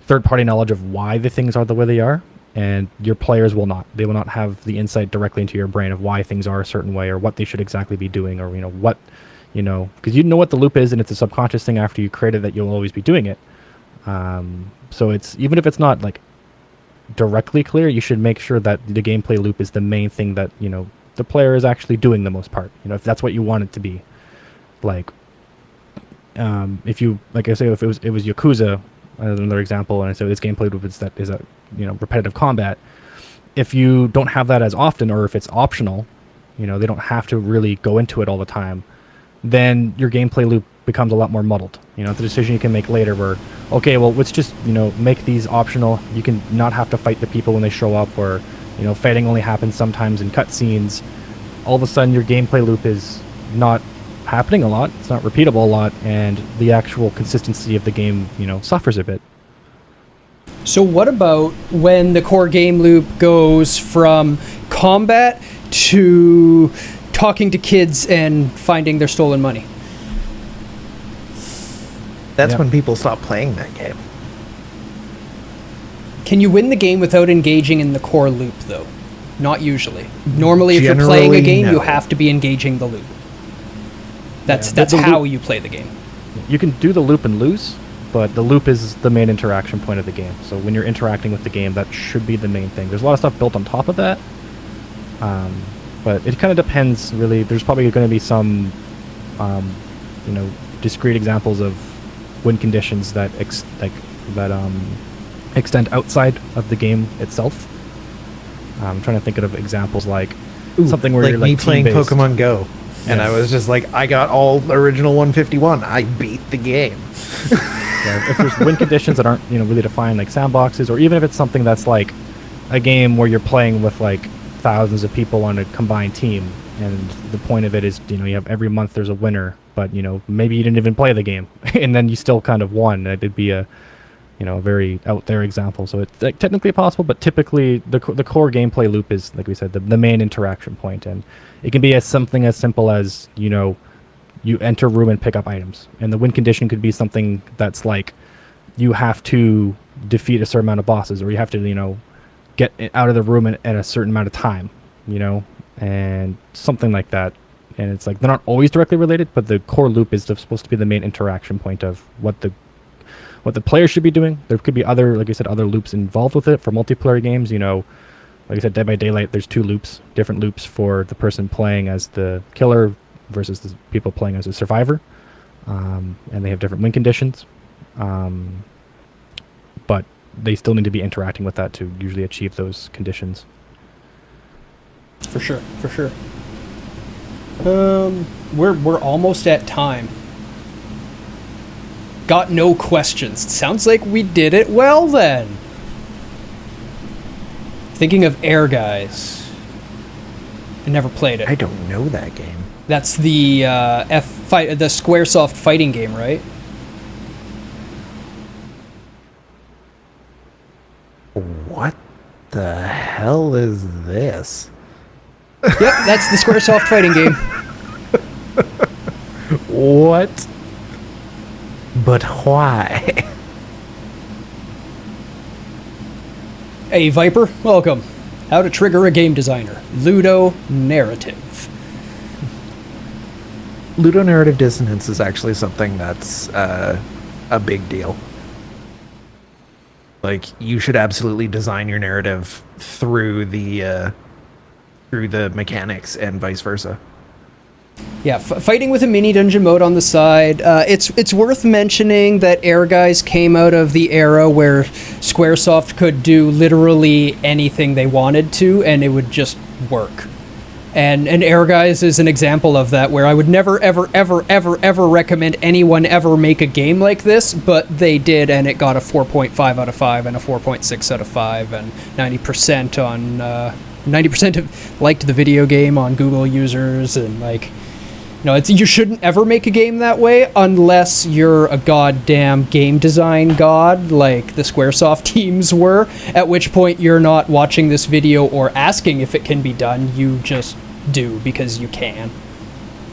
Speaker 3: third-party knowledge of why the things are the way they are, and your players will not. They will not have the insight directly into your brain of why things are a certain way or what they should exactly be doing, or because you know what the loop is, and it's a subconscious thing after you create it that you'll always be doing it. So it's, even if it's not like directly clear, you should make sure that the gameplay loop is the main thing that the player is actually doing the most part. If that's what you want it to be. Like, if you, like I say, if it was Yakuza, another example, and I say this gameplay loop is a repetitive combat. If you don't have that as often, or if it's optional, they don't have to really go into it all the time, then your gameplay loop becomes a lot more muddled. It's a decision you can make later where, okay, well, let's just, make these optional. You can not have to fight the people when they show up, or, fighting only happens sometimes in cutscenes. All of a sudden, your gameplay loop is not happening a lot, it's not repeatable a lot, and the actual consistency of the game, suffers a bit.
Speaker 1: So what about when the core game loop goes from combat to talking to kids and finding their stolen money?
Speaker 2: That's
Speaker 3: Yeah.
Speaker 2: when people stop playing that game.
Speaker 1: Can you win the game without engaging in the core loop, though? Not usually. Normally, if you're playing a
Speaker 2: Generally,
Speaker 1: game, you
Speaker 2: no.
Speaker 1: have to be engaging the loop. That's
Speaker 3: the
Speaker 1: how
Speaker 3: loop-
Speaker 1: you play the game.
Speaker 3: You can do the loop and lose, but the loop is the main interaction point of the game. So when you're interacting with the game, that should be the main thing. There's a lot of stuff built on top of that, but it kind of depends, really. There's probably going to be some, discrete examples of win conditions that extend outside of the game itself. I'm trying to think of examples like
Speaker 2: Ooh,
Speaker 3: something where
Speaker 2: like
Speaker 3: you're
Speaker 2: me
Speaker 3: like
Speaker 2: playing
Speaker 3: team-based.
Speaker 2: Pokemon Go, and
Speaker 3: Yeah.
Speaker 2: I was just like, I got all original 151. I beat the game.
Speaker 3: Yeah, if there's win conditions that aren't really defined, like sandboxes, or even if it's something that's like a game where you're playing with like thousands of people on a combined team, and the point of it is you have every month there's a winner, but maybe you didn't even play the game, and then you still kind of won. That'd be a a very out there example. So it's like, technically possible, but typically the core gameplay loop is, like we said, the main interaction point, and it can be as something as simple as you enter a room and pick up items, and the win condition could be something that's like you have to defeat a certain amount of bosses, or you have to get out of the room at a certain amount of time, and something like that. And it's like they're not always directly related, but the core loop is supposed to be the main interaction point of what the player should be doing. There could be other, like I said, other loops involved with it for multiplayer games. Like I said, Dead by Daylight, there's two loops, different loops for the person playing as the killer versus the people playing as a survivor, and they have different win conditions, but they still need to be interacting with that to usually achieve those conditions.
Speaker 1: For sure, for sure. We're almost at time. Got no questions. Sounds like we did it well then. Thinking of Air Guys. I never played it.
Speaker 2: I don't know that game.
Speaker 1: That's the the Squaresoft fighting game, right?
Speaker 2: What the hell is this?
Speaker 1: Yep, that's the Squaresoft fighting game.
Speaker 2: What? But why?
Speaker 1: Hey, Viper, welcome. How to trigger a game designer. Ludo narrative.
Speaker 2: Ludonarrative dissonance is actually something that's a big deal. Like, you should absolutely design your narrative through the mechanics and vice versa.
Speaker 1: Yeah, fighting with a mini dungeon mode on the side. It's worth mentioning that Air Guys came out of the era where Squaresoft could do literally anything they wanted to, and it would just work. And Air Guys is an example of that, where I would never, ever, ever, ever, ever recommend anyone ever make a game like this, but they did, and it got a 4.5 out of 5 and a 4.6 out of 5, and 90% on 90% have liked the video game on Google users, and like, you shouldn't ever make a game that way unless you're a goddamn game design god like the Squaresoft teams were, at which point you're not watching this video or asking if it can be done, you just do because you can.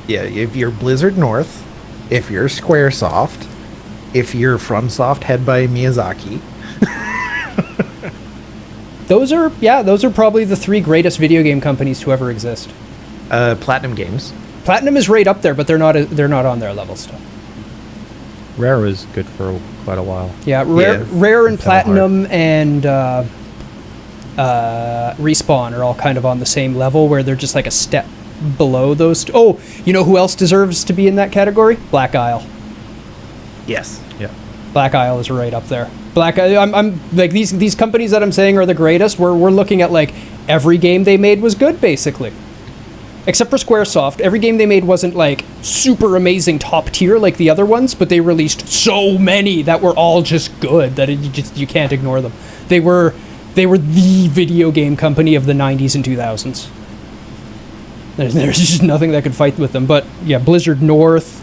Speaker 2: Yeah, if you're Blizzard North, if you're Squaresoft, if you're FromSoft, head by Miyazaki.
Speaker 1: Those are probably the three greatest video game companies to ever exist.
Speaker 2: Platinum Games.
Speaker 1: Platinum is right up there, but they're not on their level still.
Speaker 3: Rare was good for quite a while.
Speaker 1: Yeah, Rare and
Speaker 2: fell hard.
Speaker 1: Platinum and Respawn are all kind of on the same level, where they're just like a step below those. Oh, you know who else deserves to be in that category? Black Isle.
Speaker 2: Yes.
Speaker 3: Yeah.
Speaker 1: Black Isle is right up there. I'm like these companies that I'm saying are the greatest. We're looking at like every game they made was good, basically. Except for Squaresoft, every game they made wasn't like super amazing top tier like the other ones, but they released so many that were all just good that you can't ignore them. They were the video game company of the 90s and 2000s. There's just nothing that could fight with them. But yeah, Blizzard North,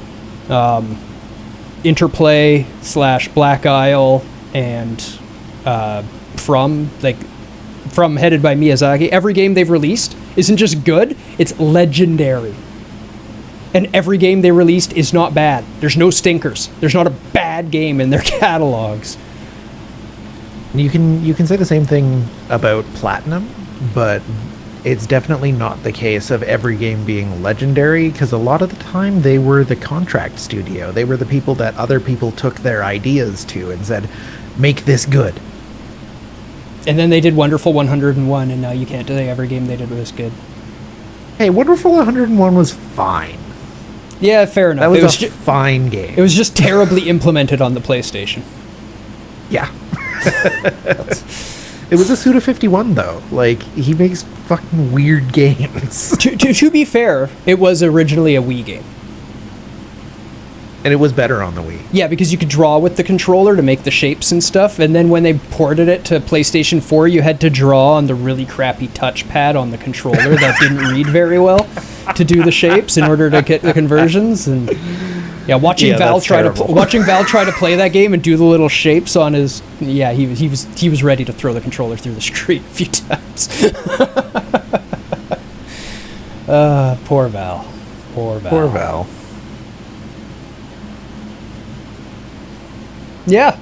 Speaker 1: Interplay / Black Isle, and From headed by Miyazaki. Every game they've released isn't just good, it's legendary. And every game they released is not bad. There's no stinkers. There's not a bad game in their catalogs.
Speaker 2: You can say the same thing about Platinum, but it's definitely not the case of every game being legendary, because a lot of the time they were the contract studio. They were the people that other people took their ideas to and said, make this good.
Speaker 1: And then they did Wonderful 101, and now you can't say every game they did was good.
Speaker 2: Hey, Wonderful 101 was fine.
Speaker 1: Yeah, fair enough.
Speaker 2: That was a fine game.
Speaker 1: It was just terribly implemented on the PlayStation.
Speaker 2: Yeah. It was a Suda51 though. Like, he makes fucking weird games.
Speaker 1: To be fair, it was originally a Wii game.
Speaker 2: And it was better on the Wii.
Speaker 1: Yeah, because you could draw with the controller to make the shapes and stuff, and then when they ported it to PlayStation 4, you had to draw on the really crappy touchpad on the controller that didn't read very well to do the shapes in order to get the conversions. And yeah, watching Val try to play that game and do the little shapes on his, he was ready to throw the controller through the screen a few times. Poor Val. Poor Val. Yeah.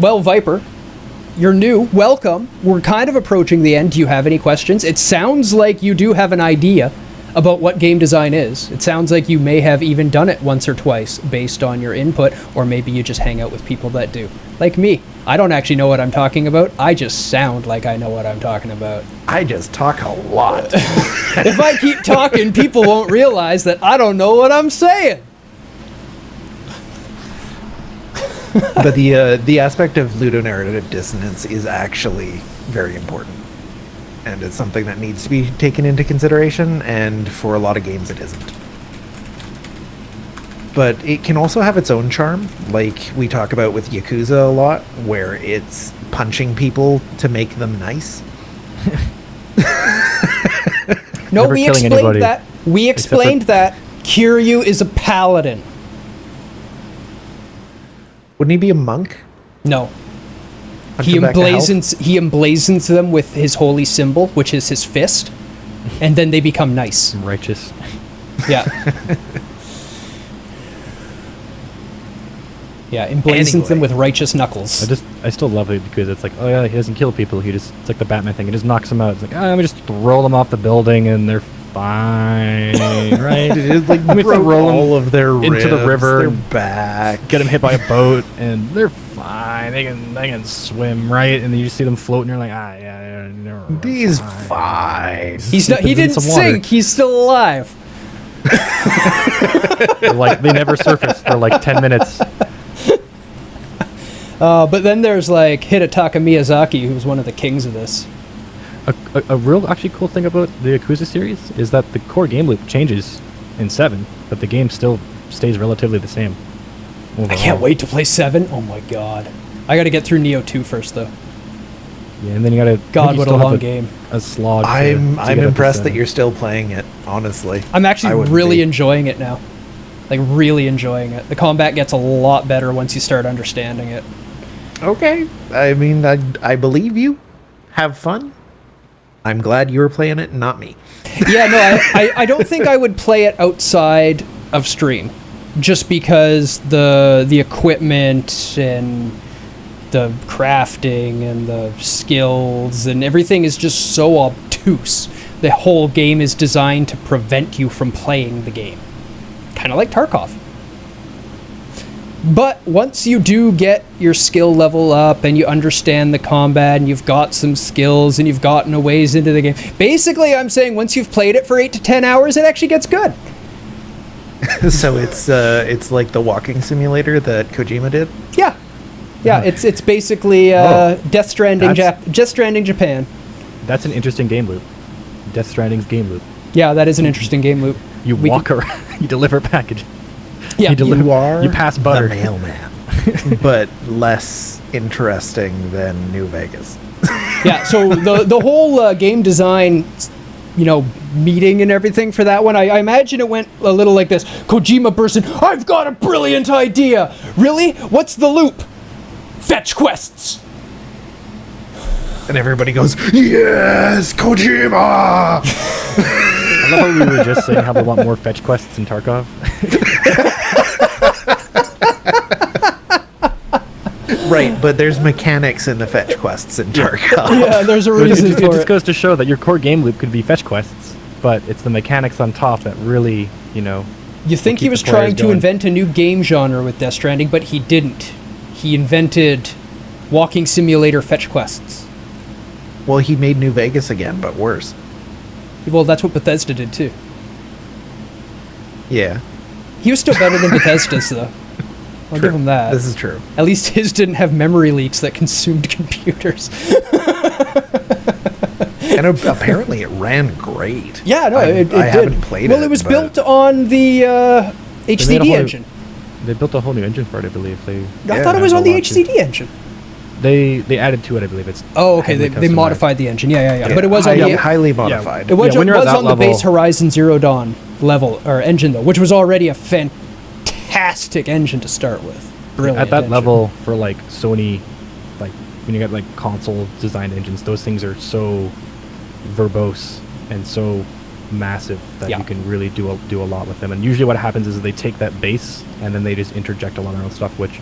Speaker 1: Well, Viper, you're new. Welcome. We're kind of approaching the end. Do you have any questions? It sounds like you do have an idea about what game design is. It sounds like you may have even done it once or twice based on your input, or maybe you just hang out with people that do. Like me. I don't actually know what I'm talking about. I just sound like I know what I'm talking about.
Speaker 2: I just talk a lot.
Speaker 1: If I keep talking, people won't realize that I don't know what I'm saying.
Speaker 2: But the aspect of ludonarrative dissonance is actually very important. And it's something that needs to be taken into consideration, and for a lot of games it isn't. But it can also have its own charm, like we talk about with Yakuza a lot, where it's punching people to make them nice.
Speaker 1: No,
Speaker 3: Never
Speaker 1: we
Speaker 3: killing
Speaker 1: explained
Speaker 3: anybody
Speaker 1: that. We explained that Kiryu is a paladin.
Speaker 2: Wouldn't he be a monk?
Speaker 1: No.
Speaker 2: Punch
Speaker 1: He
Speaker 2: him back to health?
Speaker 1: emblazons them with his holy symbol, which is his fist, and then they become nice.
Speaker 3: Righteous.
Speaker 1: Yeah. Yeah, emblazons them with righteous knuckles.
Speaker 3: I still love it because it's like, oh yeah, he doesn't kill people. It's like the Batman thing. He just knocks them out. It's like, let me just throw them off the building and they're fine, right?
Speaker 2: It is like
Speaker 3: Let me
Speaker 2: broke
Speaker 3: throw them
Speaker 2: all of their
Speaker 3: into the
Speaker 2: ribs,
Speaker 3: river,
Speaker 2: their
Speaker 3: and
Speaker 2: back.
Speaker 3: get them hit by a boat, and they're fine. They can swim, right? And then you just see them float, and you're like, yeah, they're
Speaker 2: He's
Speaker 3: fine.
Speaker 2: fine.
Speaker 1: He didn't sink. He's still alive.
Speaker 3: Like they never surface for like 10 minutes.
Speaker 1: But then there's like Hidetaka Miyazaki, who's one of the kings of this.
Speaker 3: A real actually cool thing about the Yakuza series is that the core game loop changes in 7, but the game still stays relatively the same. Overall.
Speaker 1: I can't wait to play 7. Oh my god. I gotta get through Neo 2 first, though.
Speaker 3: Yeah, and then you gotta.
Speaker 1: God, what a long game.
Speaker 3: A slog.
Speaker 2: I'm
Speaker 3: to get up to
Speaker 2: impressed
Speaker 3: 7.
Speaker 2: that you're still playing it, honestly.
Speaker 1: I'm
Speaker 2: I
Speaker 1: actually
Speaker 2: wouldn't
Speaker 1: really
Speaker 2: be.
Speaker 1: enjoying it now. Like, really enjoying it. The combat gets a lot better once you start understanding it.
Speaker 2: Okay. I mean, I believe you. Have fun. I'm glad you were playing it and not me.
Speaker 1: Yeah, no, I don't think I would play it outside of stream. Just because the equipment and the crafting and the skills and everything is just so obtuse. The whole game is designed to prevent you from playing the game. Kind of like Tarkov. But once you do get your skill level up and you understand the combat and you've got some skills and you've gotten a ways into the game, basically I'm saying once you've played it for 8 to 10 hours, it actually gets good.
Speaker 2: So it's like the walking simulator that Kojima did.
Speaker 1: Yeah. Yeah, it's basically Death Stranding Japan.
Speaker 3: That's an interesting game loop. Death Stranding's game loop.
Speaker 1: Yeah, that is an interesting game loop.
Speaker 3: You walk around. You deliver packages.
Speaker 1: Yeah,
Speaker 2: You are
Speaker 3: You pass butter.
Speaker 2: the mailman, but less interesting than New Vegas.
Speaker 1: yeah. So the whole game design, meeting and everything for that one, I imagine it went a little like this. Kojima burst in, I've got a brilliant idea. Really? What's the loop? Fetch quests.
Speaker 2: And everybody goes, yes, Kojima!
Speaker 3: I love how we were just saying how we want more fetch quests in Tarkov.
Speaker 2: Right, but there's mechanics in the fetch quests in Tarkov.
Speaker 1: Yeah, there's a reason
Speaker 3: It
Speaker 1: for
Speaker 3: just
Speaker 1: it.
Speaker 3: goes to show that your core game loop could be fetch quests, but it's the mechanics on top that really,
Speaker 1: You think he
Speaker 3: keep
Speaker 1: was
Speaker 3: the players
Speaker 1: trying to
Speaker 3: going.
Speaker 1: invent a new game genre with Death Stranding, but he didn't. He invented walking simulator fetch quests.
Speaker 2: Well, he made New Vegas again, but worse.
Speaker 1: Well, that's what Bethesda did too.
Speaker 2: Yeah.
Speaker 1: He was still better than Bethesda's, though. I'll
Speaker 2: True.
Speaker 1: give him that.
Speaker 2: This is true.
Speaker 1: At least his didn't have memory leaks that consumed computers.
Speaker 2: And apparently it ran great.
Speaker 1: Yeah, no, it did.
Speaker 2: I haven't played it.
Speaker 1: Well, it was
Speaker 2: but
Speaker 1: built on the
Speaker 3: They made a
Speaker 1: HCD
Speaker 3: whole-
Speaker 1: engine.
Speaker 3: They built a whole new engine for it, I believe.
Speaker 1: I thought it was
Speaker 3: added
Speaker 1: on
Speaker 3: a
Speaker 1: the
Speaker 3: lot to-
Speaker 1: HCD engine.
Speaker 3: They added to it, I believe. It's
Speaker 1: Oh, okay. They
Speaker 3: heavily customized.
Speaker 1: modified the engine. Yeah.
Speaker 2: Yeah,
Speaker 1: But it was on
Speaker 2: highly,
Speaker 1: the
Speaker 2: highly modified.
Speaker 1: it was,
Speaker 3: Yeah, when you're at
Speaker 1: was
Speaker 3: that
Speaker 1: on the base
Speaker 3: level-
Speaker 1: Horizon Zero Dawn level or engine though, which was already a fantastic engine to start with. Brilliant.
Speaker 3: At that
Speaker 1: engine.
Speaker 3: level for like Sony, like when you got like console designed engines, those things are so verbose and so massive that
Speaker 1: Yeah.
Speaker 3: you can really do a lot with them. And usually what happens is they take that base and then they just interject a lot of their own stuff, which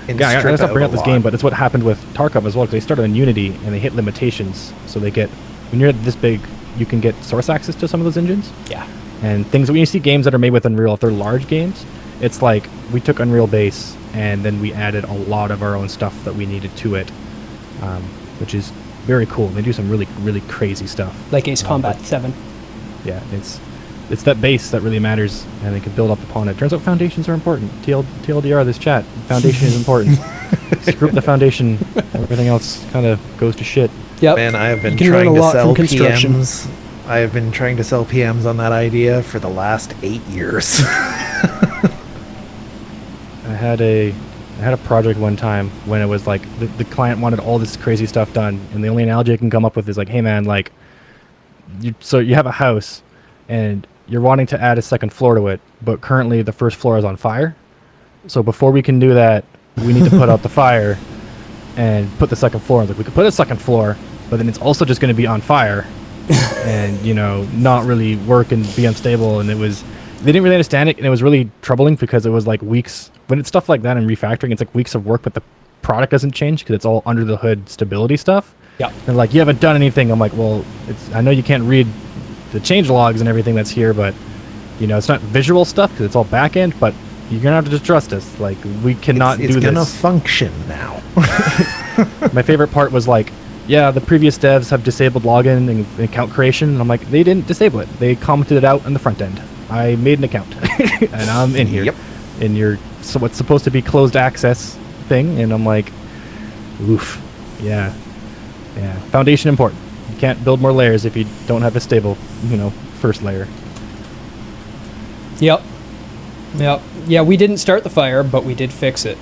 Speaker 2: And
Speaker 3: yeah, I
Speaker 2: strip
Speaker 3: gotta
Speaker 2: out
Speaker 3: bring
Speaker 2: a
Speaker 3: up this
Speaker 2: lot.
Speaker 3: game, but it's what happened with Tarkov as well, because they started on Unity and they hit limitations. So they get, when you're this big, you can get source access to some of those engines.
Speaker 1: Yeah.
Speaker 3: And things, when you see games that are made with Unreal, if they're large games, it's like we took Unreal Base and then we added a lot of our own stuff that we needed to it, which is very cool. They do some really, really crazy stuff.
Speaker 1: Like Ace Combat
Speaker 3: but
Speaker 1: 7.
Speaker 3: yeah, it's that base that really matters, and they can build up upon it. Turns out foundations are important. TLDR, this chat, foundation is important. Screw up the foundation, everything else kind of goes to shit.
Speaker 1: Yep.
Speaker 2: Man, I have been
Speaker 1: You can learn
Speaker 2: trying
Speaker 1: a
Speaker 2: to
Speaker 1: lot
Speaker 2: sell
Speaker 1: from construction.
Speaker 2: PMs. I have been trying to sell PMs on that idea for the last 8 years.
Speaker 3: I had a project one time when it was like the client wanted all this crazy stuff done, and the only analogy I can come up with is like, hey man, like, so you have a house, and you're wanting to add a second floor to it, but currently the first floor is on fire. So before we can do that, we need to put out the fire and put the second floor. Like we could put a second floor, but then it's also just going to be on fire, and not really work and be unstable. And they didn't really understand it, and it was really troubling because it was like weeks when it's stuff like that in refactoring. It's like weeks of work, but the product doesn't change because it's all under the hood stability stuff.
Speaker 1: Yeah.
Speaker 3: They're like, you haven't done anything. I'm like, well, I know you can't read the change logs and everything that's here, but it's not visual stuff because it's all back end. But you're gonna have to just trust us. Like we cannot
Speaker 2: it's
Speaker 3: do
Speaker 2: gonna
Speaker 3: this.
Speaker 2: function now.
Speaker 3: My favorite part was like, yeah, the previous devs have disabled login and account creation. And I'm like, they didn't disable it. They commented it out on the front end. I made an account and I'm in here.
Speaker 2: Yep.
Speaker 3: In your what's supposed to be closed access thing, and I'm like, oof, yeah. Foundation important. You can't build more layers if you don't have a stable, first layer.
Speaker 1: Yep. Yeah, we didn't start the fire, but we did fix it.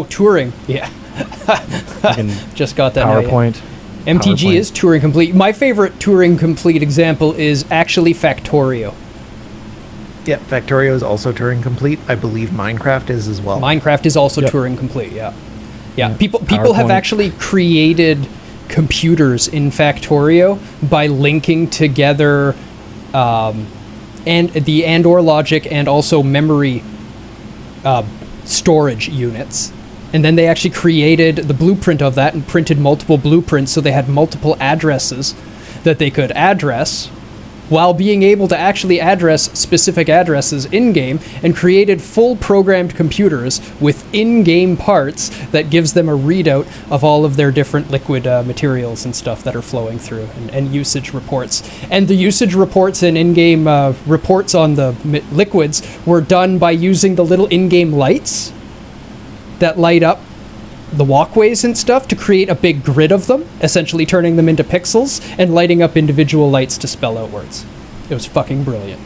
Speaker 1: Touring. Yeah.
Speaker 3: Fucking
Speaker 1: Just got that now, yeah.
Speaker 3: PowerPoint.
Speaker 1: MTG
Speaker 3: PowerPoint.
Speaker 1: is Turing Complete. My favorite Turing Complete example is actually Factorio.
Speaker 2: Yeah, Factorio is also Turing complete. I believe Minecraft is as well.
Speaker 1: Minecraft is also
Speaker 3: Yep.
Speaker 1: Turing Complete, yeah. Yeah,
Speaker 3: Yeah.
Speaker 1: people have
Speaker 3: PowerPoint.
Speaker 1: actually created computers in Factorio by linking together and the and/or logic and also memory storage units. And then they actually created the blueprint of that and printed multiple blueprints so they had multiple addresses that they could address while being able to actually address specific addresses in-game, and created full programmed computers with in-game parts that gives them a readout of all of their different liquid materials and stuff that are flowing through, and usage reports. And the usage reports and in-game reports on the liquids were done by using the little in-game lights that light up the walkways and stuff to create a big grid of them, essentially turning them into pixels and lighting up individual lights to spell out words. It was fucking brilliant.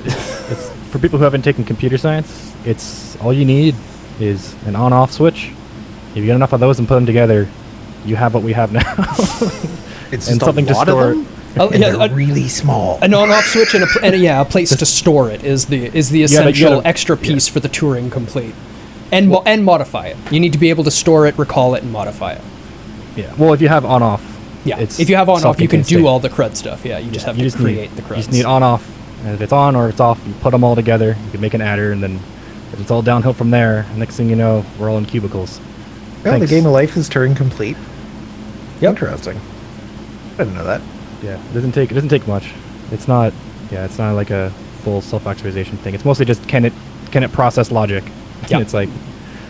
Speaker 3: It's for people who haven't taken computer science. It's all you need is an on-off switch. If you get enough of those and put them together, you have what we have now.
Speaker 2: It's
Speaker 3: and
Speaker 2: just
Speaker 3: something
Speaker 2: a
Speaker 3: to
Speaker 2: lot
Speaker 3: store
Speaker 2: of
Speaker 3: it.
Speaker 2: them,
Speaker 1: Oh,
Speaker 2: and
Speaker 1: yeah,
Speaker 2: they're really small.
Speaker 1: An on-off switch and a place to store it is the
Speaker 3: but you
Speaker 1: essential
Speaker 3: gotta-
Speaker 1: extra piece for the Turing Complete, and and modify it. You need to be able to store it, recall it, and modify it.
Speaker 3: Yeah. Well, if you have on-off.
Speaker 1: Yeah,
Speaker 3: It's
Speaker 1: if you have on-off, you can
Speaker 3: self-contained
Speaker 1: do
Speaker 3: state.
Speaker 1: all the CRUD stuff. Yeah, you just have to create the CRUDs.
Speaker 3: You just need on-off. And if it's on or it's off, you put them all together. You can make an adder, and then it's all downhill from there. And next thing you know, we're all in cubicles.
Speaker 2: Oh, the
Speaker 3: Thanks.
Speaker 2: game of life is Turing complete.
Speaker 1: Yep.
Speaker 2: Interesting. I didn't know that.
Speaker 3: Yeah, it doesn't take much. It's not like a full self-actualization thing. It's mostly just can it process logic.
Speaker 1: Yeah.
Speaker 3: It's like,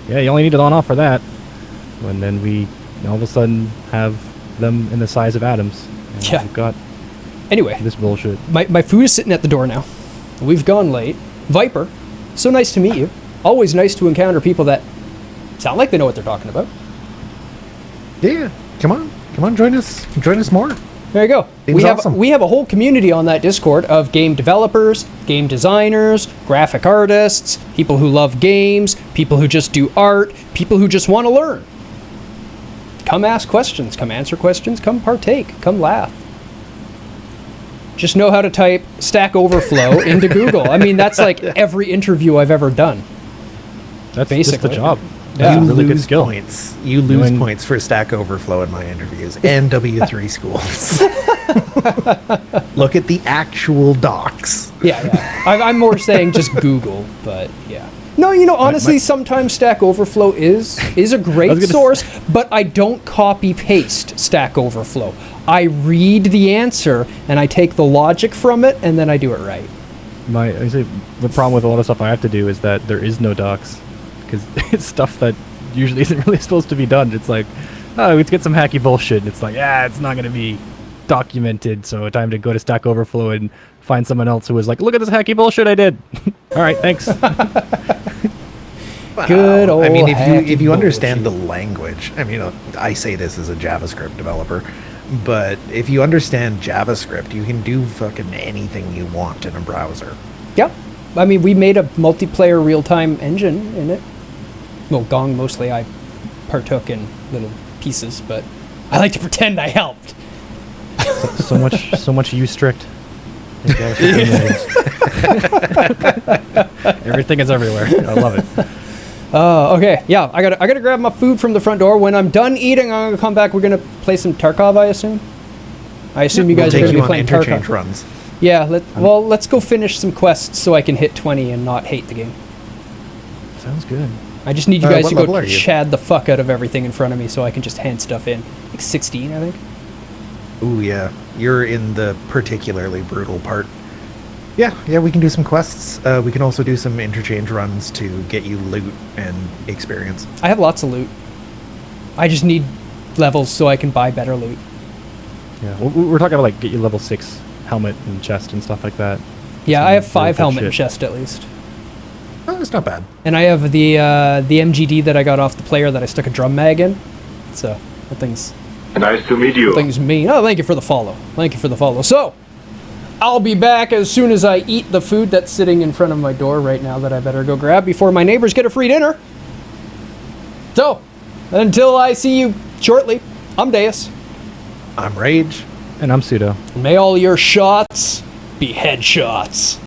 Speaker 3: yeah, you only need it on-off for that. And then we all of a sudden have them in the size of atoms. And
Speaker 1: Yeah.
Speaker 3: we've got
Speaker 1: Anyway,
Speaker 3: this bullshit.
Speaker 1: my food is sitting at the door now. We've gone late. Viper, so nice to meet you. Always nice to encounter people that sound like they know what they're talking about.
Speaker 2: Yeah, come on, join us more.
Speaker 1: There you go.
Speaker 2: Seems awesome.
Speaker 1: We have a whole community on that Discord of game developers, game designers, graphic artists, people who love games, people who just do art, people who just want to learn. Come ask questions, come answer questions, come partake, come laugh. Just know how to type Stack Overflow into Google. I mean, that's like every interview I've ever done.
Speaker 3: That's
Speaker 1: basically
Speaker 3: just the job.
Speaker 1: Yeah.
Speaker 3: That's a
Speaker 2: You
Speaker 3: really good
Speaker 2: lose
Speaker 3: skill.
Speaker 2: points. You lose points for Stack Overflow in my interviews and W3 schools. Look at the actual docs.
Speaker 1: Yeah. I'm more saying just Google, but yeah. No, honestly, sometimes Stack Overflow is a great source, but I don't copy-paste Stack Overflow. I read the answer, and I take the logic from it, and then I do it right.
Speaker 3: I say the problem with a lot of stuff I have to do is that there is no docs, because it's stuff that usually isn't really supposed to be done. It's like, oh, let's get some hacky bullshit. And it's like, it's not going to be documented, so time to go to Stack Overflow and find someone else who was like, look at this hacky bullshit I did. All right, thanks.
Speaker 1: Good old
Speaker 2: I mean, if
Speaker 1: hacky
Speaker 2: you understand the
Speaker 1: bullshit.
Speaker 2: language, I mean, I say this as a JavaScript developer, but if you understand JavaScript, you can do fucking anything you want in a browser.
Speaker 1: Yeah. I mean, we made a multiplayer real-time engine in it. Well, Gong, mostly I partook in little pieces, but I like to pretend I helped.
Speaker 3: so much you strict. Everything is everywhere. I love it.
Speaker 1: Okay, yeah, I gotta grab my food from the front door. When I'm done eating, I'm gonna come back. We're gonna play some Tarkov, I assume. I assume you guys are
Speaker 2: We'll
Speaker 1: gonna
Speaker 2: take
Speaker 1: be
Speaker 2: you on
Speaker 1: playing
Speaker 2: interchange
Speaker 1: Tarkov.
Speaker 2: runs.
Speaker 1: Yeah, let's go finish some quests so I can hit 20 and not hate the game.
Speaker 3: Sounds good.
Speaker 1: I just need you guys
Speaker 2: what
Speaker 1: to
Speaker 2: level
Speaker 1: go
Speaker 2: are you?
Speaker 1: chad the fuck out of everything in front of me so I can just hand stuff in. Like 16, I think.
Speaker 2: Ooh, yeah. You're in the particularly brutal part. Yeah, we can do some quests. We can also do some interchange runs to get you loot and experience.
Speaker 1: I have lots of loot. I just need levels so I can buy better loot.
Speaker 3: Yeah, we're talking about like get you level 6 helmet and chest and stuff like that.
Speaker 1: Yeah,
Speaker 3: Some
Speaker 1: I have
Speaker 3: really
Speaker 1: 5
Speaker 3: good
Speaker 1: helmet and
Speaker 3: shit.
Speaker 1: chest at least.
Speaker 2: Oh, that's not bad.
Speaker 1: And I have the MGD that I got off the player that I stuck a drum mag in. So, that thing's
Speaker 4: Nice to meet you.
Speaker 1: mean. Oh, thank you for the follow. So, I'll be back as soon as I eat the food that's sitting in front of my door right now that I better go grab before my neighbors get a free dinner. So, until I see you shortly, I'm Deus.
Speaker 2: I'm Rage.
Speaker 3: And I'm pseudo.
Speaker 1: May all your shots be headshots.